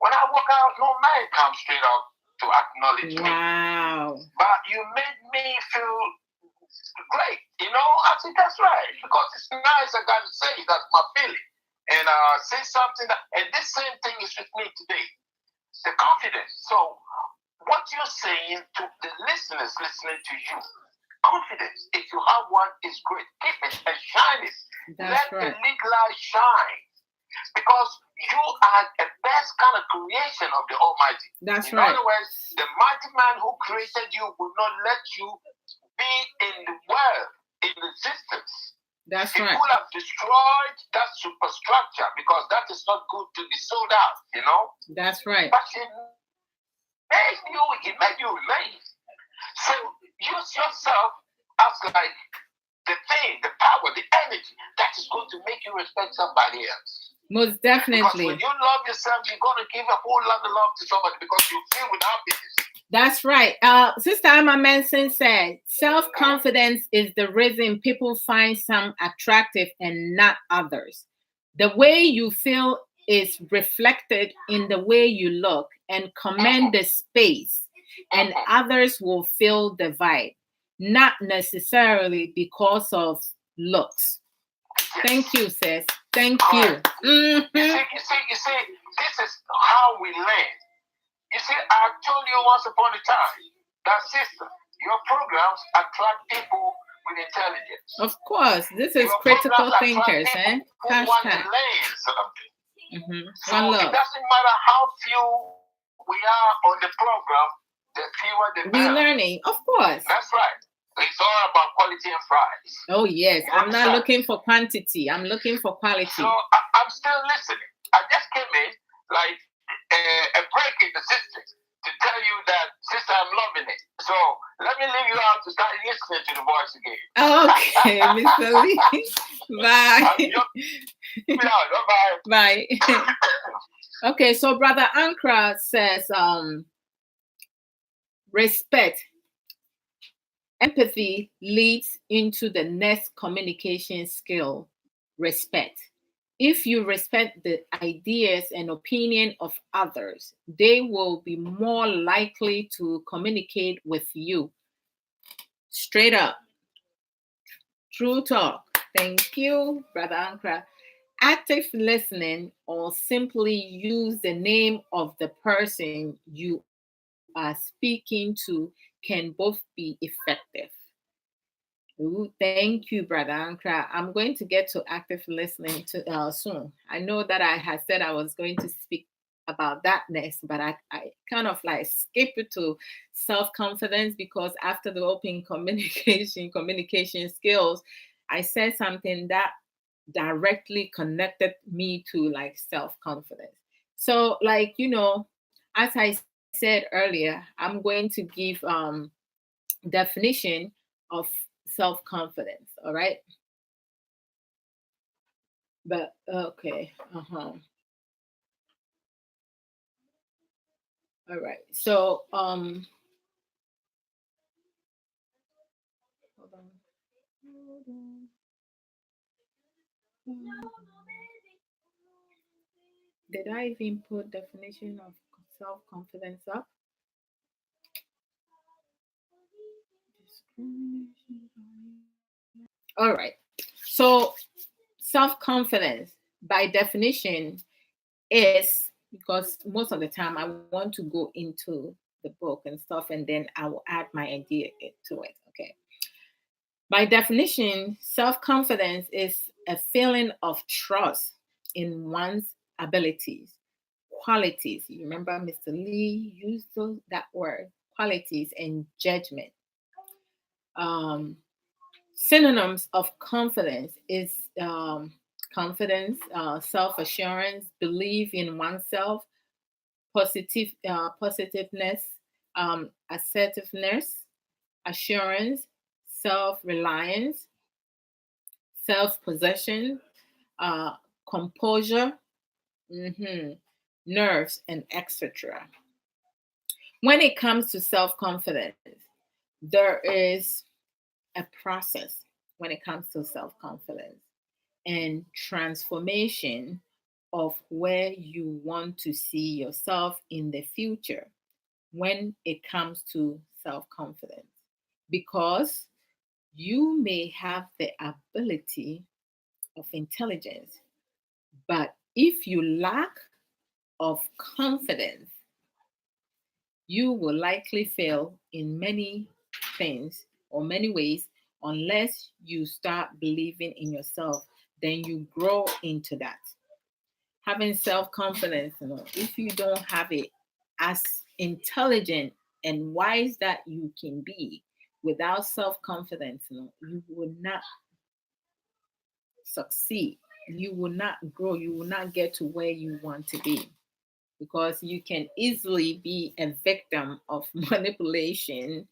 when I walk out, no man comes straight up to acknowledge me. Wow. But you made me feel great. You know, I think that's right because it's nice. I got to say that's my feeling. And say something and this same thing is with me today. The confidence. So what you're saying to the listeners listening to you, confidence, if you have one, is great. Keep it and shine it. Let the little light shine. Because you are the best kind of creation of the Almighty. That's in right. other words, the mighty man who created you will not let you be in the world, in existence. That's he right. could have destroyed that superstructure because that is not good to be sold out, you know? That's right. But he made you remain. So use yourself as like the thing, the power, the energy that is going to make you respect somebody else. Most Because definitely. when you love yourself, you're going to give a whole lot of love to somebody because you feel with happiness. That's right. Sister Amma Manson said, self-confidence is the reason people find some attractive and not others. The way you feel is reflected in the way you look and command the space, and others will feel the vibe, not necessarily because of looks. Thank you, sis. Thank you. Mm-hmm. You see, this is how we learn. You see, I told you once upon a time that, sister, your programs attract people with intelligence. Of course, this is Your critical programs thinkers, attract people eh? who want to Hashtag. learn something. Mm-hmm. So One it love. doesn't matter how few we are on the program, the fewer the better. We learning, of course. That's right. It's all about quality and price. Oh yes, You I'm not understand? looking for quantity. I'm looking for quality. So I'm still listening. I just came in like a break in the system to tell you that, sister, I'm loving it. So let me leave you out to start listening to the voice again. Okay, Mr. Lee. Bye. Bye. Bye. Okay, so Brother Ankra says, respect. Empathy leads into the next communication skill, respect. If you respect the ideas and opinion of others, they will be more likely to communicate with you. Straight up. True talk. Thank you, Brother Ankra. Active listening or simply use the name of the person you are speaking to can both be effective. Ooh, thank you, Brother Ankra. I'm going to get to active listening to soon. I know that I had said I was going to speak about that next, but I kind of like skip it to self-confidence because after the open communication skills, I said something that directly connected me to like self-confidence. So, like, as I said earlier, I'm going to give definition of self-confidence. All right. But okay. All right. So hold on. Hold on. Did I even put definition of self-confidence up? All right. So self-confidence by definition is, because most of the time I want to go into the book and stuff and then I will add my idea to it. Okay. By definition, self confidence is a feeling of trust in one's abilities, qualities. You remember Mr. Lee used that word, qualities and judgment. Um, Synonyms of confidence is confidence, self assurance, belief in oneself, positiveness, assertiveness, assurance, self reliance, self possession, uh, composure, mhm, nerves, and etc. When it comes to self confidence, there is a process when it comes to self confidence and transformation of where you want to see yourself in the future when it comes to self confidence. Because you may have the ability of intelligence, but if you lack of confidence, you will likely fail in many things or many ways unless you start believing in yourself. Then you grow into that. Having self confidence, if you don't have it, as intelligent and wise that you can be, without self confidence, you will not succeed. You will not grow. You will not get to where you want to be, because you can easily be a victim of manipulation,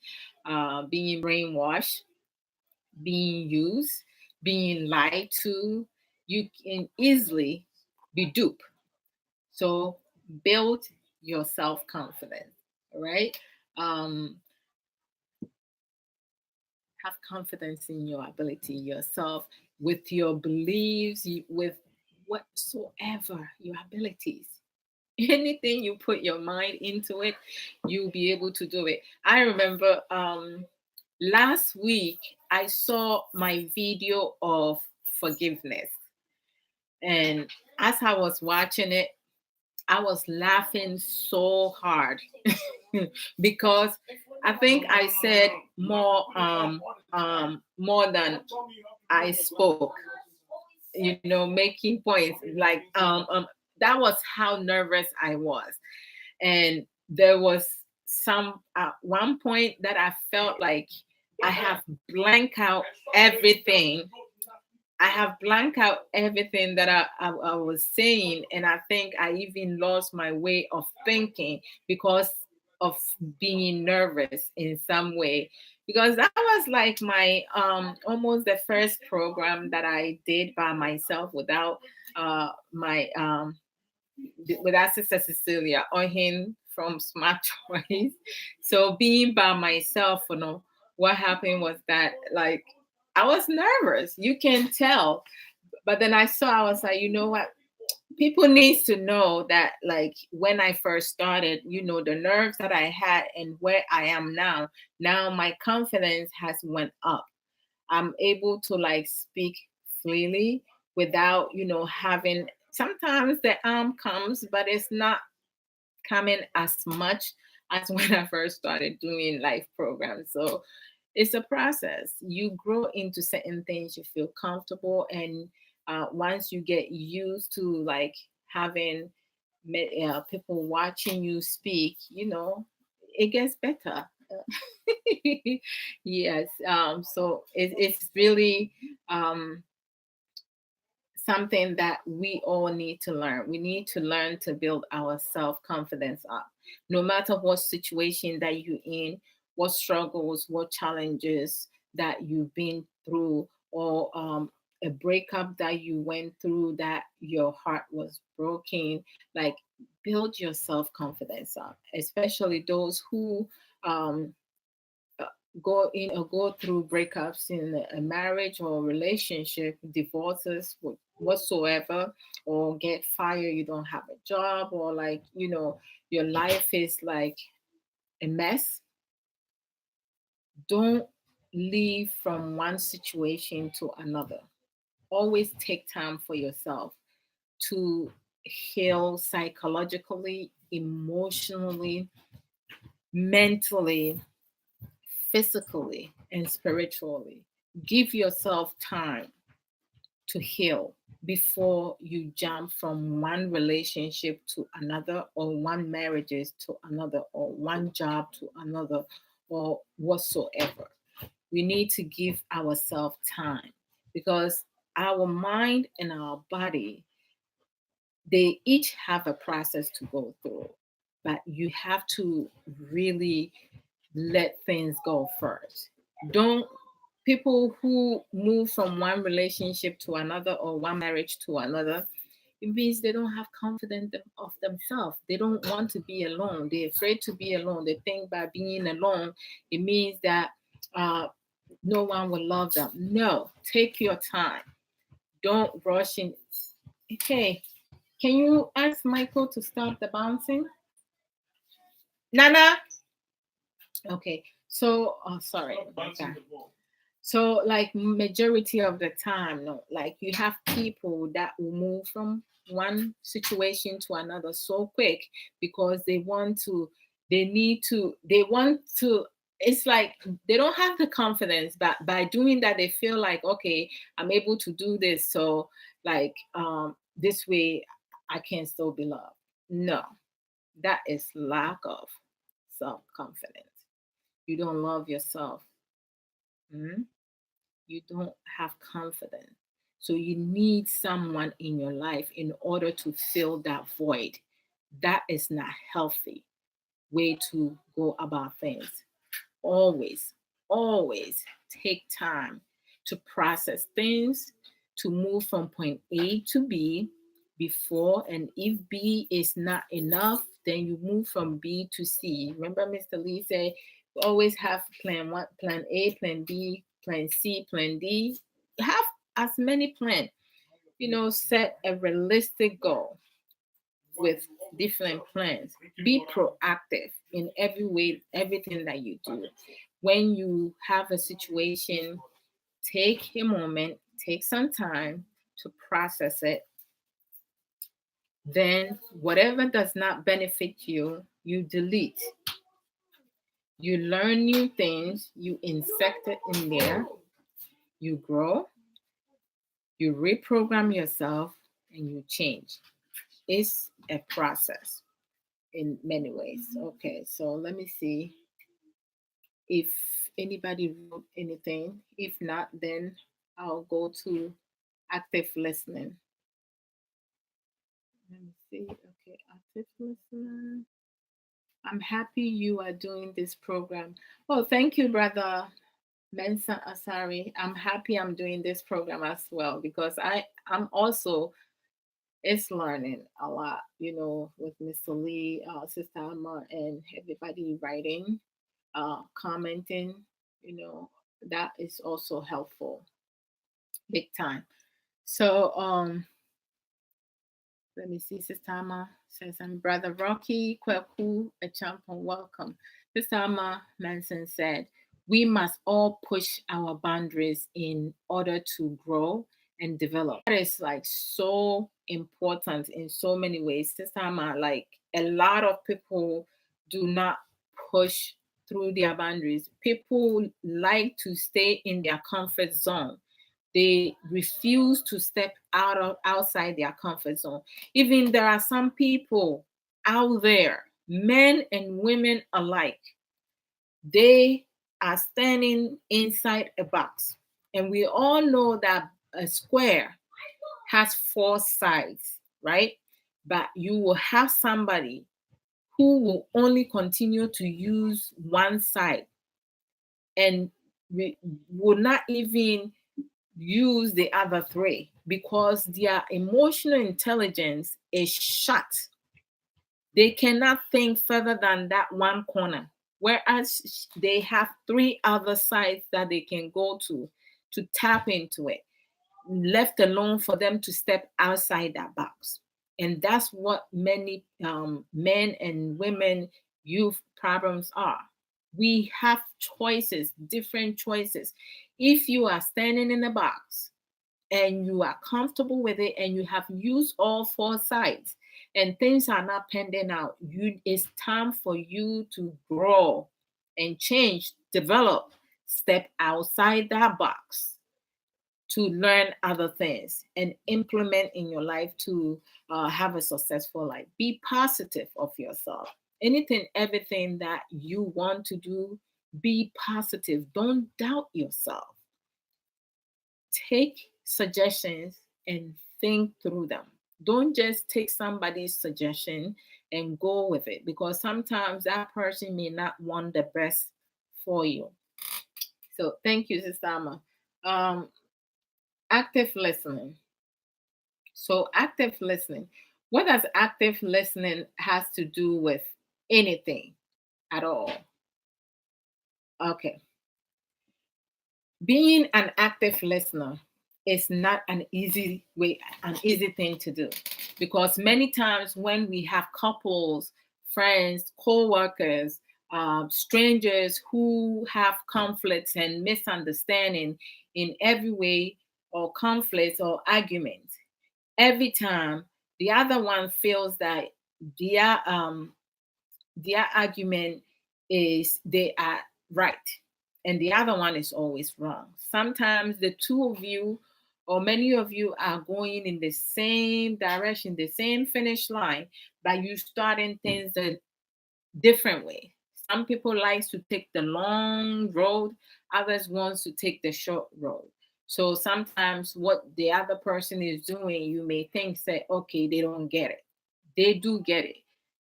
being brainwashed, being used, being lied to. You can easily be duped. So build your self confidence, right? Um, have confidence in your ability, yourself, with your beliefs, with whatsoever your abilities. Anything you put your mind into it, you'll be able to do it. I remember last week I saw my video of forgiveness, and as I was watching it, I was laughing so hard because I think I said more than I spoke. Making points like that was how nervous I was, and there was some at one point that I felt like I have blank out everything. I have blank out everything that I was saying, and I think I even lost my way of thinking because of being nervous in some way. Because that was like my almost the first program that I did by myself without my without Sister Cecilia or him from Smart Choice. So being by myself, what happened was that like I was nervous. You can tell. But then I was like, you know what? People needs to know that like when I first started, the nerves that I had and where I am now my confidence has went up. I'm able to like speak freely without, having, sometimes the arm comes, but it's not coming as much as when I first started doing live programs. So it's a process. You grow into certain things, you feel comfortable, and once you get used to like having people watching you speak, it gets better. Yes. So it's really something that we all need to learn. We need to learn to build our self-confidence up. No matter what situation that you're in, what struggles, what challenges that you've been through, or a breakup that you went through that your heart was broken, like build your self-confidence up, especially those who um, go through breakups in a marriage or relationship, divorces, whatsoever, or get fired, you don't have a job, or like your life is like a mess. Don't leave from one situation to another. Always take time for yourself to heal psychologically, emotionally, mentally, physically, and spiritually. Give yourself time to heal before you jump from one relationship to another, or one marriages to another, or one job to another, or whatsoever. We need to give ourselves time, because our mind and our body, they each have a process to go through, but you have to really let things go first. Don't People who move from one relationship to another, or one marriage to another, it means they don't have confidence of themselves. They don't want to be alone. They're afraid to be alone. They think by being alone, it means that no one will love them. No, take your time. Don't rush in. Okay, can you ask Michael to stop the bouncing? Nana? Okay, so, oh, sorry. Okay. So, like majority of the time, no, like you have people that will move from one situation to another so quick, because they want to. It's like they don't have the confidence, but by doing that, they feel like, okay, I'm able to do this, so like this way, I can still be loved. No, that is lack of self confidence. You don't love yourself. Hmm? You don't have confidence. So you need someone in your life in order to fill that void. That is not healthy way to go about things. Always, always take time to process things, to move from point A to B before, and if B is not enough, then you move from B to C. Remember, Mr. Lee said, we always have plan one, plan A, plan B, plan C, plan D. Have as many plans. Set a realistic goal with different plans. Be proactive in every way, everything that you do. When you have a situation, take a moment, take some time to process it. Then, whatever does not benefit you, you delete. You learn new things, you insect it in there, you grow, you reprogram yourself, and you change. It's a process in many ways. Okay, so let me see if anybody wrote anything. If not, then I'll go to active listening. Let me see. Okay, active listener. I'm happy you are doing this program. Oh, thank you, brother Mensa Asari. I'm happy I'm doing this program as well, because I'm also it's learning a lot, with Mr. Lee, Sister Alma, and everybody writing, commenting, that is also helpful, big time. So, let me see. Sister Alma says, I'm Brother Rocky, Kweku, a champion, welcome. Sister Alma Manson said, we must all push our boundaries in order to grow and develop. That is like so important in so many ways. Sister Alma, like a lot of people do not push through their boundaries. People like to stay in their comfort zone. They refuse to step outside their comfort zone. Even there are some people out there, men and women alike, they are standing inside a box. And we all know that a square has four sides, right? But you will have somebody who will only continue to use one side and will not even use the other three because their emotional intelligence is shut. They cannot think further than that one corner, whereas they have three other sides that they can go to tap into it, left alone for them to step outside that box. And that's what many men and women youth problems are. We have choices, different choices. If you are standing in a box and you are comfortable with it and you have used all four sides and things are not pending out, it's time for you to grow and change, develop, step outside that box to learn other things and implement in your life to have a successful life. Be positive of yourself. Anything, everything that you want to do, be positive. Don't doubt yourself. Take suggestions and think through them. Don't just take somebody's suggestion and go with it because sometimes that person may not want the best for you. So thank you, Sister Amma. Active listening. So active listening. What does active listening has to do with anything at all? Okay. Being an active listener is not an easy thing to do because many times when we have couples, friends, co-workers, strangers who have conflicts and misunderstanding in every way, or conflicts or arguments, every time the other one feels that their argument is they are right and the other one is always wrong. Sometimes the two of you or many of you are going in the same direction, the same finish line, but you starting things a different way. Some people like to take the long road, others wants to take the short road. So sometimes what the other person is doing, you may think, say, okay, they don't get it. They do get it.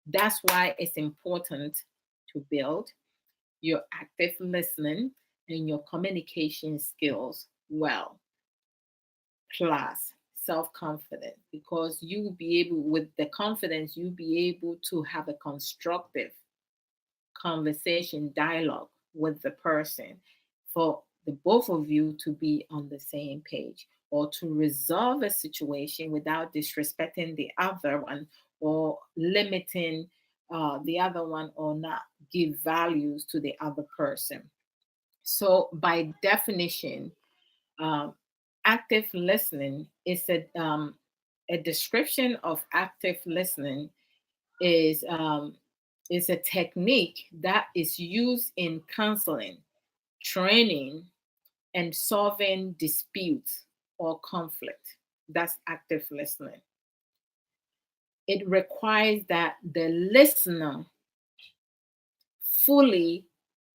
That's why it's important to build your active listening and your communication skills well, plus self-confidence, because you will be able, with the confidence, you'll be able to have a constructive conversation, dialogue with the person for the both of you to be on the same page or to resolve a situation without disrespecting the other one or limiting the other one or not give values to the other person. So by definition, active listening is a description of active listening is a technique that is used in counseling, training, and solving disputes or conflict. That's active listening. It requires that the listener fully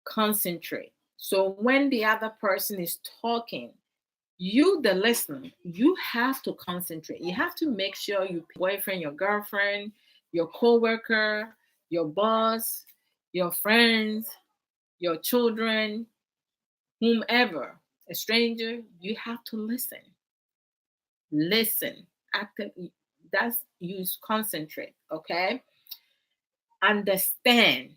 concentrate. So when the other person is talking, you, the listener, you have to concentrate. You have to make sure your boyfriend, your girlfriend, your coworker, your boss, your friends, your children, whomever, a stranger, you have to listen. Listen. Actively, that's use concentrate, okay? Understand,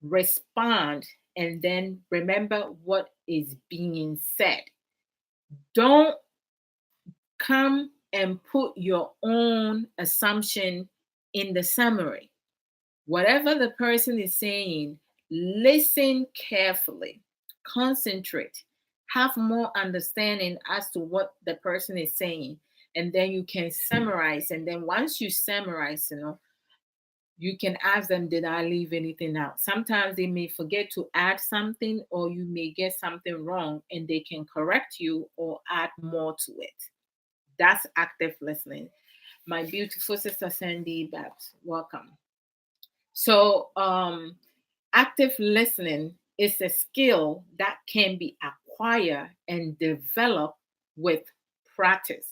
respond, and then remember what is being said. Don't come and put your own assumption in the summary. Whatever the person is saying, listen carefully, concentrate, have more understanding as to what the person is saying, and then you can summarize. And then once you summarize, You can ask them, did I leave anything out? Sometimes they may forget to add something, or you may get something wrong, and they can correct you or add more to it. That's active listening. My beautiful sister Sandy Babs, welcome. So, active listening is a skill that can be acquired and developed with practice.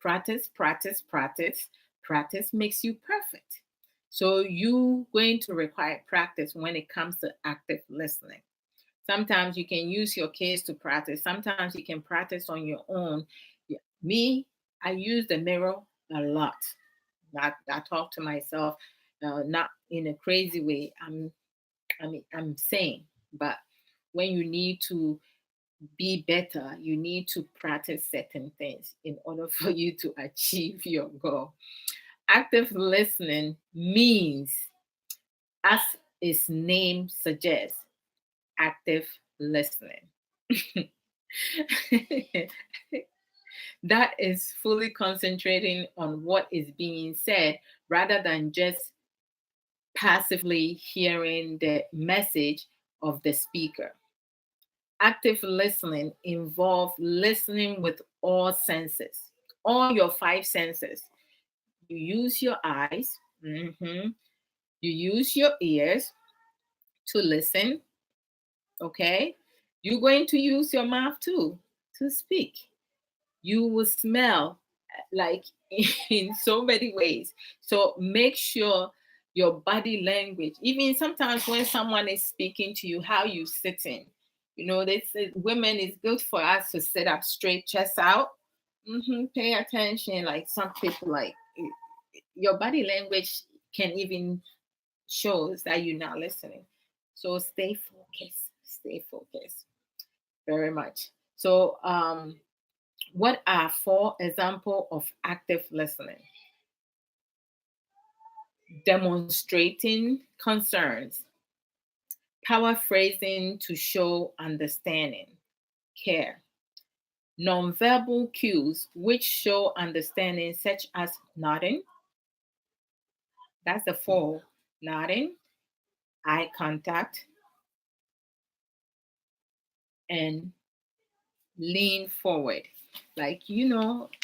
Practice, practice, practice. Practice makes you perfect. So you going to require practice when it comes to active listening. Sometimes you can use your kids to practice. Sometimes you can practice on your own. Me, I use the mirror a lot. I talk to myself, not in a crazy way. I'm saying, but when you need to be better, you need to practice certain things in order for you to achieve your goal. Active listening means, as its name suggests, active listening. That is fully concentrating on what is being said rather than just passively hearing the message of the speaker. Active listening involves listening with all senses, all your five senses. You use your eyes, you use your ears to listen, okay? You're going to use your mouth too to speak. You will smell like in so many ways. So make sure your body language, even sometimes when someone is speaking to you, how you sitting. You know, they say women, it's good for us to sit up straight, chest out. Pay attention. Like some people, like your body language can even shows that you're not listening. So stay focused. Stay focused. Very much. So what are four examples of active listening? Demonstrating concerns, paraphrasing to show understanding, care, nonverbal cues which show understanding, such as nodding. That's the four: nodding, eye contact, and lean forward. Like,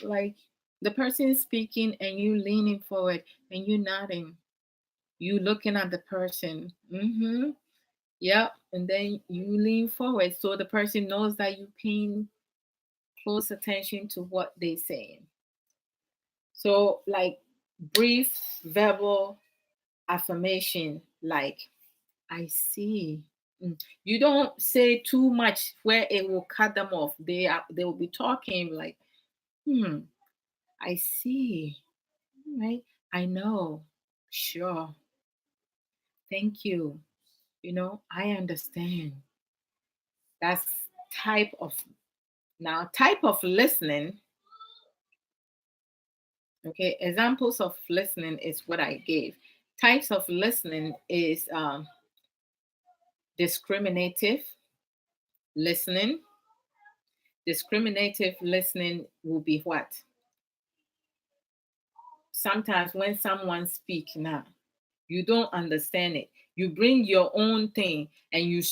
like the person is speaking and you leaning forward and you nodding. You looking at the person. Yep. And then you lean forward so the person knows that you paying close attention to what they're saying. So, like brief verbal affirmation, like, I see. You don't say too much where it will cut them off. They will be talking like, I see. Right? I know. Sure. Thank you. I understand. That's type of listening. Okay, examples of listening is what I gave. Types of listening is discriminative listening. Discriminative listening will be what? Sometimes when someone speaks now, you don't understand it. You bring your own thing and you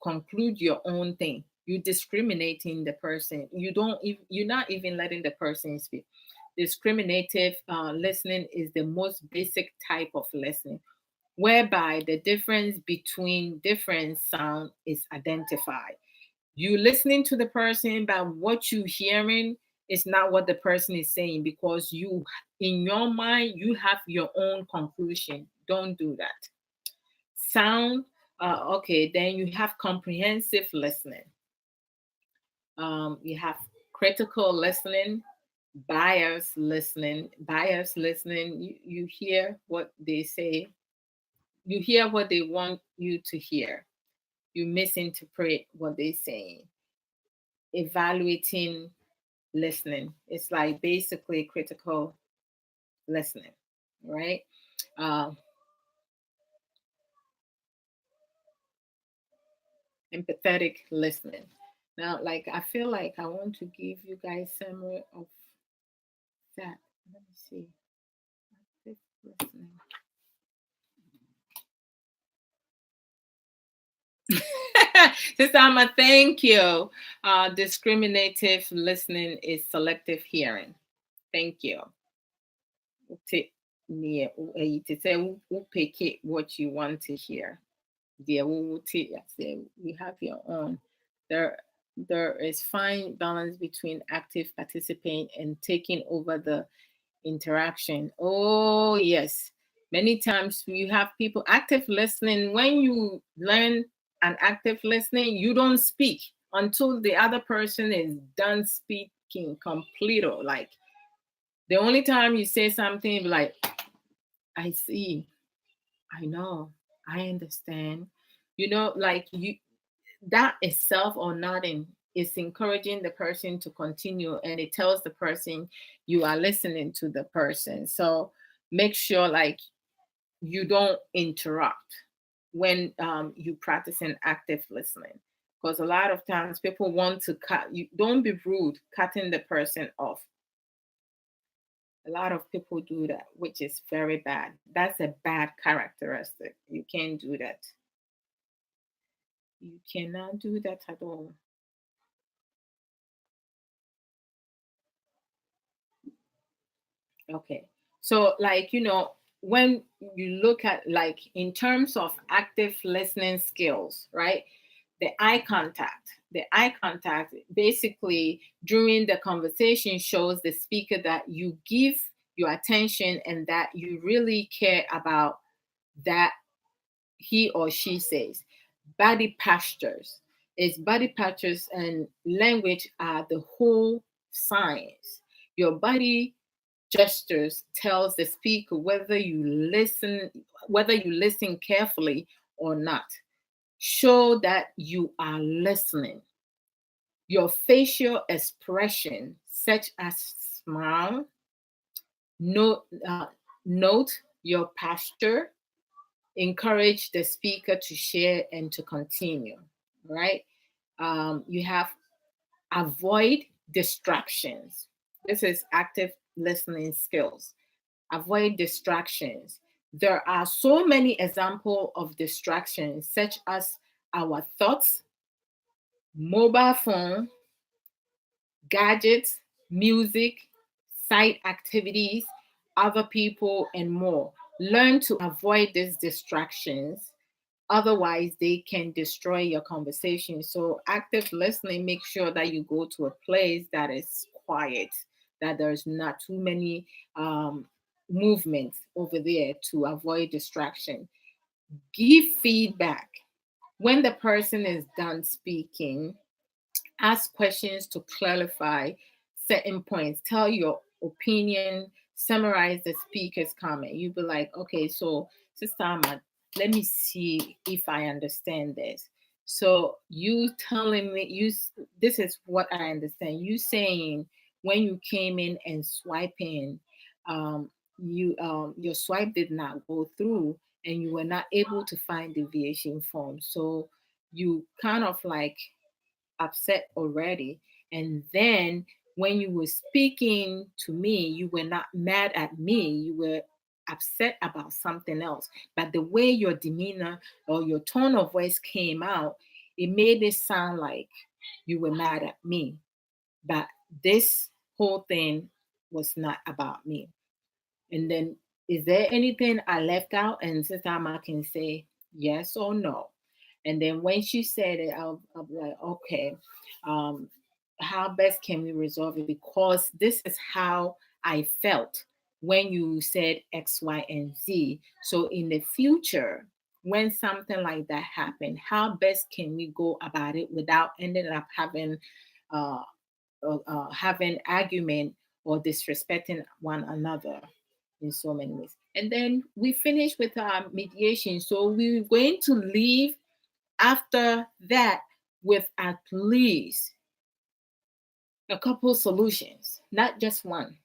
conclude your own thing. You discriminating the person. You're not even letting the person speak. Discriminative listening is the most basic type of listening, whereby the difference between different sound is identified. You listening to the person, but what you hearing is not what the person is saying, because you, in your mind, you have your own conclusion. Don't do that. Sound, okay, then you have comprehensive listening. You have critical listening, bias listening. Bias listening, you hear what they say, you hear what they want you to hear, you misinterpret what they're saying. Evaluating listening, it's like basically critical listening, right? uh, Empathetic listening. Now, like, I feel like I want to give you guys summary of that. Let me see. listening. Sister Alma, thank you. Discriminative listening is selective hearing. Thank you. To say who pick it what you want to hear. You have your own. There, there is fine balance between active participant and taking over the interaction. Oh yes, many times you have people active listening. When you learn an active listening, you don't speak until the other person is done speaking complete. Like the only time you say something like, I see, I know, I understand. Like you, that itself or nodding is encouraging the person to continue, and it tells the person you are listening to the person. So make sure like you don't interrupt when you practice an active listening, because a lot of times people want to cut you. Don't be rude cutting the person off. A lot of people do that, which is very bad. That's a bad characteristic. You can't do that. You cannot do that at all. Okay. So, like, when you look at, like, in terms of active listening skills, right? The eye contact basically during the conversation shows the speaker that you give your attention and that you really care about that he or she says. Body postures and language are the whole science. Your body gestures tells the speaker whether you listen carefully or not. Show that you are listening. Your facial expression, such as smile, note, note your posture, encourage the speaker to share and to continue, right? You have avoid distractions. This is active listening skills. Avoid distractions. There are so many examples of distractions, such as our thoughts, mobile phone, gadgets, music, side activities, other people, and more. Learn to avoid these distractions. Otherwise, they can destroy your conversation. So, active listening, make sure that you go to a place that is quiet, that there's not too many movements over there to avoid distraction. Give feedback. When the person is done speaking, ask questions to clarify certain points. Tell your opinion, summarize the speaker's comment. You be like, okay, so Sister Ahmad, let me see if I understand this. So you telling me this is what I understand. You saying when you came in and swiping, your swipe did not go through and you were not able to find deviation form. So you kind of like upset already. And then when you were speaking to me, you were not mad at me, you were upset about something else. But the way your demeanor or your tone of voice came out, it made it sound like you were mad at me. But this whole thing was not about me. And then, is there anything I left out? And Sister Amma can say yes or no. And then when she said it, I'll be like, okay, um, how best can we resolve it? Because this is how I felt when you said X, Y, and Z. So in the future, when something like that happened, how best can we go about it without ending up uh, having argument or disrespecting one another in so many ways. And then we finish with our mediation. So we're going to leave after that with at least a couple solutions, not just one.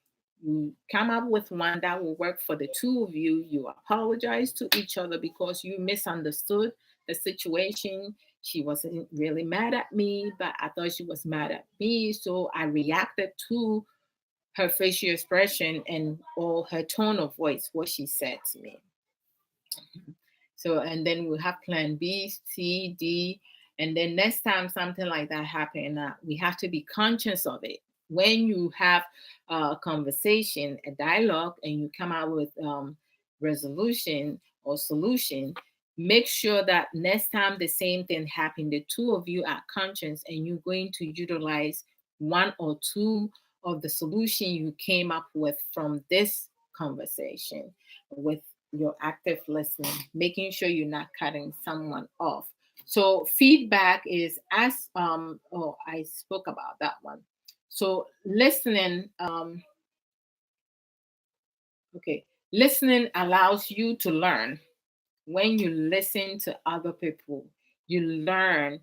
You come up with one that will work for the two of you. You apologize to each other because you misunderstood the situation. She wasn't really mad at me, but I thought she was mad at me. So I reacted to her facial expression and or her tone of voice, what she said to me. So, and then we'll have plan B, C, D. And then next time something like that happen, we have to be conscious of it. When you have a conversation, a dialogue, and you come out with resolution or solution, make sure that next time the same thing happened, the two of you are conscious and you're going to utilize one or two of the solution you came up with from this conversation with your active listening, making sure you're not cutting someone off. So feedback is as I spoke about that one. So listening, listening allows you to learn. When you listen to other people, you learn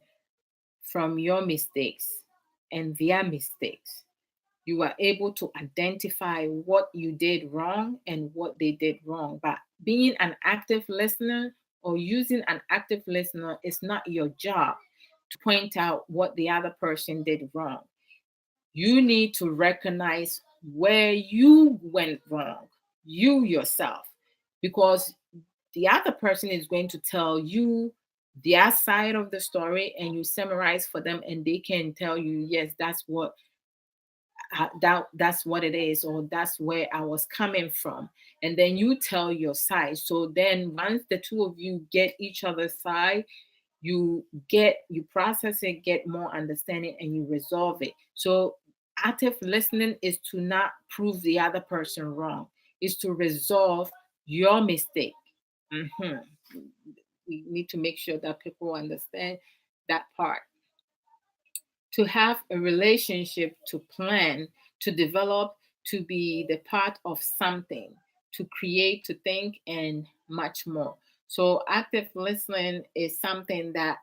from your mistakes and their mistakes. You are able to identify what you did wrong and what they did wrong. But being an active listener or using an active listener is not your job to point out what the other person did wrong. You need to recognize where you went wrong, you yourself, because the other person is going to tell you their side of the story and you summarize for them and they can tell you, yes, that's what it is, or that's where I was coming from, and then you tell your side. So then once the two of you get each other's side, you process it, get more understanding, and you resolve it. So active listening is to not prove the other person wrong, is to resolve your mistake. We need to make sure that people understand that part. To have a relationship, to plan, to develop, to be the part of something, to create, to think, and much more. So active listening is something that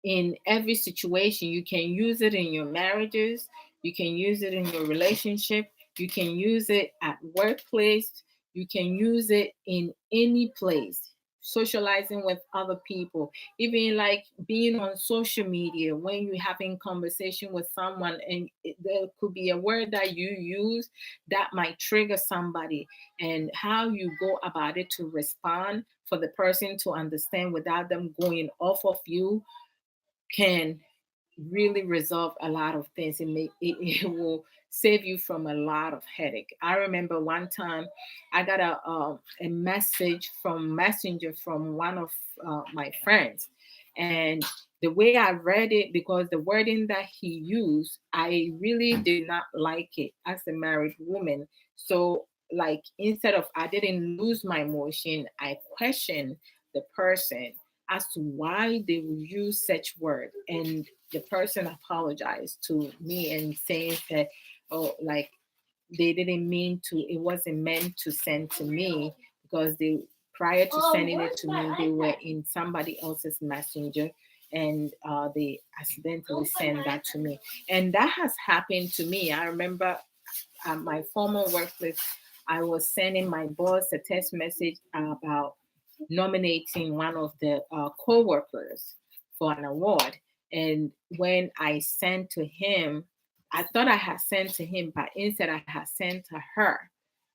in every situation, you can use it in your marriages, you can use it in your relationship, you can use it at workplace, you can use it in any place, socializing with other people, even like being on social media when you're having conversation with someone and there could be a word that you use that might trigger somebody, and how you go about it to respond for the person to understand without them going off of you can really resolve a lot of things. It will save you from a lot of headache. I remember one time I got a message from Messenger from one of my friends, and the way I read it, because the wording that he used, I really did not like it as a married woman. So like instead of, I didn't lose my emotion, I questioned the person as to why they would use such word. And the person apologized to me and saying that, oh, like they didn't mean to, it wasn't meant to send to me, because they, prior to sending it to me, they were in somebody else's messenger, and they accidentally sent that to me. And that has happened to me. I remember at my former workplace, I was sending my boss a text message about nominating one of the co-workers for an award. And when I sent to him, I thought I had sent to him, but instead I had sent to her.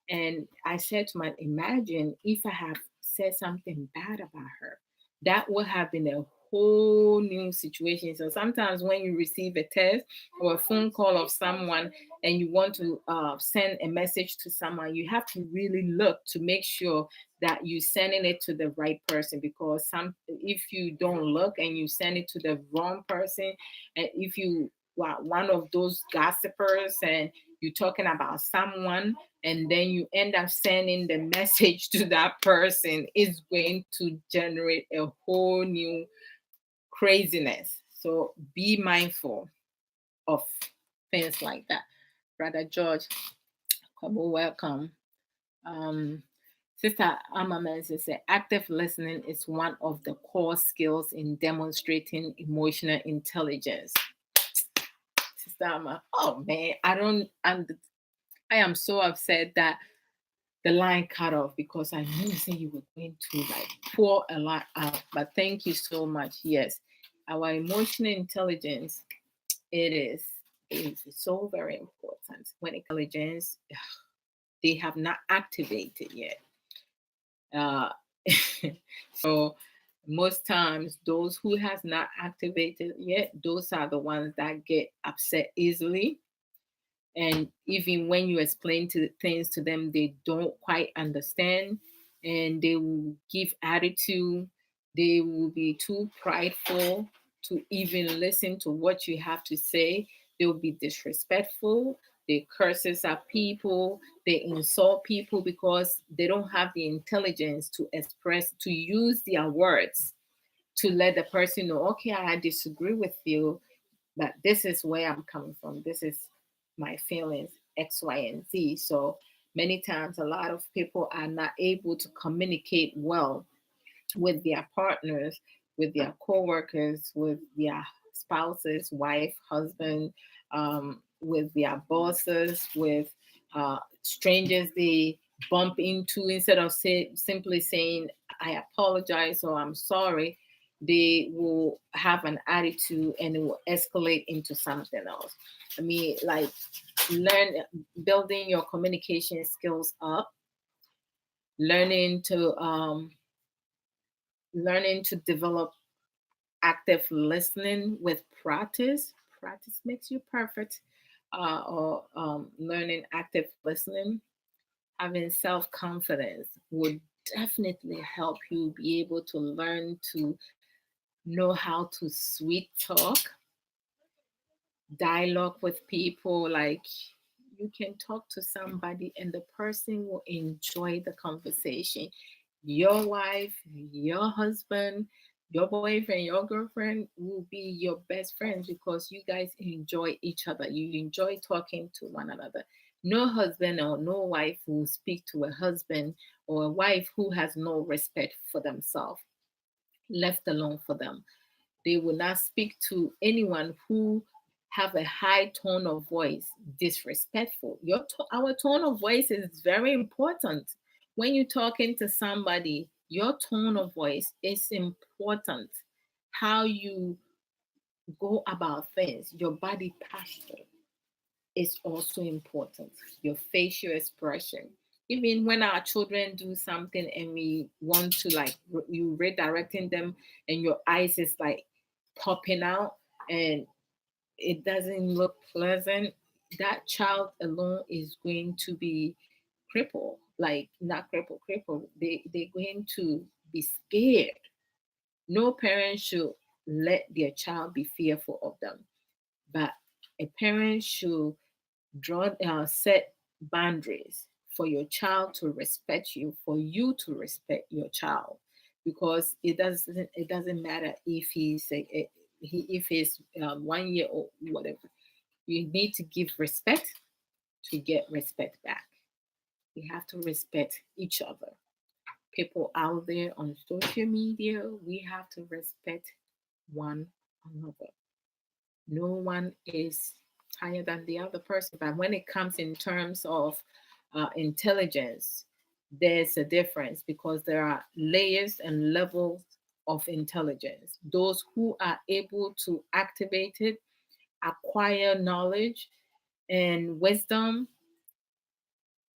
And I said to myself, imagine if I have said something bad about her. That would have been a whole new situation. So sometimes when you receive a text or a phone call of someone and you want to send a message to someone, you have to really look to make sure that you're sending it to the right person, because if you don't look and you send it to the wrong person, and if you are one of those gossipers and you're talking about someone and then you end up sending the message to that person, it's going to generate a whole new craziness. So be mindful of things like that. Brother George, welcome. Sister Amma says, active listening is one of the core skills in demonstrating emotional intelligence. Sister Amma, oh man, I am so upset that the line cut off, because I knew you were going to like pour a lot out. But thank you so much. Yes, our emotional intelligence, it is is so very important. When intelligence, they have not activated yet. Uh, so most times those who has not activated yet, those are the ones that get upset easily. And even when you explain things to them, they don't quite understand, and they will give attitude. They will be too prideful to even listen to what you have to say. They will be disrespectful. They curses at people. They insult people because they don't have the intelligence to express, to use their words to let the person know, okay, I disagree with you, but this is where I'm coming from. This is my feelings, X, Y, and Z. So many times, a lot of people are not able to communicate well with their partners, with their co-workers, with their spouses, wife, husband, with their bosses, with strangers they bump into. Instead of simply saying, I apologize or I'm sorry, they will have an attitude and it will escalate into something else. I mean, like, building your communication skills up, learning to develop active listening with practice. Practice makes you perfect. Or learning active listening, having self confidence would definitely help you be able to learn to know how to sweet talk, dialogue with people. Like, you can talk to somebody and the person will enjoy the conversation. Your wife, your husband, your boyfriend, your girlfriend will be your best friends because you guys enjoy each other. You enjoy talking to one another. No husband or no wife will speak to a husband or a wife who has no respect for themselves, left alone for them. They will not speak to anyone who have a high tone of voice, disrespectful. Our tone of voice is very important. When you're talking to somebody, your tone of voice is important. How you go about things, your body posture is also important. Your facial expression. Even when our children do something and we want to, like, you redirecting them and your eyes is like popping out and it doesn't look pleasant, that child alone is going to be crippled. Like, not crippled. They're going to be scared. No parent should let their child be fearful of them, but a parent should set boundaries for your child to respect you, for you to respect your child, because it doesn't matter if if he's 1 year old, whatever. You need to give respect to get respect back. We have to respect each other. People out there on social media, we have to respect one another. No one is higher than the other person. But when it comes in terms of intelligence, there's a difference because there are layers and levels of intelligence. Those who are able to activate it, acquire knowledge and wisdom,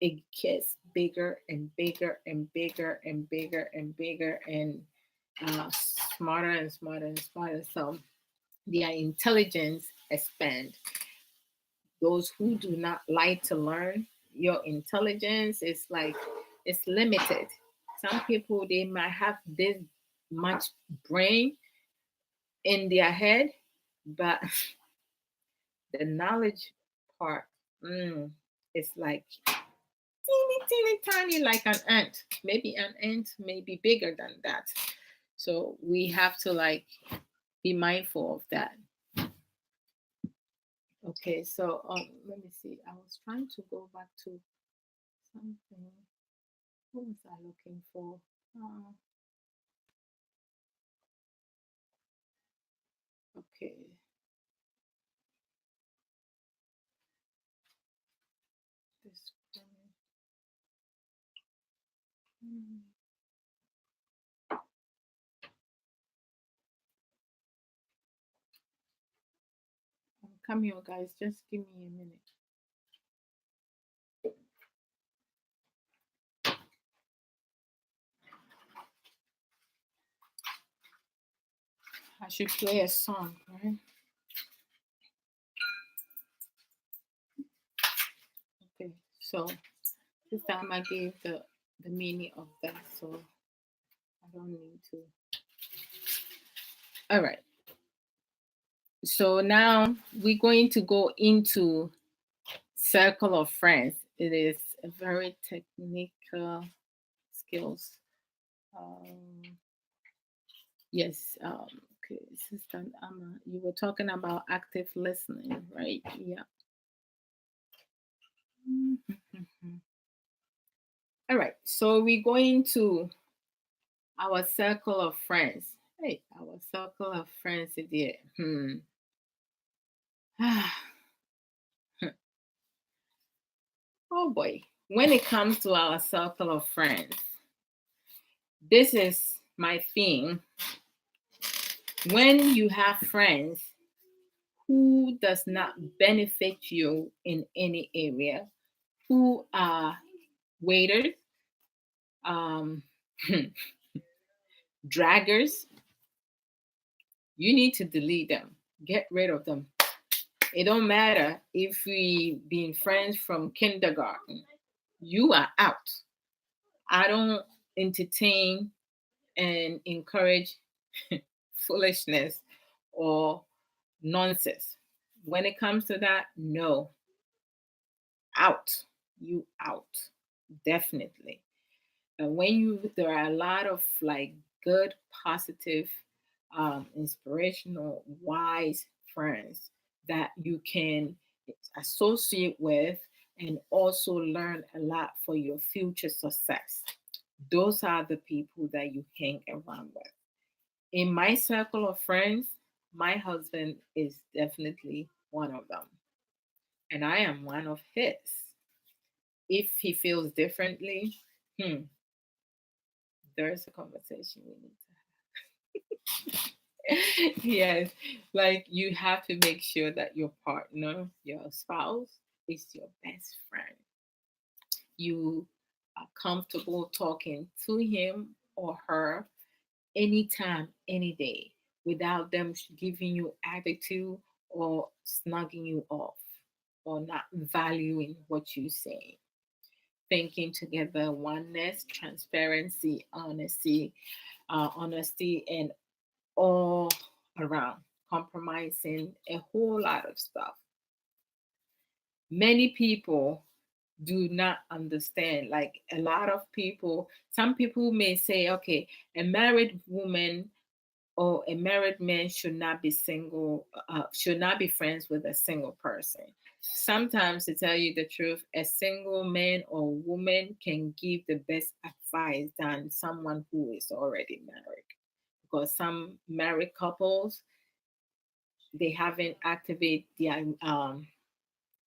it gets bigger and bigger and bigger and bigger and bigger and smarter and smarter and smarter. So their intelligence expand. Those who do not like to learn, your intelligence is like, it's limited. Some people, they might have this much brain in their head, but the knowledge part, it's like teeny teeny tiny, like an ant. Maybe an ant may be bigger than that. So we have to, like, be mindful of that. Okay, so let me see. I was trying to go back to something. What was I looking for? Okay. This hmm, I'm come here, guys. Just give me a minute. I should play a song, right? Okay, so this time I gave the meaning of that, so I don't need to. All right. So now we're going to go into circle of friends. It is a very technical skills. Yes. Okay, Sister Amma, you were talking about active listening, right? Yeah. All right. So we're going to our circle of friends. Hey, our circle of friends there. Oh boy. When it comes to our circle of friends, this is my thing. When you have friends who does not benefit you in any area, who are waiters, um, draggers, you need to delete them. Get rid of them. It don't matter if we been friends from kindergarten. You are out. I don't entertain and encourage foolishness or nonsense. When it comes to that, no. Out. You out. Definitely. And there are a lot of like good, positive, inspirational, wise friends that you can associate with and also learn a lot for your future success. Those are the people that you hang around with. In my circle of friends, my husband is definitely one of them, and I am one of his. If he feels differently, there's a conversation we need to have. Yes, like you have to make sure that your partner, your spouse, is your best friend. You are comfortable talking to him or her anytime, any day, without them giving you attitude or snugging you off or not valuing what you say. Thinking together, oneness, transparency, honesty, and all around, compromising a whole lot of stuff. Many people do not understand. Like a lot of people, some people may say, okay, a married woman or a married man should not be should not be friends with a single person. Sometimes, to tell you the truth, a single man or woman can give the best advice than someone who is already married. Because some married couples, they haven't activated their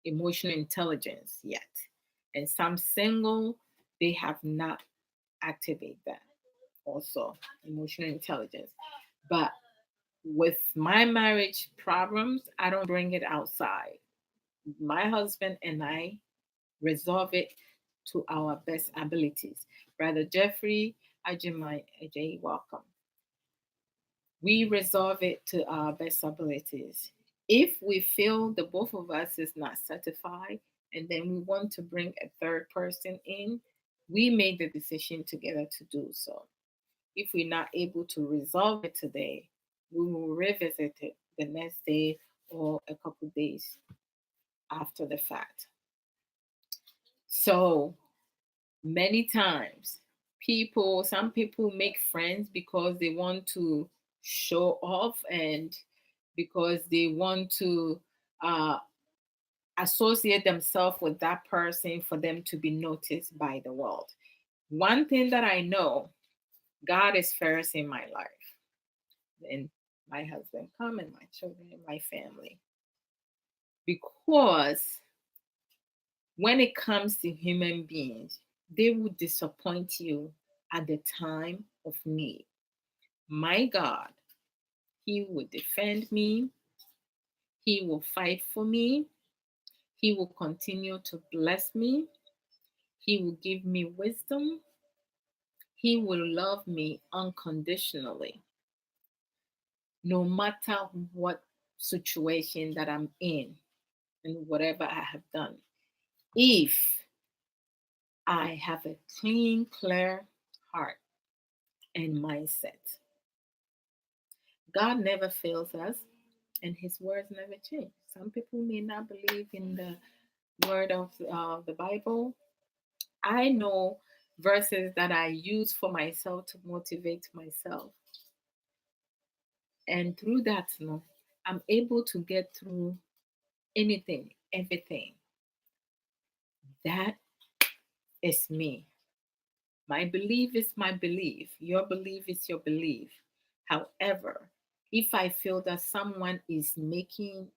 emotional intelligence yet. And some single, they have not activated that also, emotional intelligence. But with my marriage problems, I don't bring it outside. My husband and I resolve it to our best abilities. Brother Jeffrey, Ajimai, Ajay, welcome. We resolve it to our best abilities. If we feel the both of us is not satisfied and then we want to bring a third person in, we make the decision together to do so. If we're not able to resolve it today, we will revisit it the next day or a couple days after the fact. So many times, some people make friends because they want to show off and because they want to uh, associate themselves with that person for them to be noticed by the world. One thing that I know, God is first in my life. And my husband come and my children and my family. Because when it comes to human beings, they will disappoint you at the time of need. My God, He will defend me. He will fight for me. He will continue to bless me. He will give me wisdom. He will love me unconditionally, no matter what situation that I'm in and whatever I have done. If I have a clean, clear heart and mindset. God never fails us, and His words never change. Some people may not believe in the word of the Bible. I know verses that I use for myself to motivate myself. And through that, I'm able to get through anything, everything. That is me. My belief is my belief. Your belief is your belief. However, if I feel that someone is speaking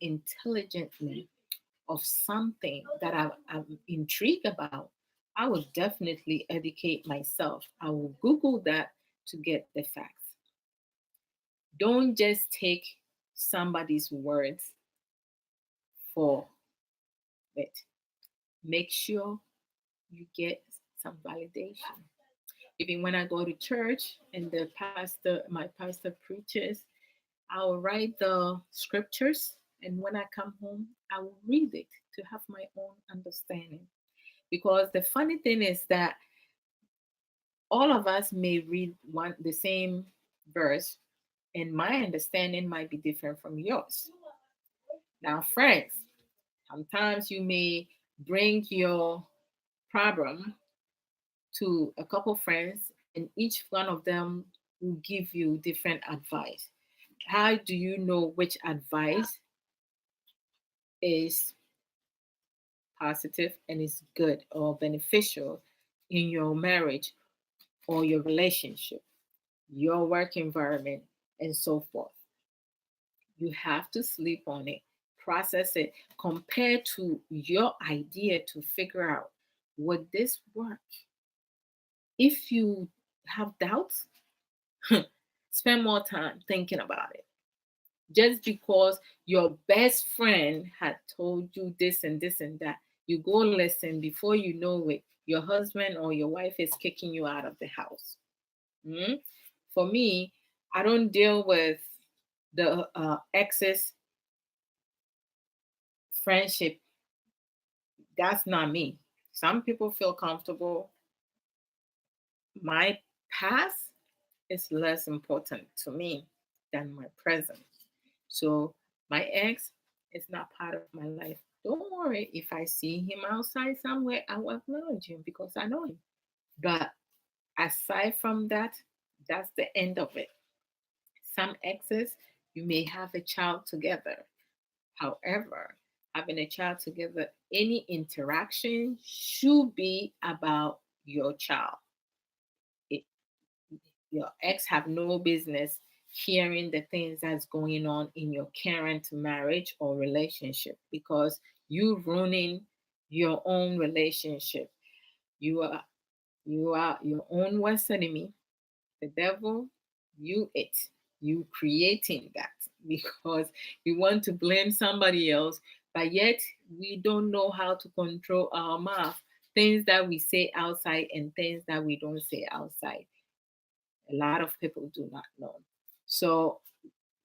intelligently of something that I'm intrigued about, I will definitely educate myself. I will Google that to get the facts. Don't just take somebody's words for it. Make sure you get some validation. Even when I go to church and my pastor preaches, I will write the scriptures, and when I come home, I will read it to have my own understanding. Because the funny thing is that all of us may read the same verse, and my understanding might be different from yours. Now, friends, sometimes you may bring your problem to a couple friends, and each one of them will give you different advice. How do you know which advice is positive and is good or beneficial in your marriage or your relationship, your work environment, and so forth? You have to sleep on it, process it, compare to your idea to figure out, would this work? If you have doubts, spend more time thinking about it. Just because your best friend had told you this and this and that, you go listen, before you know it, your husband or your wife is kicking you out of the house. For me, I don't deal with the exes friendship. That's not me. Some people feel comfortable. My past is less important to me than my present. So my ex is not part of my life. Don't worry, if I see him outside somewhere, I will acknowledge him because I know him. But aside from that, that's the end of it. Some exes, you may have a child together. However, having a child together, any interaction should be about your child. It, your ex have no business hearing the things that's going on in your current marriage or relationship, because you ruining your own relationship. You are your own worst enemy. The devil, you creating that because we want to blame somebody else, but yet we don't know how to control our mouth. Things that we say outside and things that we don't say outside. A lot of people do not know. So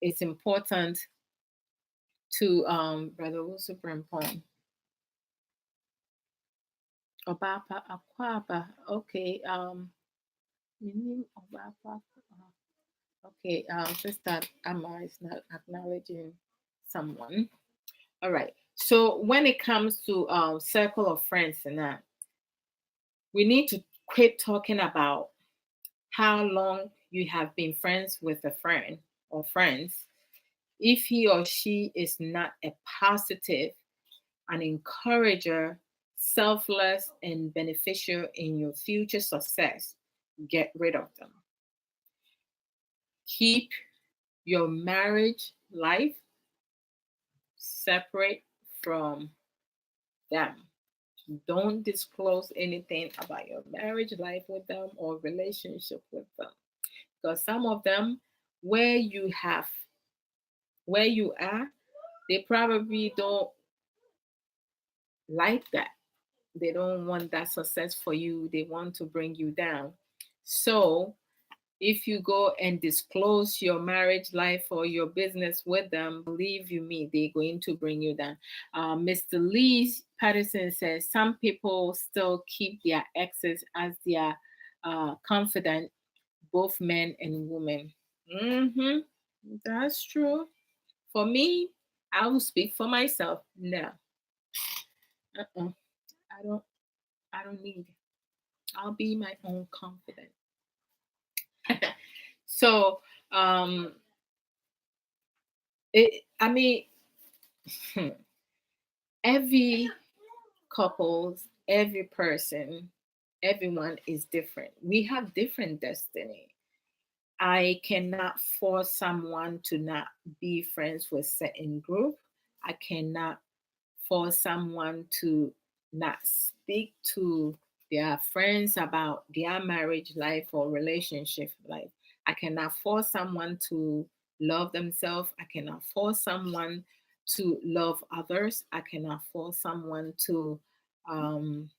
it's important to Brother will superimpose. Obapa Akwaba. Okay. Meaning Obapa. Okay. Sister Amma is not acknowledging someone. All right. So when it comes to circle of friends and that, we need to quit talking about how long you have been friends with a friend or friends if he or she is not a positive, an encourager, selfless, and beneficial in your future success. Get rid of them. Keep your marriage life separate from them. Don't disclose anything about your marriage life with them or relationship with them. Because some of them, where you have where you are, they probably don't like that. They don't want that success for you. They want to bring you down. So if you go and disclose your marriage life or your business with them, believe you me, they're going to bring you down. Mr. Lee Patterson says some people still keep their exes as their confidant, both men and women. Mm-hmm. That's true. For me, I will speak for myself. No, uh-uh. I don't. I don't need it. I'll be my own confidant. So, um, I mean, every couples, every person, everyone is different. We have different destiny. I cannot force someone to not be friends with certain group. I cannot force someone to not speak to their friends about their marriage life or relationship life. I cannot force someone to love themselves. I cannot force someone to love others. I cannot force someone to um,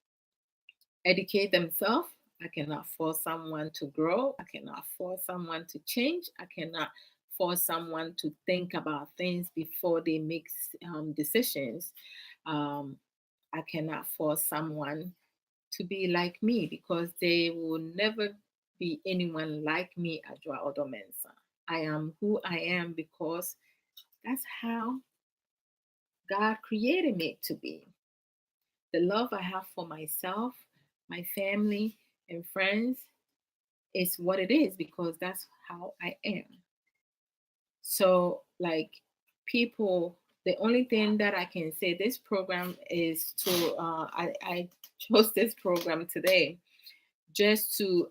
educate themselves. I cannot force someone to grow. I cannot force someone to change. I cannot force someone to think about things before they make decisions. Um, I cannot force someone to be like me because they will never be anyone like me, Adwa Odomensa. I am who I am because that's how God created me to be. The love I have for myself, my family, and friends is what it is because that's how I am. So, like, people, the only thing that I can say this program is to, I chose this program today just to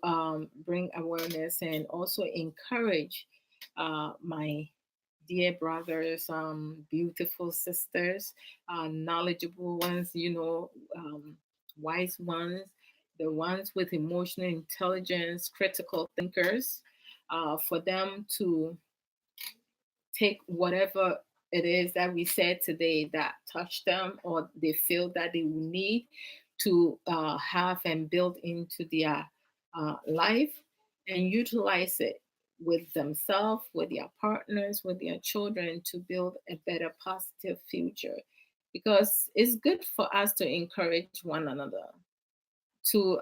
bring awareness and also encourage my dear brothers, beautiful sisters, knowledgeable ones, wise ones, the ones with emotional intelligence, critical thinkers, for them to take whatever it is that we said today that touched them or they feel that they will need to have and build into their life and utilize it with themselves, with their partners, with their children to build a better, positive future. Because it's good for us to encourage one another, to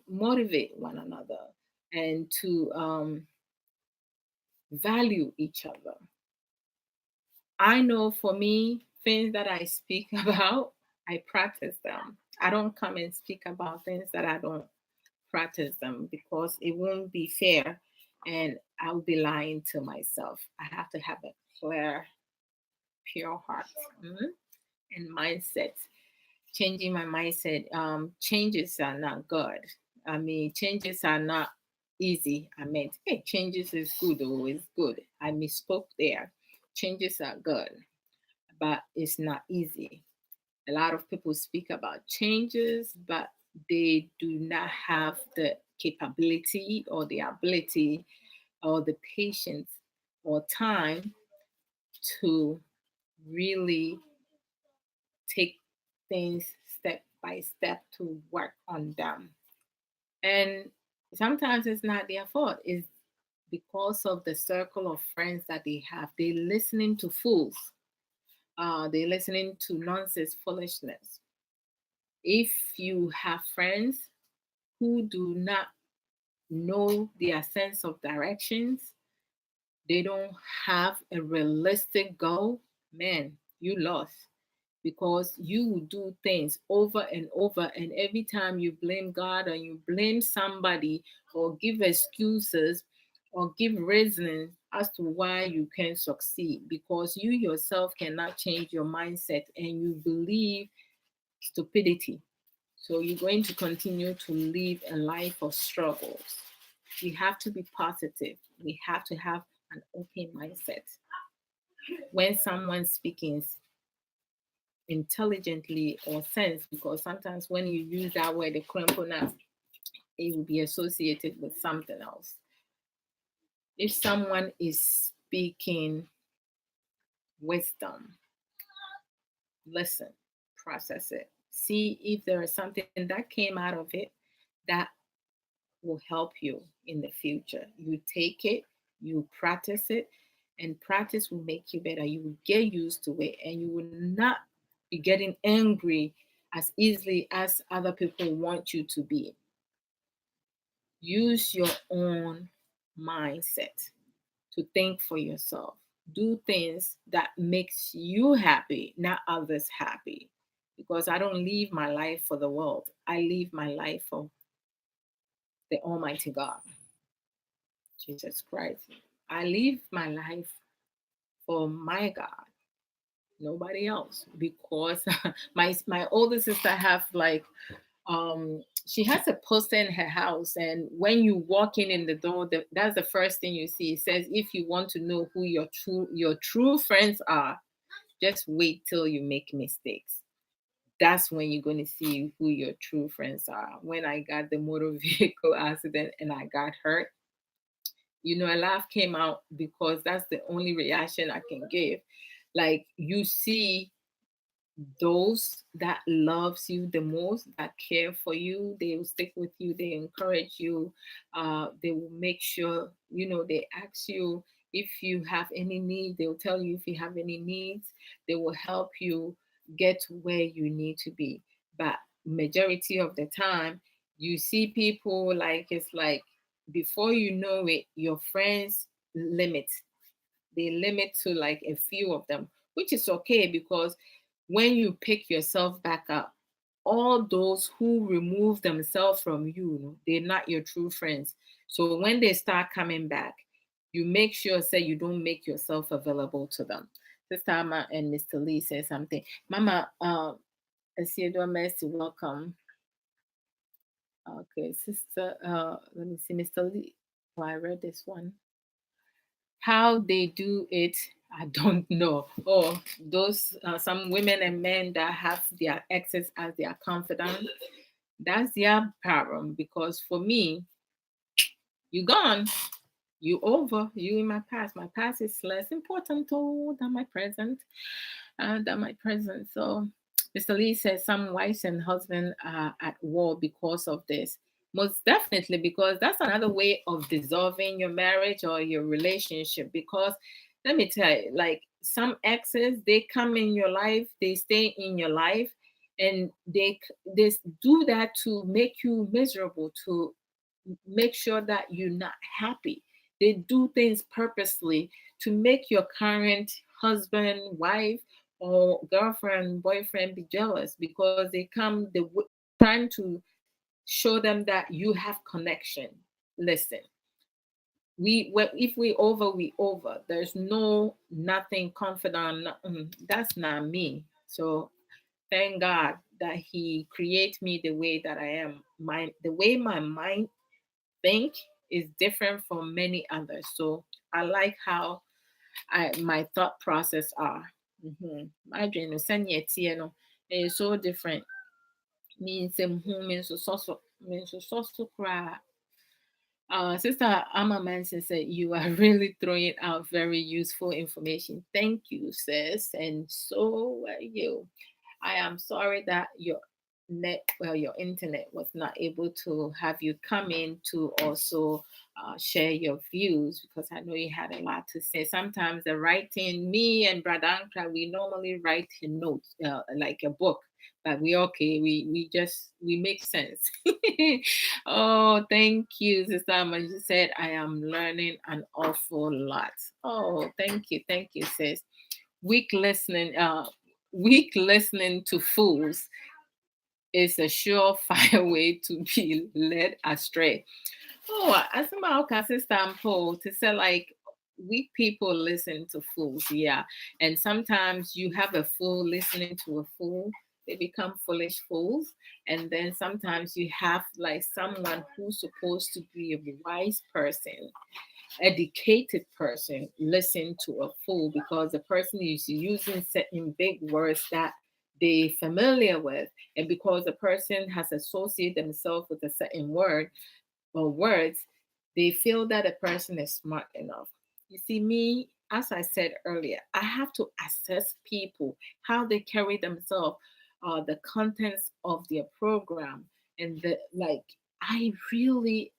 motivate one another, and to value each other. I know for me, things that I speak about, I practice them. I don't come and speak about things that I don't practice them because it won't be fair and I'll be lying to myself. I have to have a clear, pure heart, and mindset. Changing my mindset. Changes are not good. I mean, changes are not easy. I meant, hey, changes is good. Oh, it's good. I misspoke there. Changes are good, but it's not easy. A lot of people speak about changes, but they do not have the capability or the ability or the patience or time to really take things step by step to work on them. And sometimes it's not their fault. It's because of the circle of friends that they have. They're listening to fools. They're listening to nonsense, foolishness. If you have friends who do not know their sense of directions, they don't have a realistic goal, man, you lost because you will do things over and over. And every time you blame God or you blame somebody or give excuses or give reasons as to why you can succeed because you yourself cannot change your mindset and you believe stupidity. So you're going to continue to live a life of struggles. We have to be positive. We have to have an open mindset. When someone's speaking intelligently or sense, because sometimes when you use that word, the crumpleness, it will be associated with something else. If someone is speaking wisdom. Listen, process it. See if there is something that came out of it that will help you in the future. You take it, you practice it, and practice will make you better. You will get used to it, and you will not be getting angry as easily as other people want you to be. Use your own mindset to think for yourself. Do things that makes you happy, not others happy. Because I don't live my life for the world. I live my life for the Almighty God, Jesus Christ. I live my life for my God, nobody else. Because my older sister have like she has a poster in her house, and when you walk in the door, that's the first thing you see. It says, if you want to know who your true friends are, just wait till you make mistakes. That's when you're going to see who your true friends are. When I got the motor vehicle accident and I got hurt, a laugh came out, because that's the only reaction I can give. Like, you see those that loves you the most, that care for you, they will stick with you, they encourage you, they will make sure, they ask you if you have any need, they'll tell you if you have any needs, they will help you get to where you need to be. But majority of the time, you see people, like, it's like, before you know it, your friends limit to like a few of them, which is okay, because when you pick yourself back up, all those who remove themselves from you, they're not your true friends. So when they start coming back, you make sure, say, you don't make yourself available to them. Sister Amma and Mr. Lee said something. Mama, Asiedo Mercy, welcome. Okay, sister, let me see, Mr. Lee. Oh, I read this one. How they do it, I don't know. Oh, those some women and men that have their exes as their confidant, that's their problem. Because for me, you gone, you over, you in my past. My past is less important than my present, So, Mr. Lee says some wives and husbands are at war because of this. Most definitely, because that's another way of dissolving your marriage or your relationship. Because let me tell you, like, some exes, they come in your life, they stay in your life, and they do that to make you miserable, to make sure that you're not happy. They do things purposely to make your current husband, wife, or girlfriend, boyfriend be jealous, because they come trying to show them that you have connection. Listen, if we over. There's nothing confident. That's not me. So thank God that He created me the way that I am. The way my mind think is different from many others. So I like how my thought process are. My dream is so different. Means cry. Sister Amma Manson said, you are really throwing out very useful information. Thank you, sis. And so are you. I am sorry that your internet was not able to have you come in to also share your views, because I know you had a lot to say. Sometimes the writing, me and Brother Ankra, we normally write in notes, like a book, but we make sense. Oh, thank you, Sister Amma. You said I am learning an awful lot. Oh, thank you, sis. Weak listening, to fools is a surefire way to be led astray. Oh, as about Sister Paul to say, like, weak people listen to fools, yeah. And sometimes you have a fool listening to a fool, they become foolish fools. And then sometimes you have like someone who's supposed to be a wise person, educated person, listen to a fool, because the person is using certain big words that they're familiar with, and because the person has associated themselves with a certain word or words, they feel that a person is smart enough. You see, me, as I said earlier, I have to assess people, how they carry themselves, the contents of their program, and the like.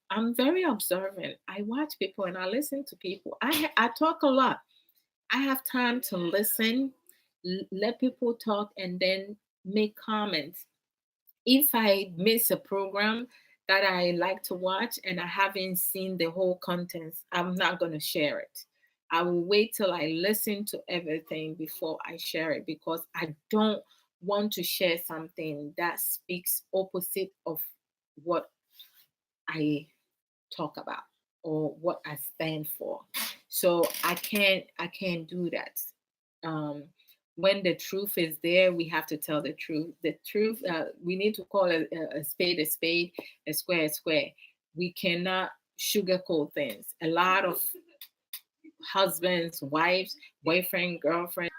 I'm very observant. I watch people and I listen to people. I talk a lot. I have time to listen, let people talk, and then make comments. If I miss a program that I like to watch and I haven't seen the whole contents, I'm not going to share it. I will wait till I listen to everything before I share it, because I don't want to share something that speaks opposite of what I talk about or what I stand for. So I can't do that. Um, when the truth is there, we have to tell the truth. The truth, we need to call a spade a spade, a square a square. We cannot sugarcoat things. A lot of husbands, wives, boyfriend, girlfriend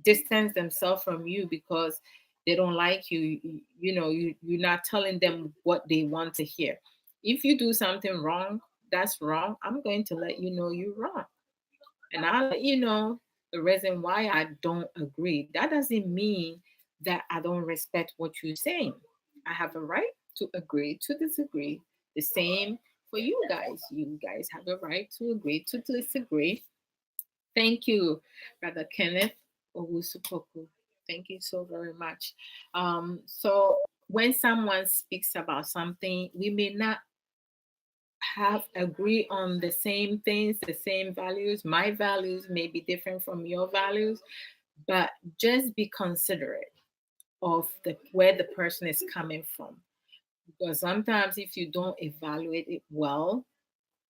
distance themselves from you because they don't like you. You're not telling them what they want to hear. If you do something wrong, that's wrong. I'm going to let you know you're wrong, and I'll let you know the reason why I don't agree. That doesn't mean that I don't respect what you're saying. I have a right to agree to disagree. The same for you guys. You guys have a right to agree to disagree. Thank you, Brother Kenneth Owusupoku. Thank you so very much. So when someone speaks about something, we may not have agree on the same things, the same values. My values may be different from your values, but just be considerate of the where the person is coming from. Because sometimes if you don't evaluate it well,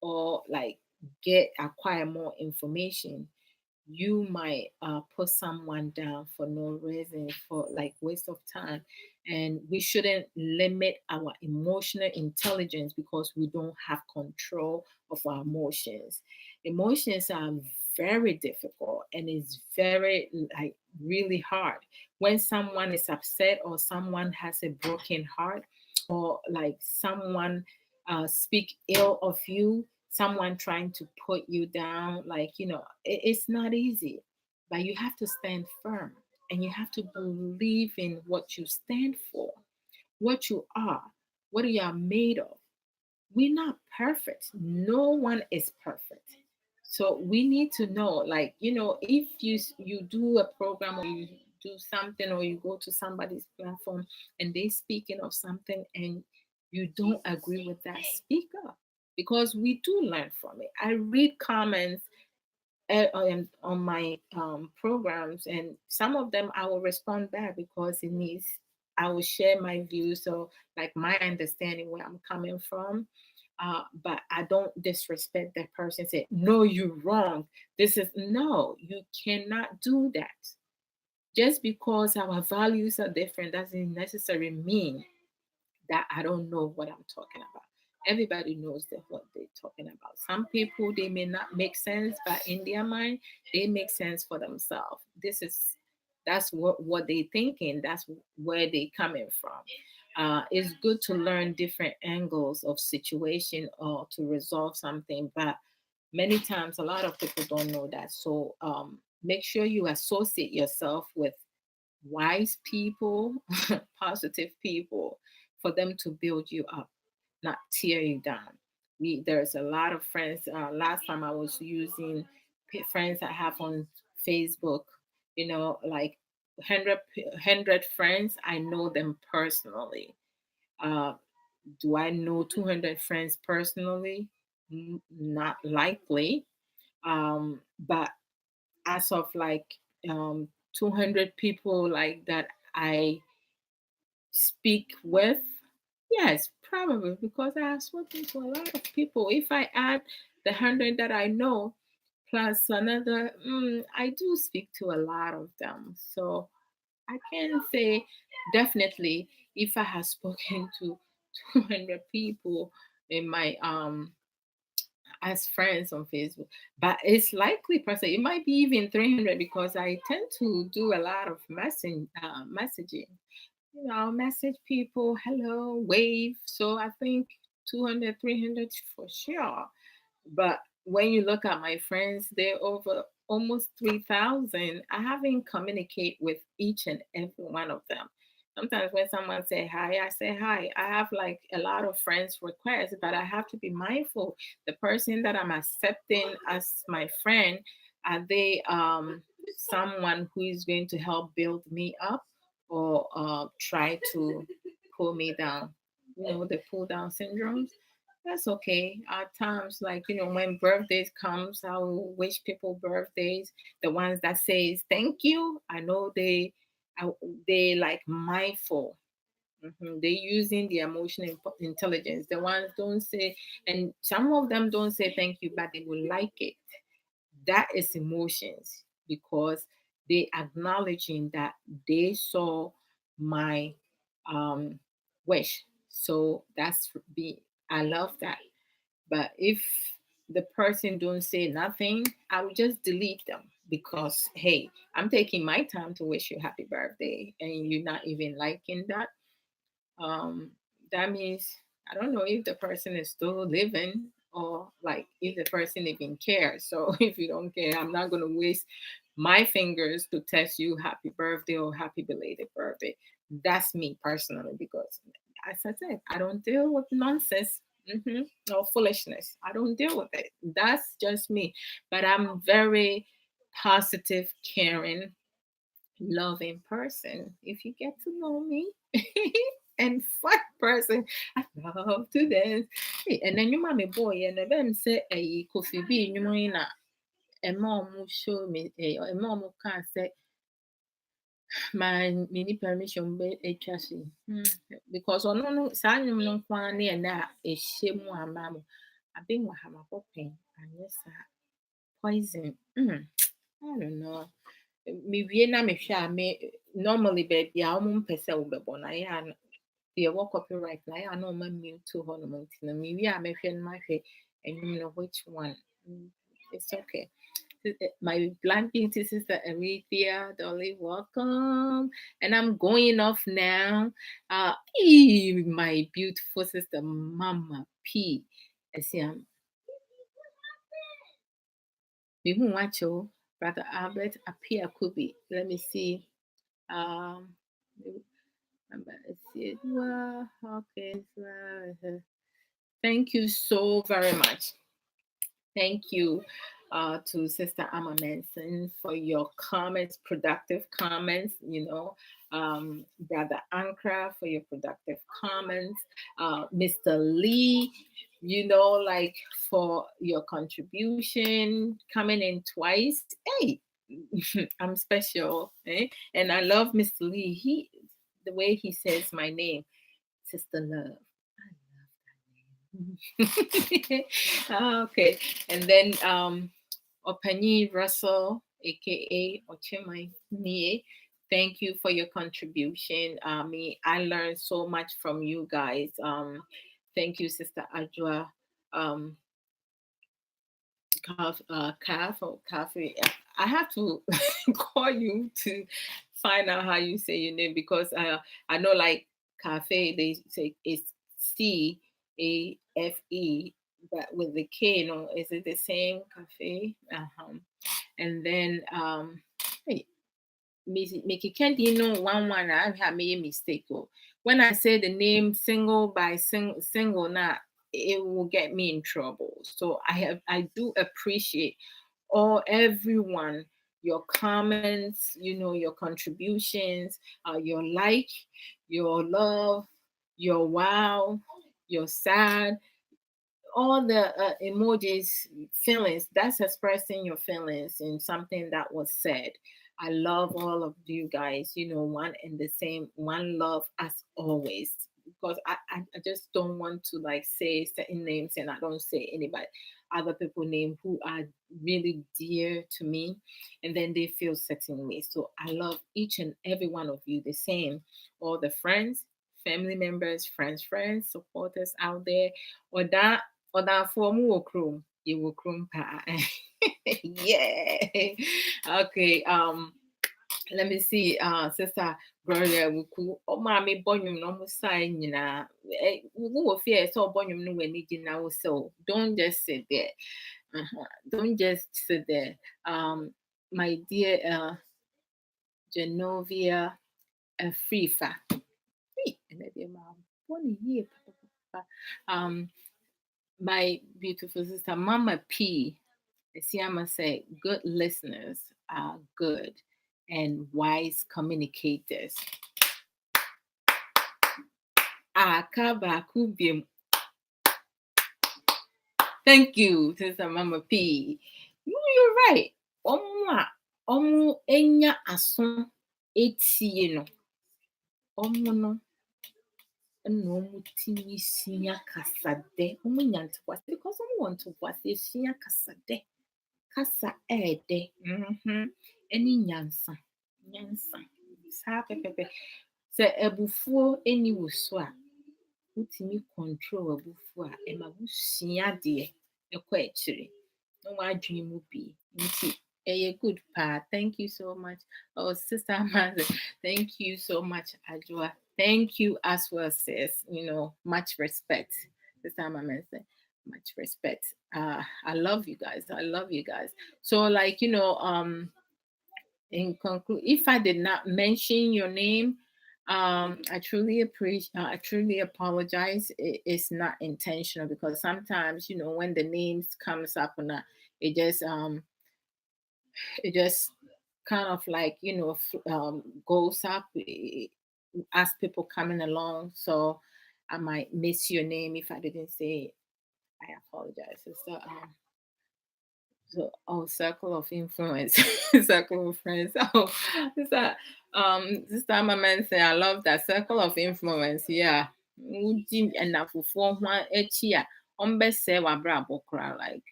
or like get acquire more information, you might put someone down for no reason, for like waste of time. And we shouldn't limit our emotional intelligence because we don't have control of our emotions. Emotions are very difficult, and it's very like really hard when someone is upset or someone has a broken heart, or like someone speak ill of you, someone trying to put you down. Like, it's not easy, but you have to stand firm, and you have to believe in what you stand for, what you are, what you are made of. We're not perfect. No one is perfect. So we need to know, like, if you do a program, or you do something, or you go to somebody's platform and they speaking of something and you don't agree with that, speak up, because we do learn from it. I read comments on my programs, and some of them I will respond back because it needs. I will share my views, so like my understanding where I'm coming from. But I don't disrespect that person. Say, no, you're wrong. This is no. You cannot do that. Just because our values are different doesn't necessarily mean that I don't know what I'm talking about. Everybody knows that what they're talking about. Some people, they may not make sense, but in their mind, they make sense for themselves. That's what they thinking. That's where they coming from. It's good to learn different angles of situation or to resolve something, but many times a lot of people don't know that. So make sure you associate yourself with wise people, positive people, for them to build you up, not tear you down. There's a lot of friends. Last time I was using friends I have on Facebook, like 100 friends. I know them personally. Uh, do I know 200 friends personally? Not likely. But as of like 200 people like that I speak with, yes, probably, because I have spoken to a lot of people. If I add the 100 that I know plus another, I do speak to a lot of them. So I can say definitely if I have spoken to 200 people in my as friends on Facebook, but it's likely, person, it might be even 300, because I tend to do a lot of messaging. Message people, hello, wave. So I think 200, 300 for sure. But when you look at my friends, they're over almost 3,000. I haven't communicate with each and every one of them. Sometimes when someone say hi, I say hi. I have like a lot of friends requests, but I have to be mindful. The person that I'm accepting as my friend, are they someone who is going to help build me up or try to pull me down? The pull down syndromes. That's okay. At times, like when birthdays comes, I will wish people birthdays. The ones that says thank you, I know they like mindful. They're using the emotional intelligence. The ones don't say, and some of them don't say thank you, but they will like it. That is emotions because they acknowledging that they saw my um wish. So that's be I love that. But if the person don't say nothing, I will just delete them because hey, I'm taking my time to wish you happy birthday and you're not even liking that. um that means I don't know if the person is still living or like if the person even cares. So if you don't care, I'm not going to waste my fingers to text you happy birthday or happy belated birthday. That's me personally because as I said, I don't deal with nonsense. Or foolishness. I don't deal with it. That's just me. But I'm very positive, caring, loving person. If you get to know me, and fun person, I love to dance. Hey, and then you mommy boy, and then say a coffee bean, you know, a mom show me a mom can say my mini permission be a chassis. Because on no sign no one and that a shame one mamma. I've been with him a hoping, and yes, poison. I don't know. Mewie na mehwɛ a me normally baabi a ɔmo mpɛ sɛ wobɛbɔ no ayɛ a deɛ ɛwɔ copyright na ayɛ a na ɔma mute hɔ nom nti no mewie a mɛhwɛ no mahwɛ ɛnwom no which one. It's okay. My Black Beauty sister Arethea Dolly, welcome. And I'm going off now. My beautiful sister Mama P. I see I'm Mihu Brother Albert Apia Kubi. Let me see. Let's see. Well, okay. Thank you so very much. Thank you to Sister Amma Manson for your comments, productive comments. Brother Ankara for your productive comments. Mr. Lee, like for your contribution, coming in twice. Hey, I'm special. And I love Mr. Lee. The way he says my name, Sister Love. Okay. And then Opani Russell, aka Ochimai Nie, thank you for your contribution. I learned so much from you guys. Thank you, Sister Ajwa. Cafe. I have to call you to find out how you say your name because I know like cafe they say it's CAFE, but with the K, is it the same cafe? And then make it can't one I have made a mistake. When I say the name single by single now, it will get me in trouble. So I do appreciate everyone, your comments, your contributions, your like, your love, your wow, your sad, all the emojis, feelings. That's expressing your feelings in something that was said. I love all of you guys, one and the same, one love as always. Because I just don't want to like say certain names and I don't say anybody, other people name who are really dear to me and then they feel certain ways. So I love each and every one of you the same. All the friends, family members, friends, supporters out there, or that form will chrome, you will chrome pa. Yeah. Okay. Let me see. Sister Gloria Wuku. Oh, mommy, bonum no sign, we will fear so bonum no when now. So don't just sit there. Don't just sit there. My dear Genovia Frifa. My beautiful sister Mama P. See, I must say, good listeners are good and wise communicators. Thank you, Sister Mama P. You're right. Omu enya aso etie no. Omu no no timi sinya kasade. Omu nyantuwase because omu want to wase sinya kasade. Kasa ede. Any nyansa. Sa pepepe. Se ebufuo eni wuso a utimi control ebufuo a ema busua de ekọ ekire. No wa dream mu bi. Nti eye good pa. Thank you so much. Oh, Sister Amanda, thank you so much, Ajua. Thank you as well, sis. Much respect. Sister Amanda, much respect. I love you guys. So, in conclusion, if I did not mention your name, I truly apologize. It's not intentional because sometimes, when the names comes up on that, it just kind of like, goes up as people coming along. So I might miss your name if I didn't say it. I apologize. Circle of influence, circle of friends. Sister Mama say, I love that circle of influence. Yeah, enough for one each like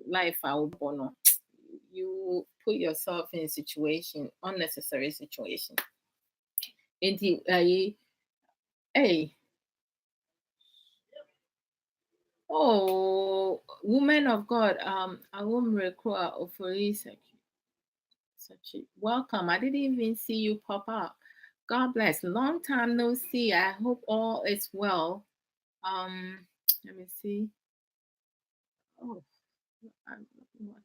life bono. You put yourself in unnecessary situation. Hey. Oh, woman of God, I won't recall welcome. I didn't even see you pop up. God bless. Long time no see. I hope all is well. Let me see. Oh, I'm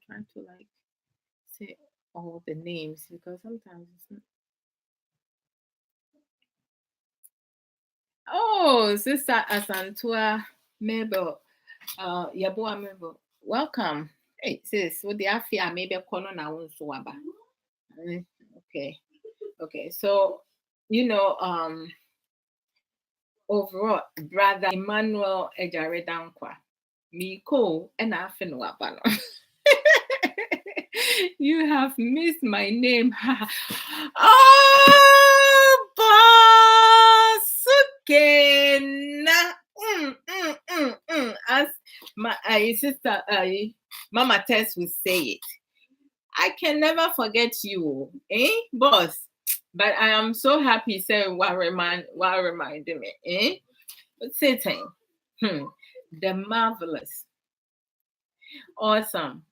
trying to say all the names because sometimes it's not. Oh, Sister Asantua Mabel. Yabua Mabel. Welcome. Hey, sis, what the afia maybe a corner now on Swaba. Okay. So, overall, Brother Emmanuel Ejare Dankwa, Miko, and Afenwabano. You have missed my name. Oh, Basukena. As my sister, Mama Tess would say it. I can never forget you, boss? But I am so happy, sir. What reminded me, But Satan, the marvelous, awesome,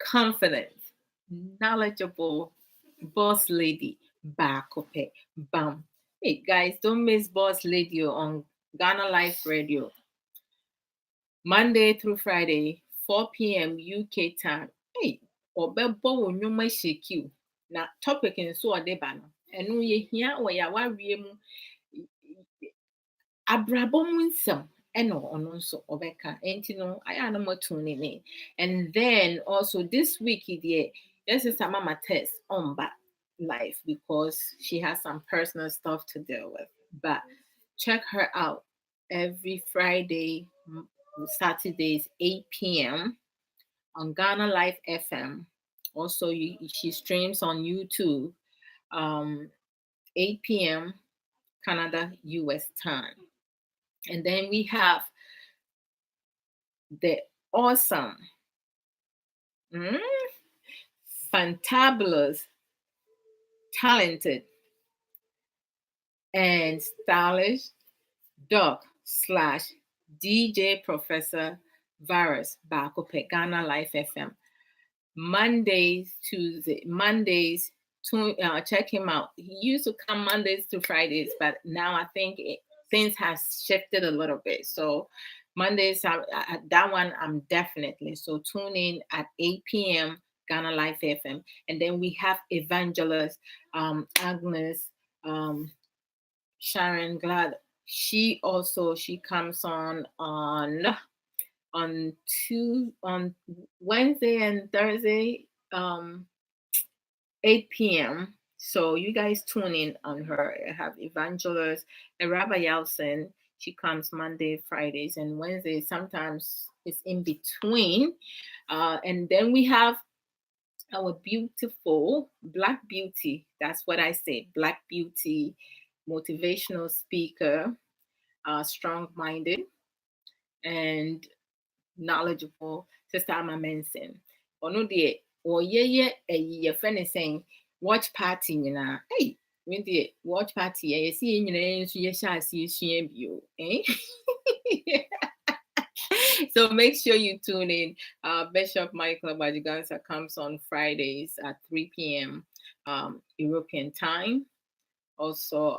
confident, knowledgeable boss lady, Bakope, Bam. Hey guys, don't miss Boss Lady on Ghana Life Radio, Monday through Friday, 4 p.m. UK time. Hey, Obebo Nyoma Shekiu. Na topic in so adeba no. Enu ye hia wo ya wawie mu abrabo mu nsem eno ono nso obeka. Enti no aya na mo tune in. And then also this week there, this is Mama Tess on back life because she has some personal stuff to deal with. But check her out every Friday, Saturdays, 8 p.m. on Ghana Life FM. Also, she streams on YouTube, 8 p.m. Canada, US time. And then we have the awesome, fantabulous, talented, and stylish doc/DJ Professor Virus Bakope Ghana Life FM. Mondays, check him out. He used to come Mondays to Fridays, but now I think things has shifted a little bit. So Mondays, that one I'm definitely. So tune in at 8 p.m. Ghana Life FM. And then we have Evangelist Agnes Sharon Glad. She comes on Wednesday and Thursday, 8 p.m. So you guys tune in on her. I have Evangelist Rabbi Yelson. She comes Monday, Fridays, and Wednesdays. Sometimes it's in between. And then we have our beautiful Black Beauty. That's what I say. Black Beauty, motivational speaker, strong-minded, and knowledgeable, Sister Ama Mensen. Ono de oyeye your friend is saying watch party nyina. Hey, when the watch party you see nyina nso ye sha see sua bio. So make sure you tune in. Bishop Michael Bajigansa comes on Fridays at 3 p.m. European time. Also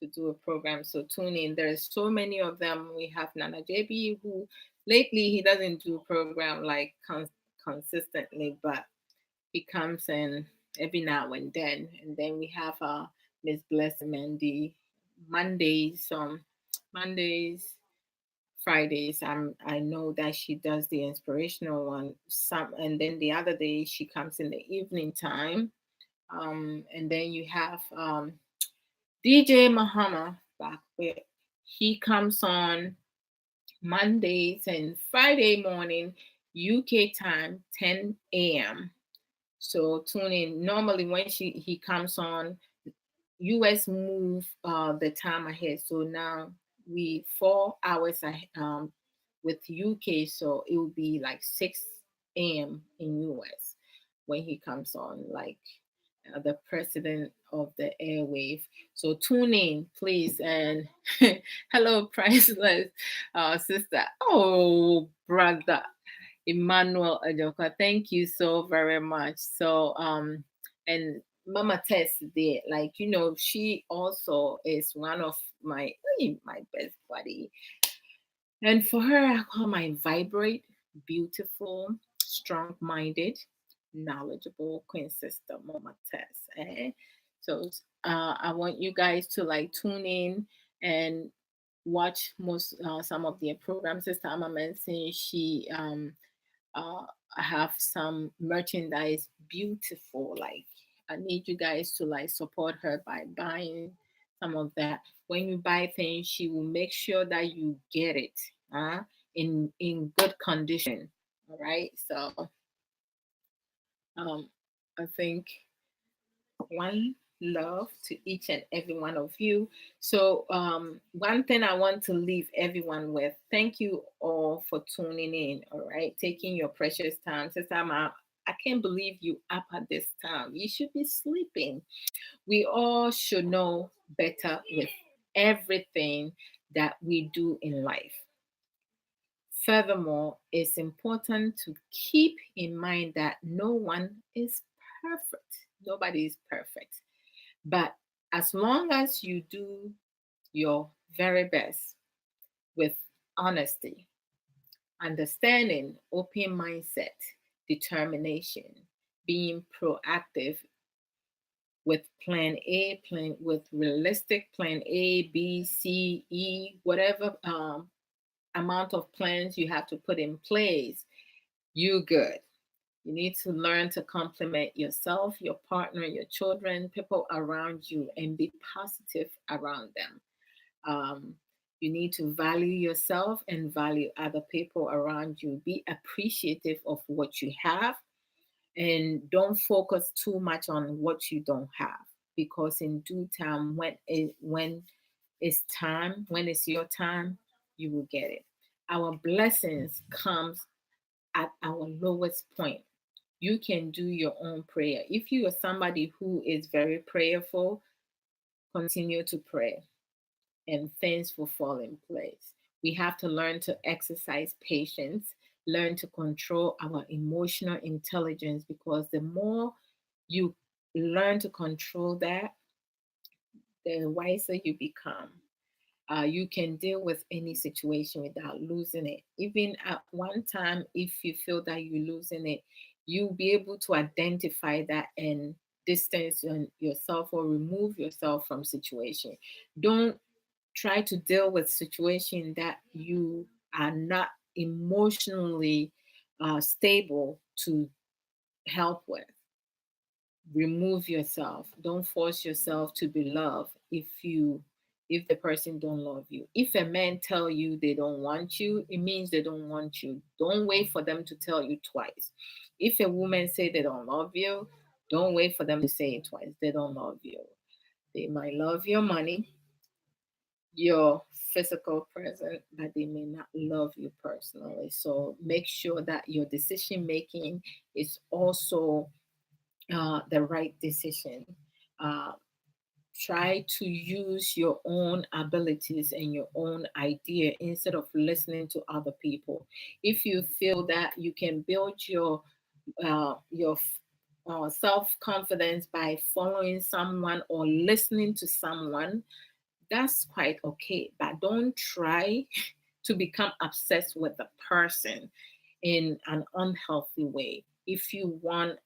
to do a program. So tune in. There's so many of them. We have Nana JB, who lately he doesn't do a program like consistently, but he comes in every now and then. And then we have Miss Blessed Mandy Mondays, Fridays. I know that she does the inspirational one. And then the other day she comes in the evening time. And then you have DJ Mahama back where he comes on Mondays and Friday morning UK time 10 a.m. So tune in. Normally when he comes on, US move the time ahead. So now we 4 hours with UK, so it will be like 6 a.m. in US when he comes on, like the president of the airwave. So tune in, please. And hello, priceless sister. Oh, brother Emmanuel Ajoka, thank you so very much. So and Mama Tess there, like she also is one of my best buddy. And for her, I call my vibrate, beautiful, strong-minded, knowledgeable Queen Sister Mama Tess. So I want you guys to like tune in and watch some of their programs. Sister Ama mentioned she have some merchandise, beautiful. Like I need you guys to like support her by buying some of that. When you buy things, she will make sure that you get it in good condition. All right. So I think one love to each and every one of you. So one thing I want to leave everyone with, thank you all for tuning in. All right, taking your precious time. Sister Ama, I can't believe you up at this time. You should be sleeping. We all should know better with everything that we do in life. Furthermore, it's important to keep in mind that no one is perfect. Nobody is perfect. But as long as you do your very best with honesty, understanding, open mindset, determination, being proactive with plan A, with realistic plan A, B, C, E, whatever amount of plans you have to put in place, you good. You need to learn to compliment yourself, your partner, your children, people around you, and be positive around them. You need to value yourself and value other people around you. Be appreciative of what you have, and don't focus too much on what you don't have, because in due time, when it's your time, you will get it. Our blessings comes at our lowest point. You can do your own prayer. If you are somebody who is very prayerful, continue to pray and things will fall in place. We have to learn to exercise patience, learn to control our emotional intelligence, because the more you learn to control that, the wiser you become. You can deal with any situation without losing it. Even at one time, if you feel that you're losing it, you'll be able to identify that and distance yourself or remove yourself from situation. Don't try to deal with situation that you are not emotionally stable to help with. Remove yourself. Don't force yourself to be loved if the person don't love you. If a man tell you they don't want you, it means they don't want you. Don't wait for them to tell you twice. If a woman say they don't love you, don't wait for them to say it twice. They don't love you. They might love your money, your physical presence, but they may not love you personally. So make sure that your decision making is also the right decision. Uh, Try to use your own abilities and your own idea instead of listening to other people. If you feel that you can build your self confidence by following someone or listening to someone, that's quite okay. But don't try to become obsessed with the person in an unhealthy way. If you want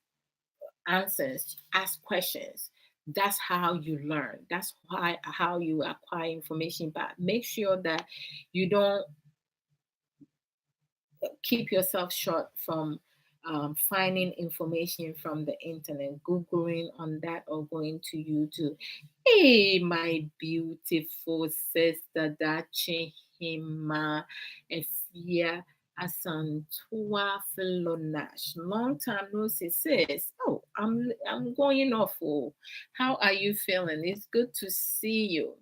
answers, ask questions. That's how you learn. That's how you acquire information. But make sure that you don't keep yourself short from finding information from the internet, Googling on that or going to YouTube. Hey, my beautiful sister, Dachi Hima, Efia Asantua Filonash. Long time no see, sis. Oh, I'm going off. Oh, how are you feeling? It's good to see you.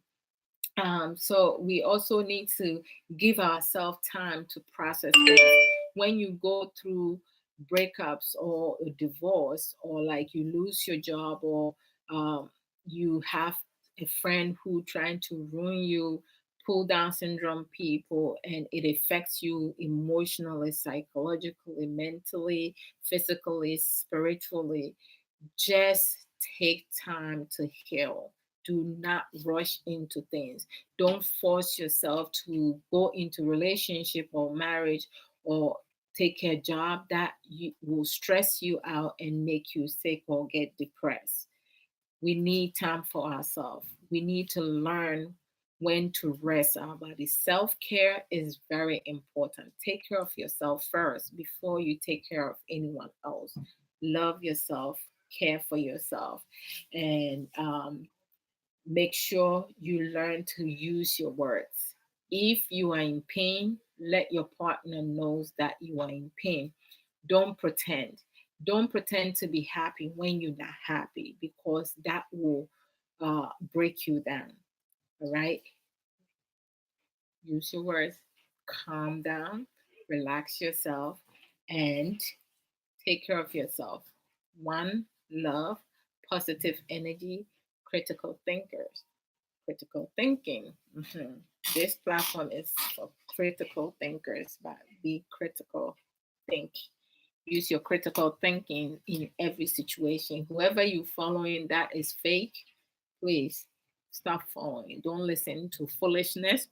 So we also need to give ourselves time to process things. When you go through breakups or a divorce, or like you lose your job, or you have a friend who trying to ruin you, pull down syndrome people, and it affects you emotionally, psychologically, mentally, physically, spiritually, just take time to heal. Do not rush into things. Don't force yourself to go into relationship or marriage or take a job that will stress you out and make you sick or get depressed. We need time for ourselves. We need to learn when to rest our body. Self care is very important. Take care of yourself first before you take care of anyone else. Love yourself, care for yourself, and make sure you learn to use your words. If you are in pain, let your partner knows that you are in pain. Don't pretend. Don't pretend to be happy when you're not happy, because that will break you down. All right. Use your words. Calm down. Relax yourself, and take care of yourself. One, love, positive energy, critical thinkers. Critical thinking. Mhm. This platform is for critical thinkers, but be critical. Think. Use your critical thinking in every situation. Whoever you following that is fake, please stop following. Don't listen to foolishness.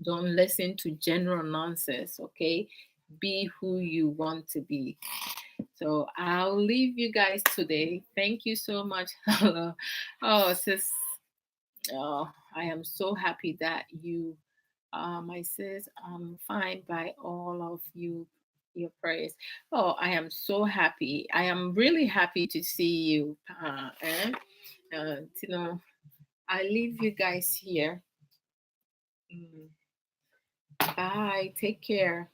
Don't listen to general nonsense, okay? Be who you want to be. So I'll leave you guys today. Thank you so much. Oh, sis. Oh, I am so happy that you, my sis, I'm fine by all of you, your prayers. Oh, I am so happy. I am really happy to see you. You know, I leave you guys here. Mm. Bye. Take care.